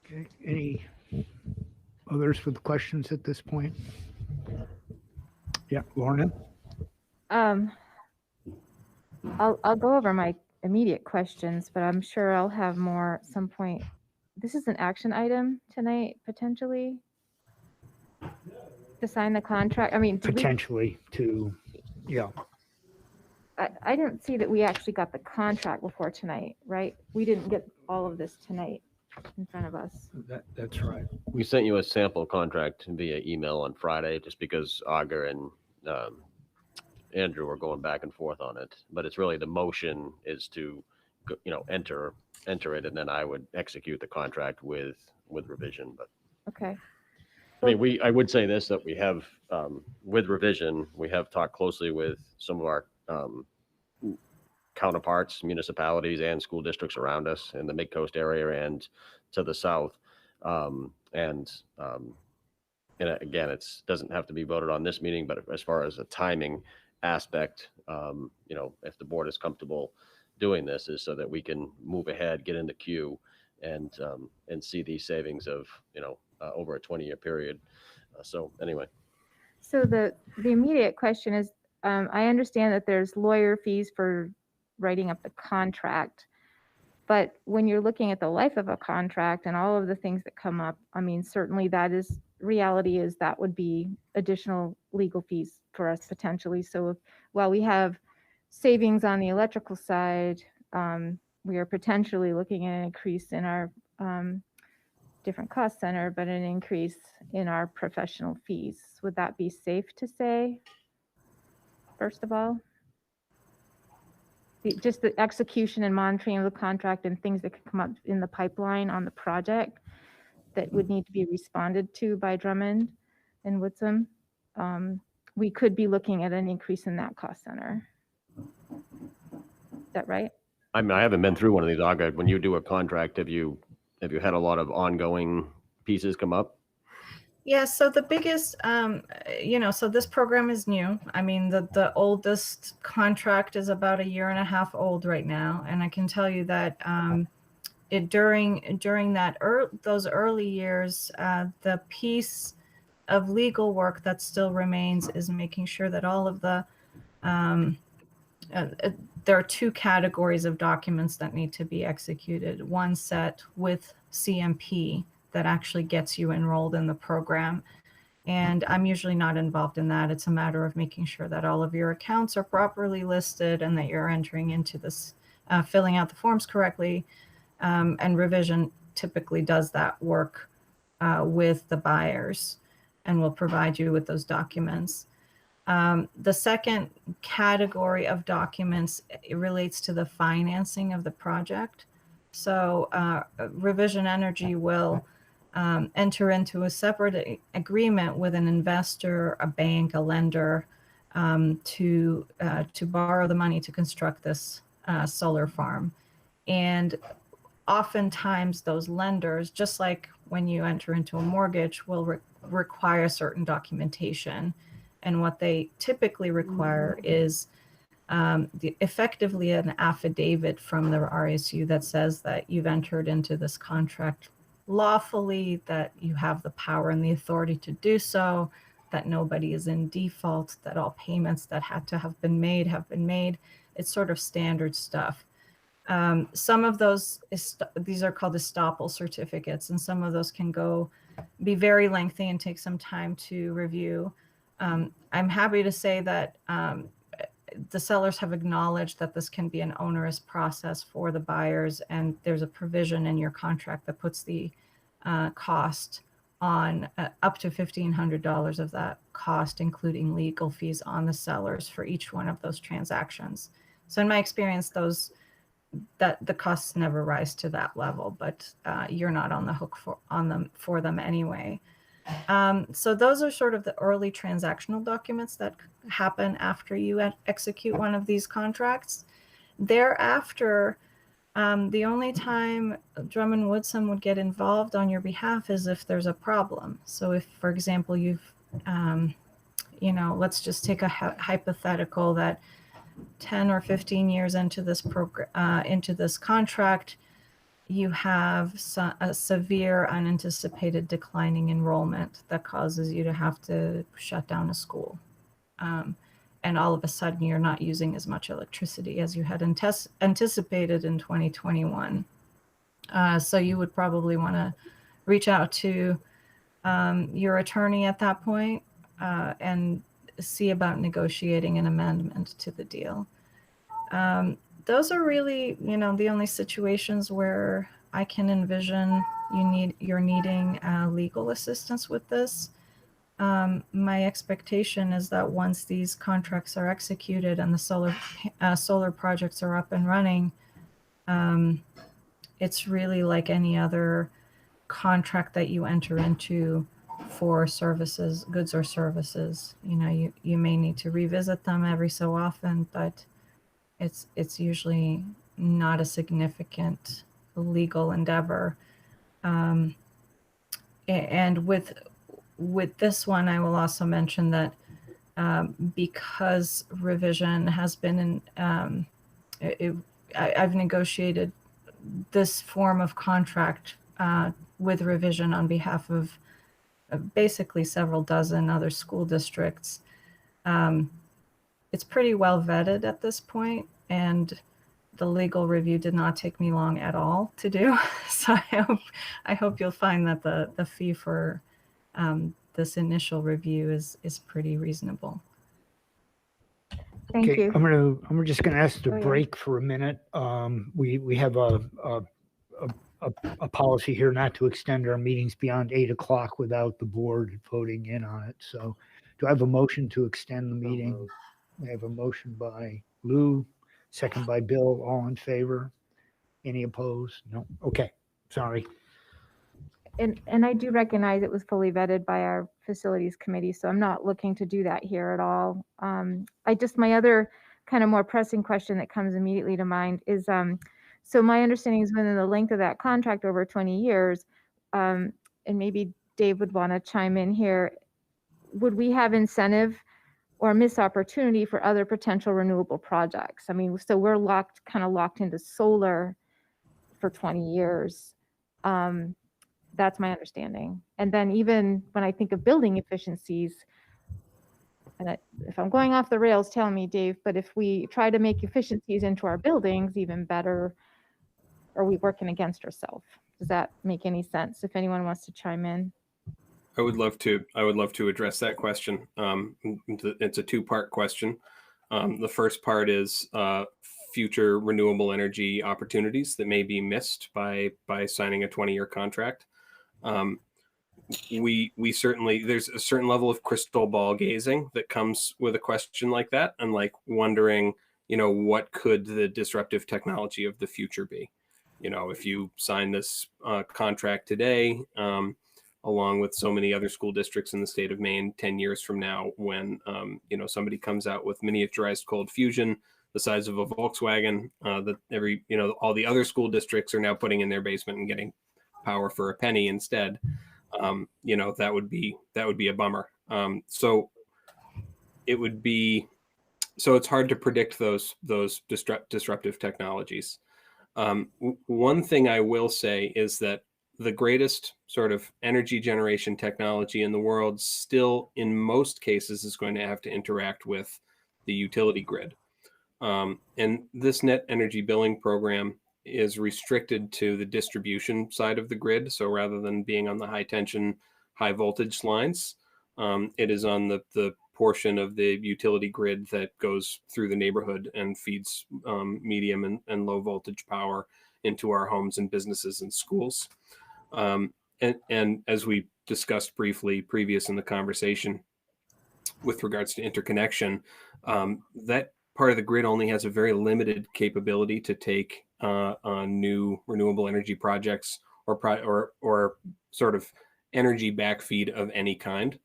Speaker 1: Okay, any others with questions at this point? Yeah, Lorna?
Speaker 2: I'll go over my immediate questions, but I'm sure I'll have more at some point. This is an action item tonight, potentially, to sign the contract. I mean,
Speaker 1: Potentially to, yeah.
Speaker 2: I didn't see that we actually got the contract before tonight, right? We didn't get all of this tonight in front of us.
Speaker 1: That's right.
Speaker 4: We sent you a sample contract via email on Friday, just because Augur and Andrew were going back and forth on it. But it's really the motion is to, enter it, and then I would execute the contract with Revision. But
Speaker 2: Okay.
Speaker 4: I mean, I would say this, that we have, with Revision, we have talked closely with some of our counterparts, municipalities and school districts around us in the Mid-Coast area and to the south. And again, it doesn't have to be voted on this meeting, but as far as a timing aspect, if the board is comfortable doing this, is so that we can move ahead, get in the queue, and see these savings of, over a 20-year period. So anyway.
Speaker 2: So the immediate question is, I understand that there's lawyer fees for writing up the contract, but when you're looking at the life of a contract and all of the things that come up, I mean, certainly reality is that would be additional legal fees for us potentially. So while we have savings on the electrical side, we are potentially looking at an increase in our different cost center, but an increase in our professional fees. Would that be safe to say, first of all? Just the execution and monitoring of the contract and things that could come up in the pipeline on the project that would need to be responded to by Drummond and Woodsum. We could be looking at an increase in that cost center. Is that right?
Speaker 4: I mean, I haven't been through one of these, Augur. When you do a contract, have you had a lot of ongoing pieces come up?
Speaker 12: Yeah, so the biggest, so this program is new. I mean, the oldest contract is about 1.5 years old right now. And I can tell you that during those early years, the piece of legal work that still remains is making sure that all of the, there are 2 categories of documents that need to be executed. One set with CMP that actually gets you enrolled in the program. And I'm usually not involved in that. It's a matter of making sure that all of your accounts are properly listed and that you're entering into this, filling out the forms correctly. And Revision typically does that work with the buyers and will provide you with those documents. The second category of documents, it relates to the financing of the project. So Revision Energy will enter into a separate agreement with an investor, a bank, a lender, to borrow the money to construct this solar farm. And oftentimes those lenders, just like when you enter into a mortgage, will require certain documentation. And what they typically require is effectively an affidavit from the RSU that says that you've entered into this contract lawfully, that you have the power and the authority to do so, that nobody is in default, that all payments that had to have been made have been made. It's sort of standard stuff. Some of those, these are called Estoppel Certificates, and some of those can be very lengthy and take some time to review. I'm happy to say that the sellers have acknowledged that this can be an onerous process for the buyers, and there's a provision in your contract that puts the cost on up to $1,500 of that cost, including legal fees, on the sellers for each one of those transactions. So in my experience, the costs never rise to that level, but you're not on the hook for them anyway. So those are sort of the early transactional documents that happen after you execute one of these contracts. Thereafter, the only time Drummond Woodsum would get involved on your behalf is if there's a problem. So if, for example, you've, let's just take a hypothetical that 10 or 15 years into this into this contract, you have a severe unanticipated declining enrollment that causes you to have to shut down a school. And all of a sudden you're not using as much electricity as you had anticipated in 2021. So you would probably want to reach out to your attorney at that point and see about negotiating an amendment to the deal. Those are really, the only situations where I can envision you're needing legal assistance with this. My expectation is that once these contracts are executed and the solar projects are up and running, it's really like any other contract that you enter into for services, goods or services. You may need to revisit them every so often, but it's usually not a significant legal endeavor. And with this one, I will also mention that because revision has been I've negotiated this form of contract with revision on behalf of basically several dozen other school districts. It's pretty well vetted at this point, and the legal review did not take me long at all to do. So I hope you'll find that the fee for this initial review is pretty reasonable.
Speaker 2: Thank you.
Speaker 1: I'm just gonna ask to
Speaker 2: Oh, yeah.
Speaker 1: break for a minute. We have a policy here not to extend our meetings beyond 8 o'clock without the board voting in on it. So do I have a motion to extend the meeting? I have a motion by Lou, second by Bill. All in favor? Any opposed? No. Okay. Sorry.
Speaker 2: And I do recognize it was fully vetted by our facilities committee, so I'm not looking to do that here at all. My other kind of more pressing question that comes immediately to mind is, so my understanding is within the length of that contract over 20 years, and maybe Dave would want to chime in here, would we have incentive or miss opportunity for other potential renewable projects? I mean, so we're kind of locked into solar for 20 years. That's my understanding. And then even when I think of building efficiencies, and if I'm going off the rails, tell me, Dave, but if we try to make efficiencies into our buildings even better, are we working against ourselves? Does that make any sense? If anyone wants to chime in.
Speaker 13: I would love to address that question. It's a two-part question. The first part is future renewable energy opportunities that may be missed by signing a 20-year contract. We certainly, there's a certain level of crystal ball gazing that comes with a question like that, and like wondering, what could the disruptive technology of the future be? If you sign this contract today, along with so many other school districts in the state of Maine, 10 years from now, when somebody comes out with miniaturized cold fusion the size of a Volkswagen that all the other school districts are now putting in their basement and getting power for a penny instead. That would be a bummer. So it's hard to predict those disruptive technologies. One thing I will say is that the greatest sort of energy generation technology in the world still, in most cases, is going to have to interact with the utility grid. And this net energy billing program is restricted to the distribution side of the grid. So rather than being on the high tension, high voltage lines, it is on the portion of the utility grid that goes through the neighborhood and feeds medium and low voltage power into our homes and businesses and schools. And as we discussed briefly previous in the conversation with regards to interconnection, that part of the grid only has a very limited capability to take on new renewable energy projects or sort of energy backfeed of any kind.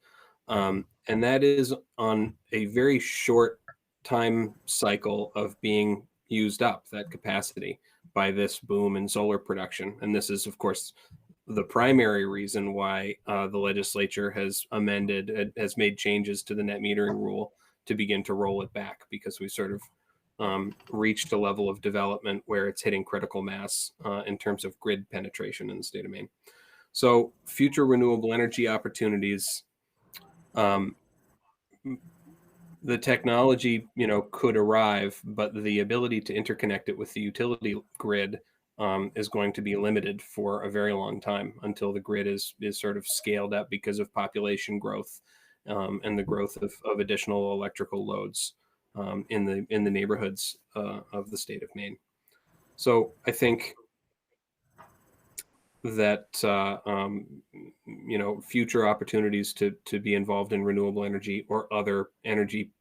Speaker 13: And that is on a very short time cycle of being used up, that capacity, by this boom in solar production. And this is, of course, the primary reason why the legislature has made changes to the net metering rule to begin to roll it back, because we sort of reached a level of development where it's hitting critical mass in terms of grid penetration in the state of Maine. So future renewable energy opportunities, the technology, could arrive, but the ability to interconnect it with the utility grid is going to be limited for a very long time, until the grid is sort of scaled up because of population growth and the growth of additional electrical loads in the neighborhoods of the state of Maine. So I think that future opportunities to be involved in renewable energy or other energy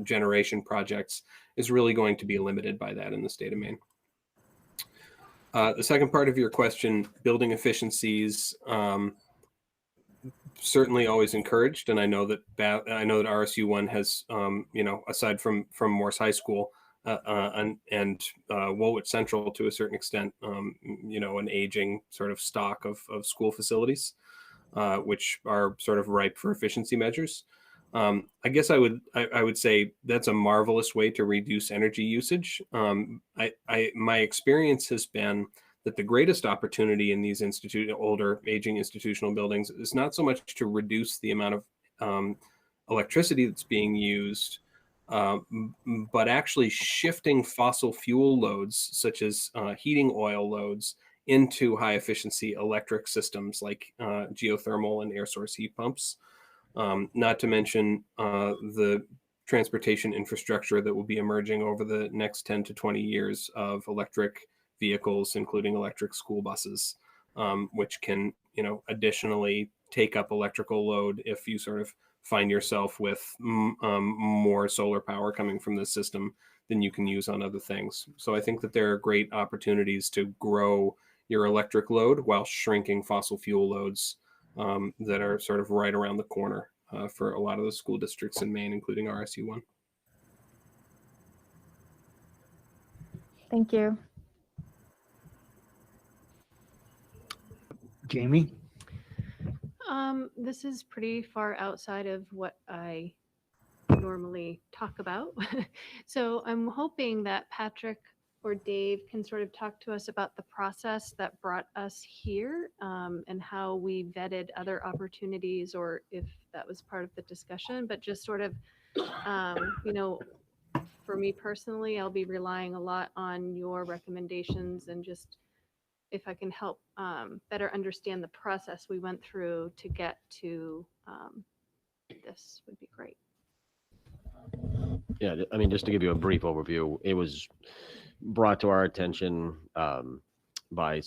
Speaker 13: generation projects is really going to be limited by that in the state of Maine. The second part of your question, building efficiencies, certainly always encouraged, and I know that RSU1 has, aside from Morse High School and Woolwich Central to a certain extent, an aging sort of stock of school facilities, which are sort of ripe for efficiency measures. I guess I would say that's a marvelous way to reduce energy usage. My experience has been that the greatest opportunity in these older aging institutional buildings is not so much to reduce the amount of electricity that's being used, but actually shifting fossil fuel loads, such as heating oil loads, into high efficiency electric systems like geothermal and air source heat pumps. Not to mention the transportation infrastructure that will be emerging over the next 10 to 20 years of electric vehicles, including electric school buses, which can, additionally take up electrical load if you sort of find yourself with more solar power coming from the system than you can use on other things. So I think that there are great opportunities to grow your electric load while shrinking fossil fuel loads that are sort of right around the corner for a lot of the school districts in Maine, including RSU1.
Speaker 2: Thank you.
Speaker 1: Jamie?
Speaker 14: This is pretty far outside of what I normally talk about. So I'm hoping that Patrick or Dave can sort of talk to us about the process that brought us here, and how we vetted other opportunities, or if that was part of the discussion, but just sort of, for me personally, I'll be relying a lot on your recommendations, and just if I can help better understand the process we went through to get to this would be great.
Speaker 4: Yeah, I mean, just to give you a brief overview, it was brought to our attention by,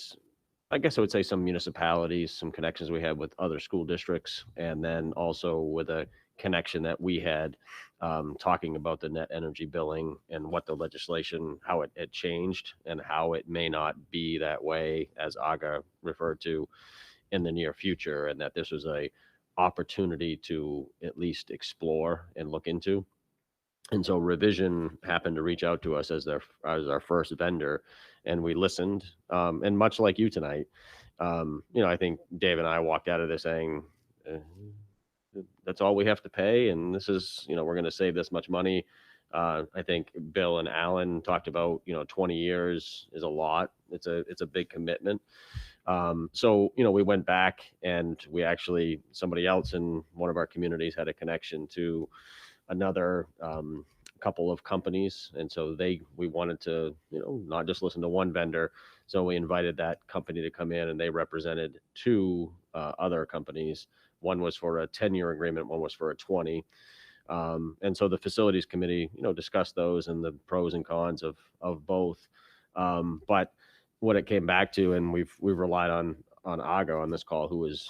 Speaker 4: I guess I would say, some municipalities, some connections we had with other school districts, and then also with a connection that we had talking about the net energy billing and what the legislation, how it had changed and how it may not be that way, as Aga referred to, in the near future, and that this was a opportunity to at least explore and look into. And so Revision happened to reach out to us as our first vendor, and we listened. And much like you tonight, I think Dave and I walked out of there saying, that's all we have to pay, and this is, we're going to save this much money. I think Bill and Alan talked about, 20 years is a lot. It's a big commitment. So, we went back, and we actually, somebody else in one of our communities had a connection to another couple of companies. And so we wanted to, not just listen to one vendor. So we invited that company to come in, and they represented two other companies. One was for a 10-year agreement, one was for a 20. And so the facilities committee, discussed those and the pros and cons of both. But what it came back to, and we've relied on Aga on this call, who is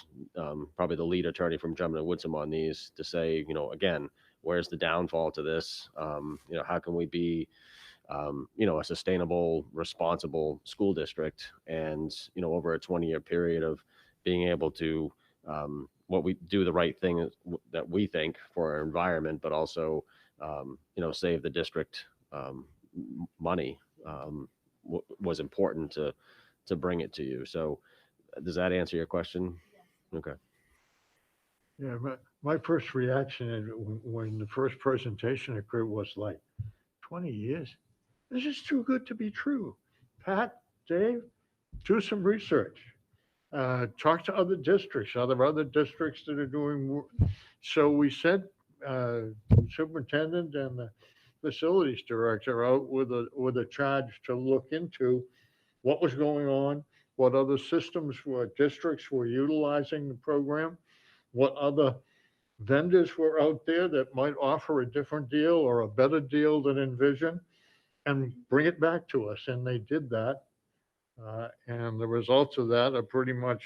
Speaker 4: probably the lead attorney from Drummond and Woodsum on these, to say, again, where's the downfall to this? How can we be, a sustainable, responsible school district, and, over a 20-year period of being able to, what we do the right thing that we think for our environment, but also, save the district money, was important to bring it to you. So does that answer your question? Okay.
Speaker 5: Yeah, my first reaction when the first presentation occurred was like, 20 years? This is too good to be true. Pat, Dave, do some research. Talk to other districts. Are there other districts that are doing more? So we sent superintendent and the facilities director out with a charge to look into what was going on, what other systems districts were utilizing the program, what other vendors were out there that might offer a different deal or a better deal than Envision, and bring it back to us. And they did that. And the results of that are pretty much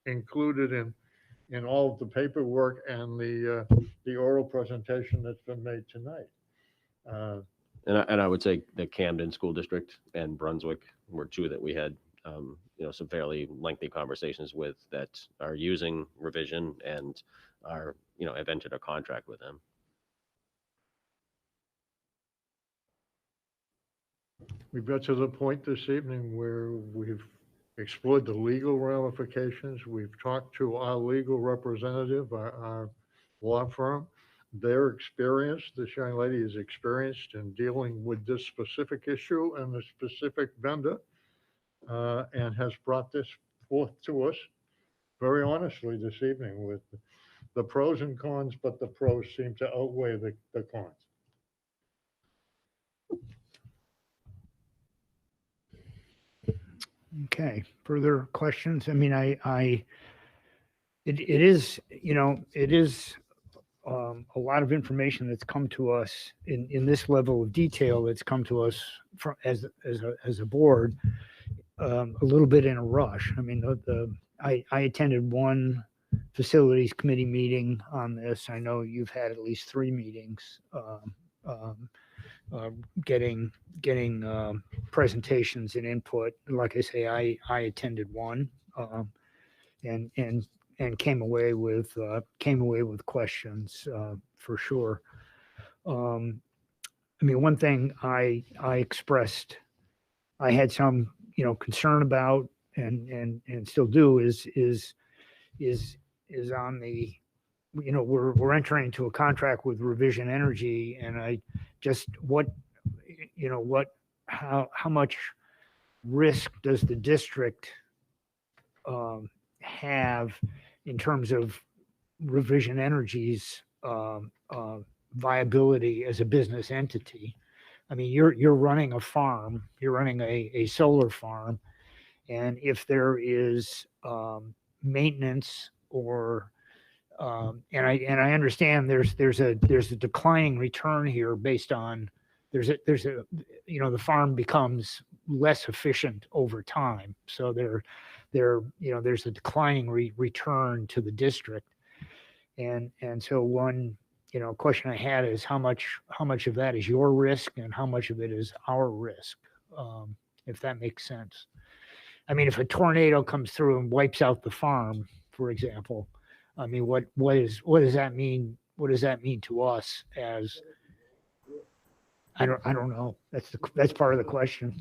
Speaker 5: included in all of the paperwork and the oral presentation that's been made tonight.
Speaker 4: And I would say the Camden School District and Brunswick were two that we had, some fairly lengthy conversations with, that are using Revision and are, have entered a contract with them.
Speaker 5: We've got to the point this evening where we've explored the legal ramifications. We've talked to our legal representative, our law firm. They're experienced. This young lady is experienced in dealing with this specific issue and the specific vendor, and has brought this forth to us very honestly this evening with the pros and cons, but the pros seem to outweigh the cons.
Speaker 1: Okay, further questions? I mean, it is, it is a lot of information that's come to us in this level of detail that's come to us from as a board, a little bit in a rush. I mean, I attended one facilities committee meeting on this. I know you've had at least 3 meetings, getting presentations and input. Like I say, I attended one, and came away with questions, for sure. I mean, one thing I expressed, I had some, concern about, and still do, is on the, we're entering into a contract with Revision Energy, and I just, how much risk does the district have in terms of Revision Energy's viability as a business entity? I mean, you're running a farm, you're running a solar farm, and if there is maintenance or and I understand there's a declining return here based on there's a the farm becomes less efficient over time, so there's a declining return to the district, and so one question I had is how much of that is your risk and how much of it is our risk, if that makes sense. I mean, if a tornado comes through and wipes out the farm, for example, I mean, what does that mean? What does that mean to us as I don't know. That's part of the question.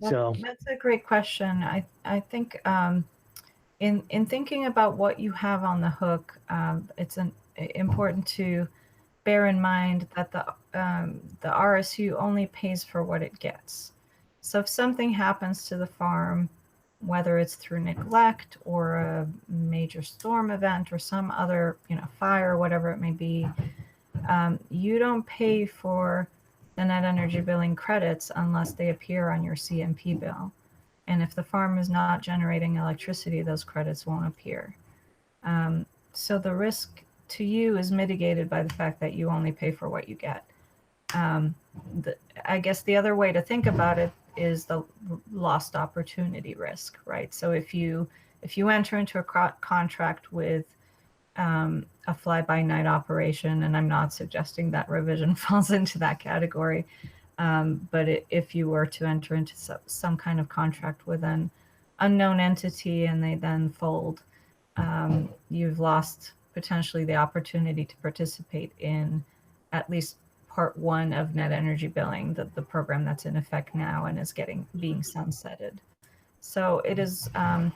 Speaker 1: So,
Speaker 12: That's a great question. I think in thinking about what you have on the hook, it's important to bear in mind that the RSU only pays for what it gets. So if something happens to the farm, whether it's through neglect or a major storm event or some other, fire, whatever it may be, you don't pay for the net energy billing credits unless they appear on your CMP bill. And if the farm is not generating electricity, those credits won't appear. So the risk to you is mitigated by the fact that you only pay for what you get. I guess the other way to think about it is the lost opportunity risk, right? So if you enter into a contract with a fly-by-night operation, and I'm not suggesting that revision falls into that category, but if you were to enter into some kind of contract with an unknown entity and they then fold, you've lost potentially the opportunity to participate in at least part one of net energy billing, the program that's in effect now and is being sunsetted. So it is, I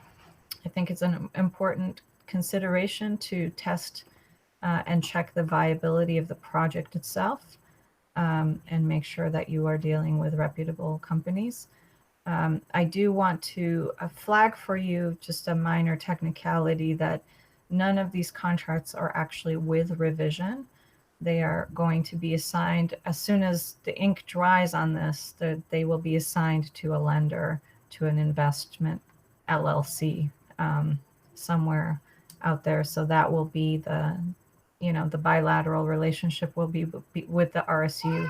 Speaker 12: think it's an important consideration to test and check the viability of the project itself, and make sure that you are dealing with reputable companies. I do want to flag for you just a minor technicality that none of these contracts are actually with revision. They are going to be assigned as soon as the ink dries on this, they will be assigned to a lender, to an investment LLC somewhere out there. So that will be the bilateral relationship will be with the RSU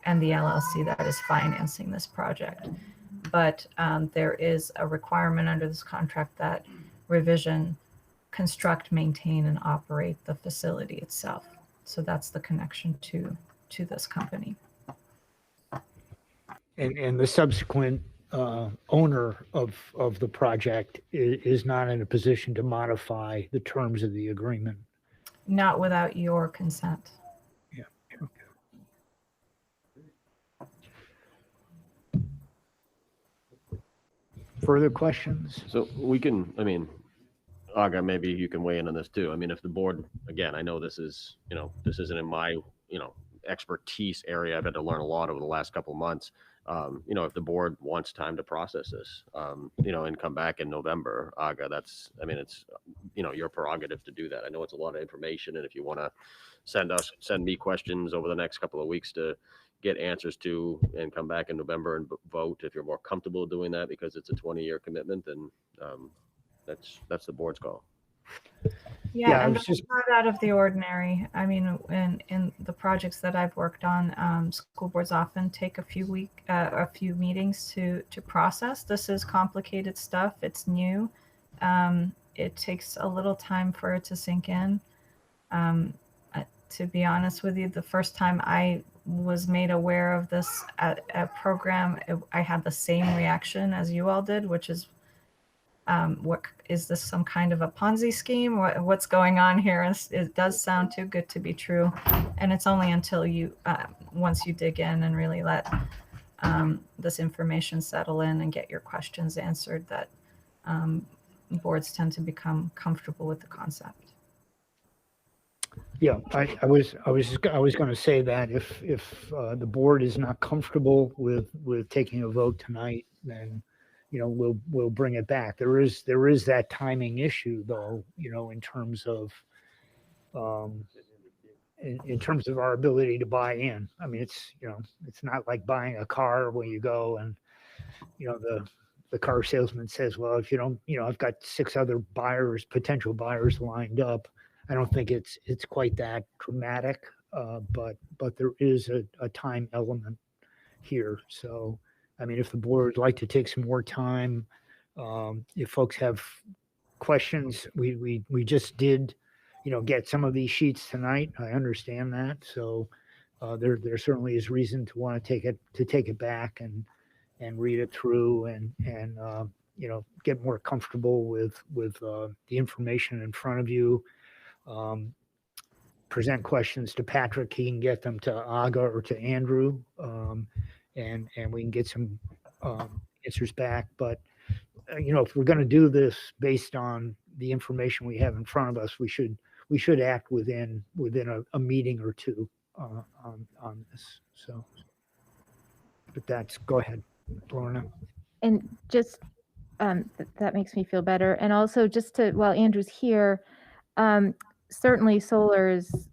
Speaker 12: and the LLC that is financing this project. But there is a requirement under this contract that revision construct, maintain, and operate the facility itself. So that's the connection to this company.
Speaker 1: and the subsequent owner of the project is not in a position to modify the terms of the agreement.
Speaker 12: Not without your consent.
Speaker 1: Yeah. Further questions?
Speaker 4: So we can, Aga, maybe you can weigh in on this too. If the board, again, I know this is, this isn't in my, expertise area. I've had to learn a lot over the last couple of months. If the board wants time to process this, and come back in November, Aga, it's, your prerogative to do that. I know it's a lot of information, and if you want to send me questions over the next couple of weeks to get answers to and come back in November and vote, if you're more comfortable doing that because it's a 20-year commitment, then that's the board's call.
Speaker 12: Yeah, and that's not out of the ordinary. In the projects that I've worked on, school boards often take a few meetings to process. This is complicated stuff. It's new. It takes a little time for it to sink in. To be honest with you, the first time I was made aware of this program, I had the same reaction as you all did, which is, what is this, some kind of a Ponzi scheme? What's going on here? It does sound too good to be true. And it's only until once you dig in and really let this information settle in and get your questions answered, that boards tend to become comfortable with the concept.
Speaker 1: Yeah, I was going to say that if the board is not comfortable with taking a vote tonight, then we'll bring it back. There is that timing issue though, in terms of in terms of our ability to buy in. It's not like buying a car where you go and the car salesman says, well, if you don't, I've got 6 other potential buyers lined up. I don't think it's quite that dramatic, but there is a time element here. So, if the board would like to take some more time, if folks have questions, we just did, get some of these sheets tonight. I understand that. So there certainly is reason to want to take it back and read it through and get more comfortable with the information in front of you. present questions to Patrick, he can get them to Aga or to Andrew, and we can get some answers back. But if we're going to do this based on the information we have in front of us, we should act within a meeting or two on this. So, but go ahead, Lorna.
Speaker 2: And just that makes me feel better. And also just while Andrew's here, certainly solar is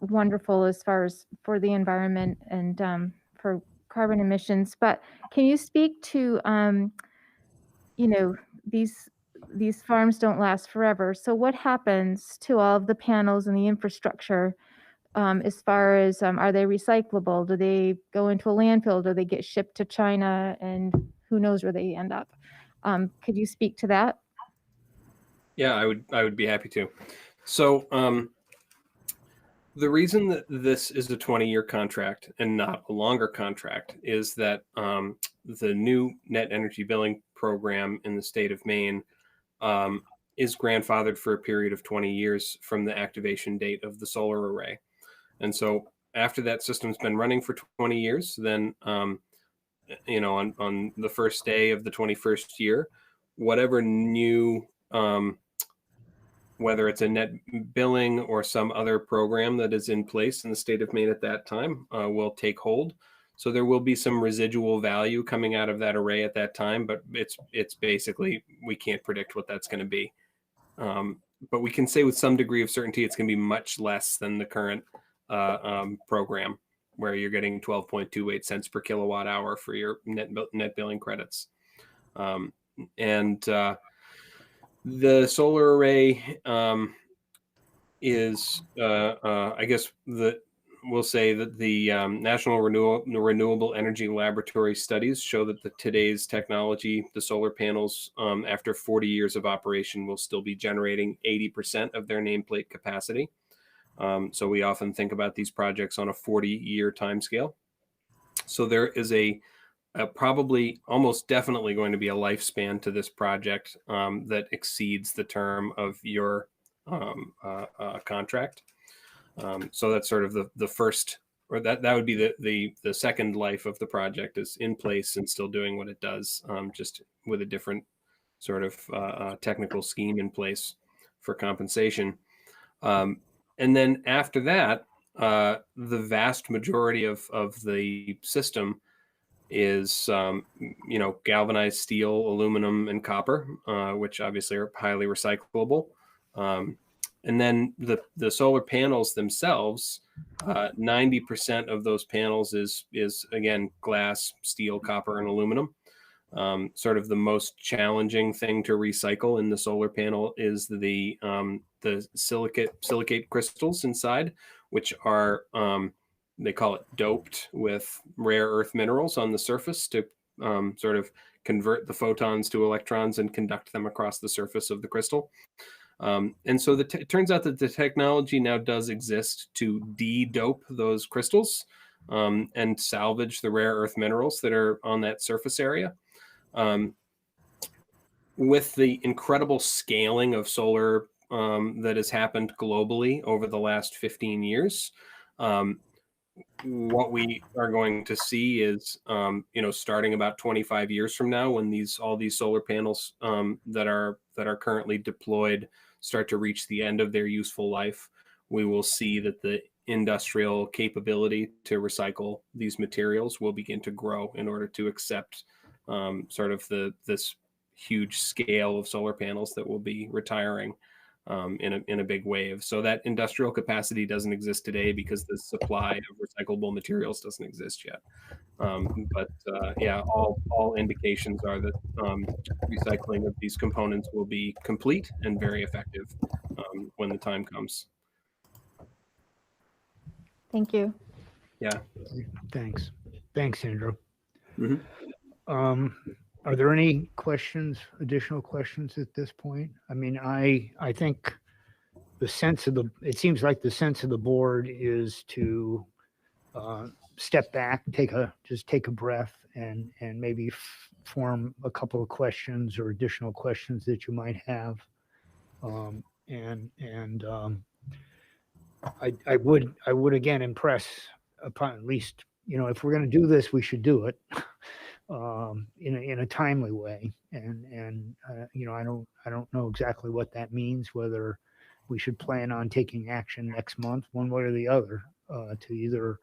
Speaker 2: wonderful as far as for the environment and for carbon emissions. But can you speak to these farms don't last forever. So what happens to all of the panels and the infrastructure as far as are they recyclable? Do they go into a landfill? Do they get shipped to China? And who knows where they end up? Could you speak to that?
Speaker 13: Yeah, I would be happy to. So the reason that this is a 20-year contract and not a longer contract is that the new net energy billing program in the state of Maine is grandfathered for a period of 20 years from the activation date of the solar array. And so after that system's been running for 20 years, then, on the first day of the 21st year, whatever new, whether it's a net billing or some other program that is in place in the state of Maine at that time, will take hold. So there will be some residual value coming out of that array at that time, but it's basically, we can't predict what that's going to be. But we can say with some degree of certainty it's going to be much less than the current program, where you're getting 12.28 cents per kilowatt hour for your net billing credits. The solar array is, I guess, we'll say that the National Renewable Energy Laboratory studies show that today's technology, the solar panels, after 40 years of operation, will still be generating 80% of their nameplate capacity. So we often think about these projects on a 40-year timescale. So there is a probably almost definitely going to be a lifespan to this project that exceeds the term of your contract. So that's sort of the first, or that would be the second life of the project, is in place and still doing what it does, just with a different sort of technical scheme in place for compensation. And then after that, the vast majority of the system is, galvanized steel, aluminum, and copper, which obviously are highly recyclable. And then the solar panels themselves, 90% of those panels is again glass, steel, copper, and aluminum. Sort of the most challenging thing to recycle in the solar panel is the silicate crystals inside, which are they call it doped with rare earth minerals on the surface to sort of convert the photons to electrons and conduct them across the surface of the crystal. And so it turns out that the technology now does exist to de-dope those crystals and salvage the rare earth minerals that are on that surface area. With the incredible scaling of solar that has happened globally over the last 15 years, what we are going to see is, starting about 25 years from now, when all these solar panels that are currently deployed start to reach the end of their useful life, we will see that the industrial capability to recycle these materials will begin to grow in order to accept sort of this huge scale of solar panels that will be retiring in a big wave. So that industrial capacity doesn't exist today because the supply of recyclable materials doesn't exist yet. All indications are that recycling of these components will be complete and very effective when the time comes.
Speaker 2: Thank you.
Speaker 13: Yeah.
Speaker 1: Thanks, Andrew.
Speaker 13: Mm-hmm.
Speaker 1: Are there any additional questions at this point? I mean, I think it seems like the sense of the board is to step back, take a breath, and maybe form a couple of questions or additional questions that you might have. I would again impress upon at least, if we're going to do this, we should do it in a timely way. And I don't know exactly what that means, whether we should plan on taking action next month, one way or the other, to either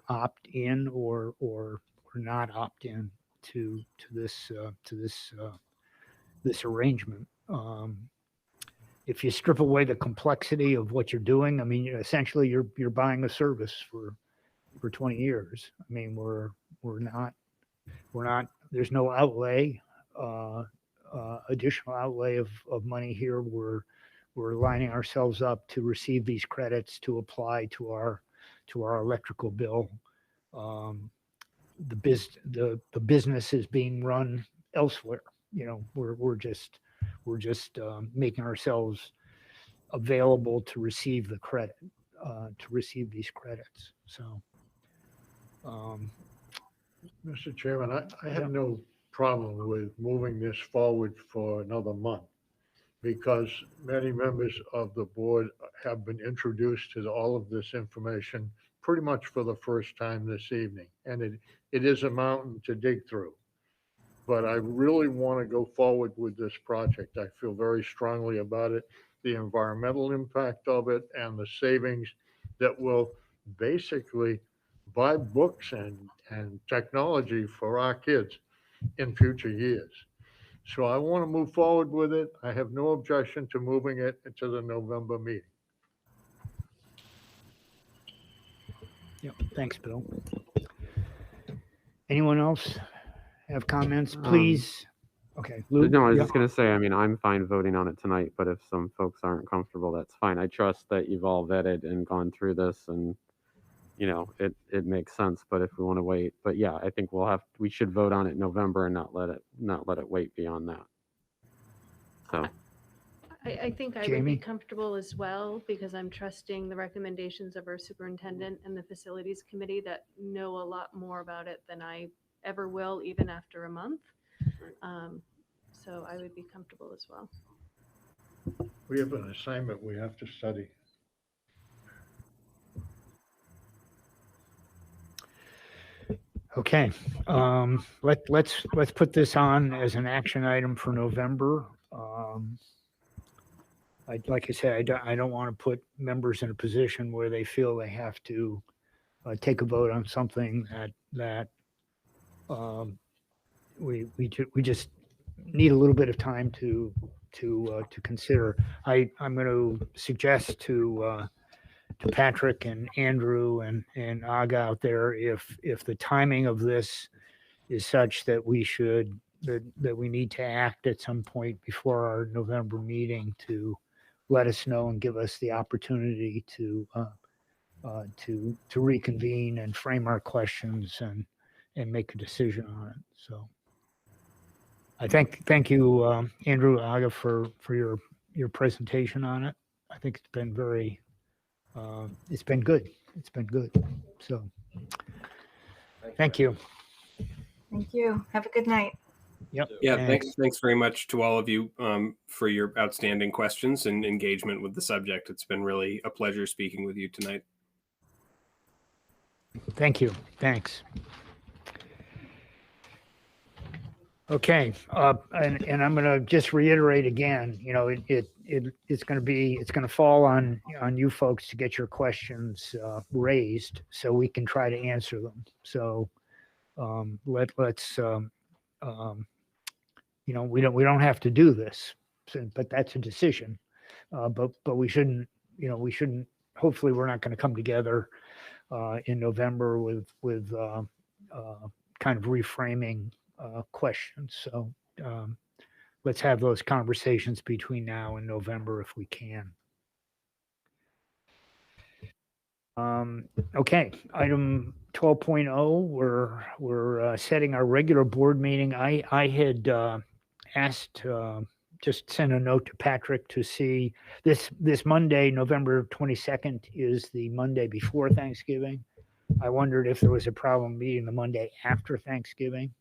Speaker 1: opt in or not opt in to this this arrangement. If you strip away the complexity of what you're doing, I mean, essentially you're buying a service for 20 years. I mean, we're not, there's no outlay, additional outlay of money here. We're lining ourselves up to receive these credits to apply to our electrical bill. The business is being run elsewhere. We're just making ourselves available to receive the credit, to receive these credits. So,
Speaker 5: Mr. Chairman, I have no problem with moving this forward for another month because many members of the board have been introduced to all of this information pretty much for the first time this evening. And it is a mountain to dig through. But I really want to go forward with this project. I feel very strongly about it, the environmental impact of it and the savings that will basically buy books and technology for our kids in future years. So I want to move forward with it. I have no objection to moving it to the November meeting.
Speaker 1: yeah, thanks, Bill. Anyone else have comments, please? Okay, Lou?
Speaker 7: No, I was
Speaker 1: Yeah.
Speaker 7: just going to say, I mean, I'm fine voting on it tonight, but if some folks aren't comfortable, that's fine. I trust that you've all vetted and gone through this and, it makes sense, but if we want to wait, but yeah, I think we should vote on it in November and not let it wait beyond that. So,
Speaker 14: I think I would
Speaker 1: Jamie?
Speaker 14: be comfortable as well because I'm trusting the recommendations of our superintendent and the facilities committee that know a lot more about it than I ever will, even after a month. So I would be comfortable as well.
Speaker 5: We have an assignment we have to study.
Speaker 1: Okay, let's put this on as an action item for November. Like I said, I don't want to put members in a position where they feel they have to take a vote on something that we just need a little bit of time to consider. I'm going to suggest to Patrick and Andrew and Aga out there, if the timing of this is such that we need to act at some point before our November meeting, to let us know and give us the opportunity to reconvene and frame our questions and make a decision on it. So I thank you, Andrew, Aga, for your presentation on it. I think it's been very it's been good. It's been good. So thank you.
Speaker 12: Thank you. Have a good night.
Speaker 1: Yep.
Speaker 13: Yeah, thanks very much to all of you for your outstanding questions and engagement with the subject. It's been really a pleasure speaking with you tonight.
Speaker 1: Thank you. Thanks. Okay, and I'm going to just reiterate again. It's going to fall on you folks to get your questions raised so we can try to answer them. So let's we don't have to do this, but that's a decision. But we shouldn't. Hopefully, we're not going to come together in November with kind of reframing questions. So let's have those conversations between now and November if we can. Okay, item 12.0, we're setting our regular board meeting. I had asked, just sent a note to Patrick to see this Monday, November 22nd, is the Monday before Thanksgiving. I wondered if there was a problem meeting the Monday after Thanksgiving.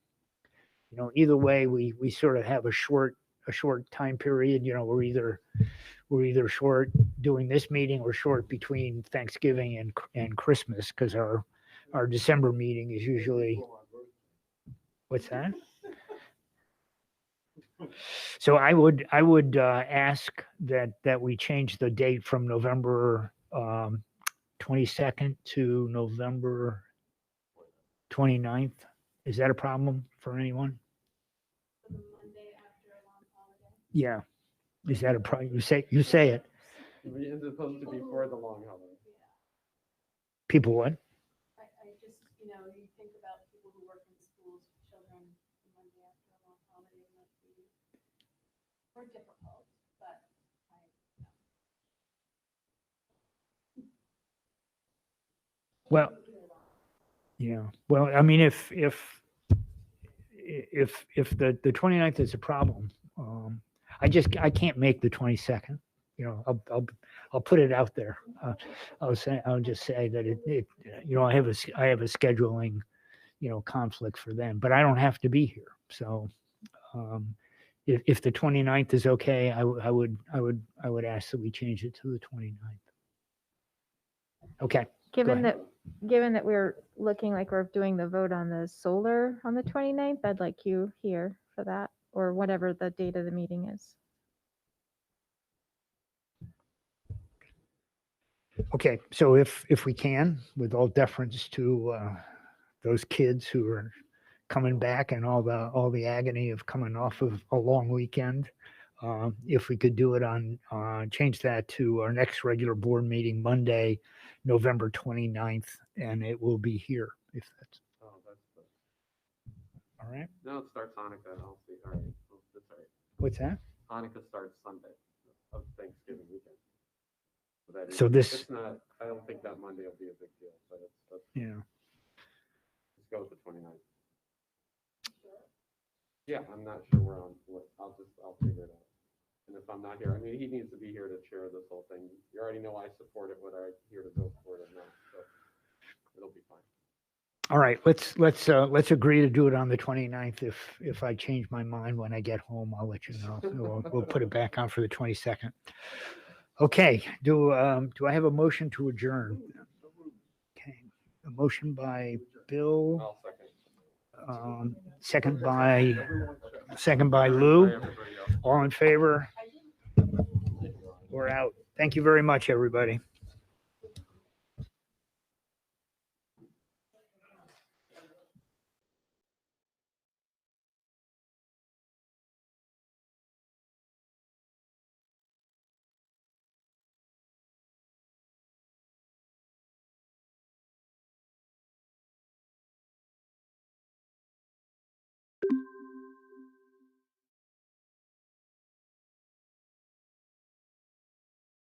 Speaker 1: Either way, we sort of have a short a short time period. You know, we're either short doing this meeting or short between Thanksgiving and Christmas, because our December meeting is usually, what's that? So I would ask that we change the date from November 22nd to November 29th. Is that a problem for anyone? Yeah. Is that a problem? You say it.
Speaker 7: It's supposed to be for the long holiday.
Speaker 1: People what?
Speaker 14: I just, you know, you think about people who work in schools, children, Monday after a long holiday might be more difficult, but
Speaker 1: Well, yeah. Well, I mean, if the 29th is a problem, I can't make the 22nd. You know, I'll put it out there. I'll just say that it you know, I have a scheduling, you know, conflict for them, but I don't have to be here. So if the 29th is okay, I would ask that we change it to the 29th. Okay.
Speaker 2: Given
Speaker 1: ahead.
Speaker 2: that we're looking like we're doing the vote on the solar on the 29th, I'd like you here for that, or whatever the date of the meeting is.
Speaker 1: Okay, so if we can, with all deference to those kids who are coming back and all the agony of coming off of a long weekend, if we could do it on change that to our next regular board meeting Monday, November 29th, and it will be here if that's
Speaker 7: Oh, that's the,
Speaker 1: all right.
Speaker 7: no, it starts Hanukkah. I'll see. All right. Well, that's all right.
Speaker 1: What's that?
Speaker 7: Hanukkah starts Sunday of Thanksgiving weekend.
Speaker 1: So this-
Speaker 7: it's not, I don't think that Monday will be a big deal, but that's
Speaker 1: Yeah.
Speaker 7: let's go with the 29th. Yeah, I'm not sure where I'll figure it out. And if I'm not here, I mean, he needs to be here to chair this whole thing. You already know I support it, whether I'm here to vote for it or not, so it'll be fine.
Speaker 1: All right, let's agree to do it on the 29th. If I change my mind when I get home, I'll let you know. So we'll put it back on for the 22nd. Okay, do I have a motion to adjourn? Okay, a motion by Bill,
Speaker 7: I'll second.
Speaker 1: second by Lou. All in favor? We're out. Thank you very much, everybody.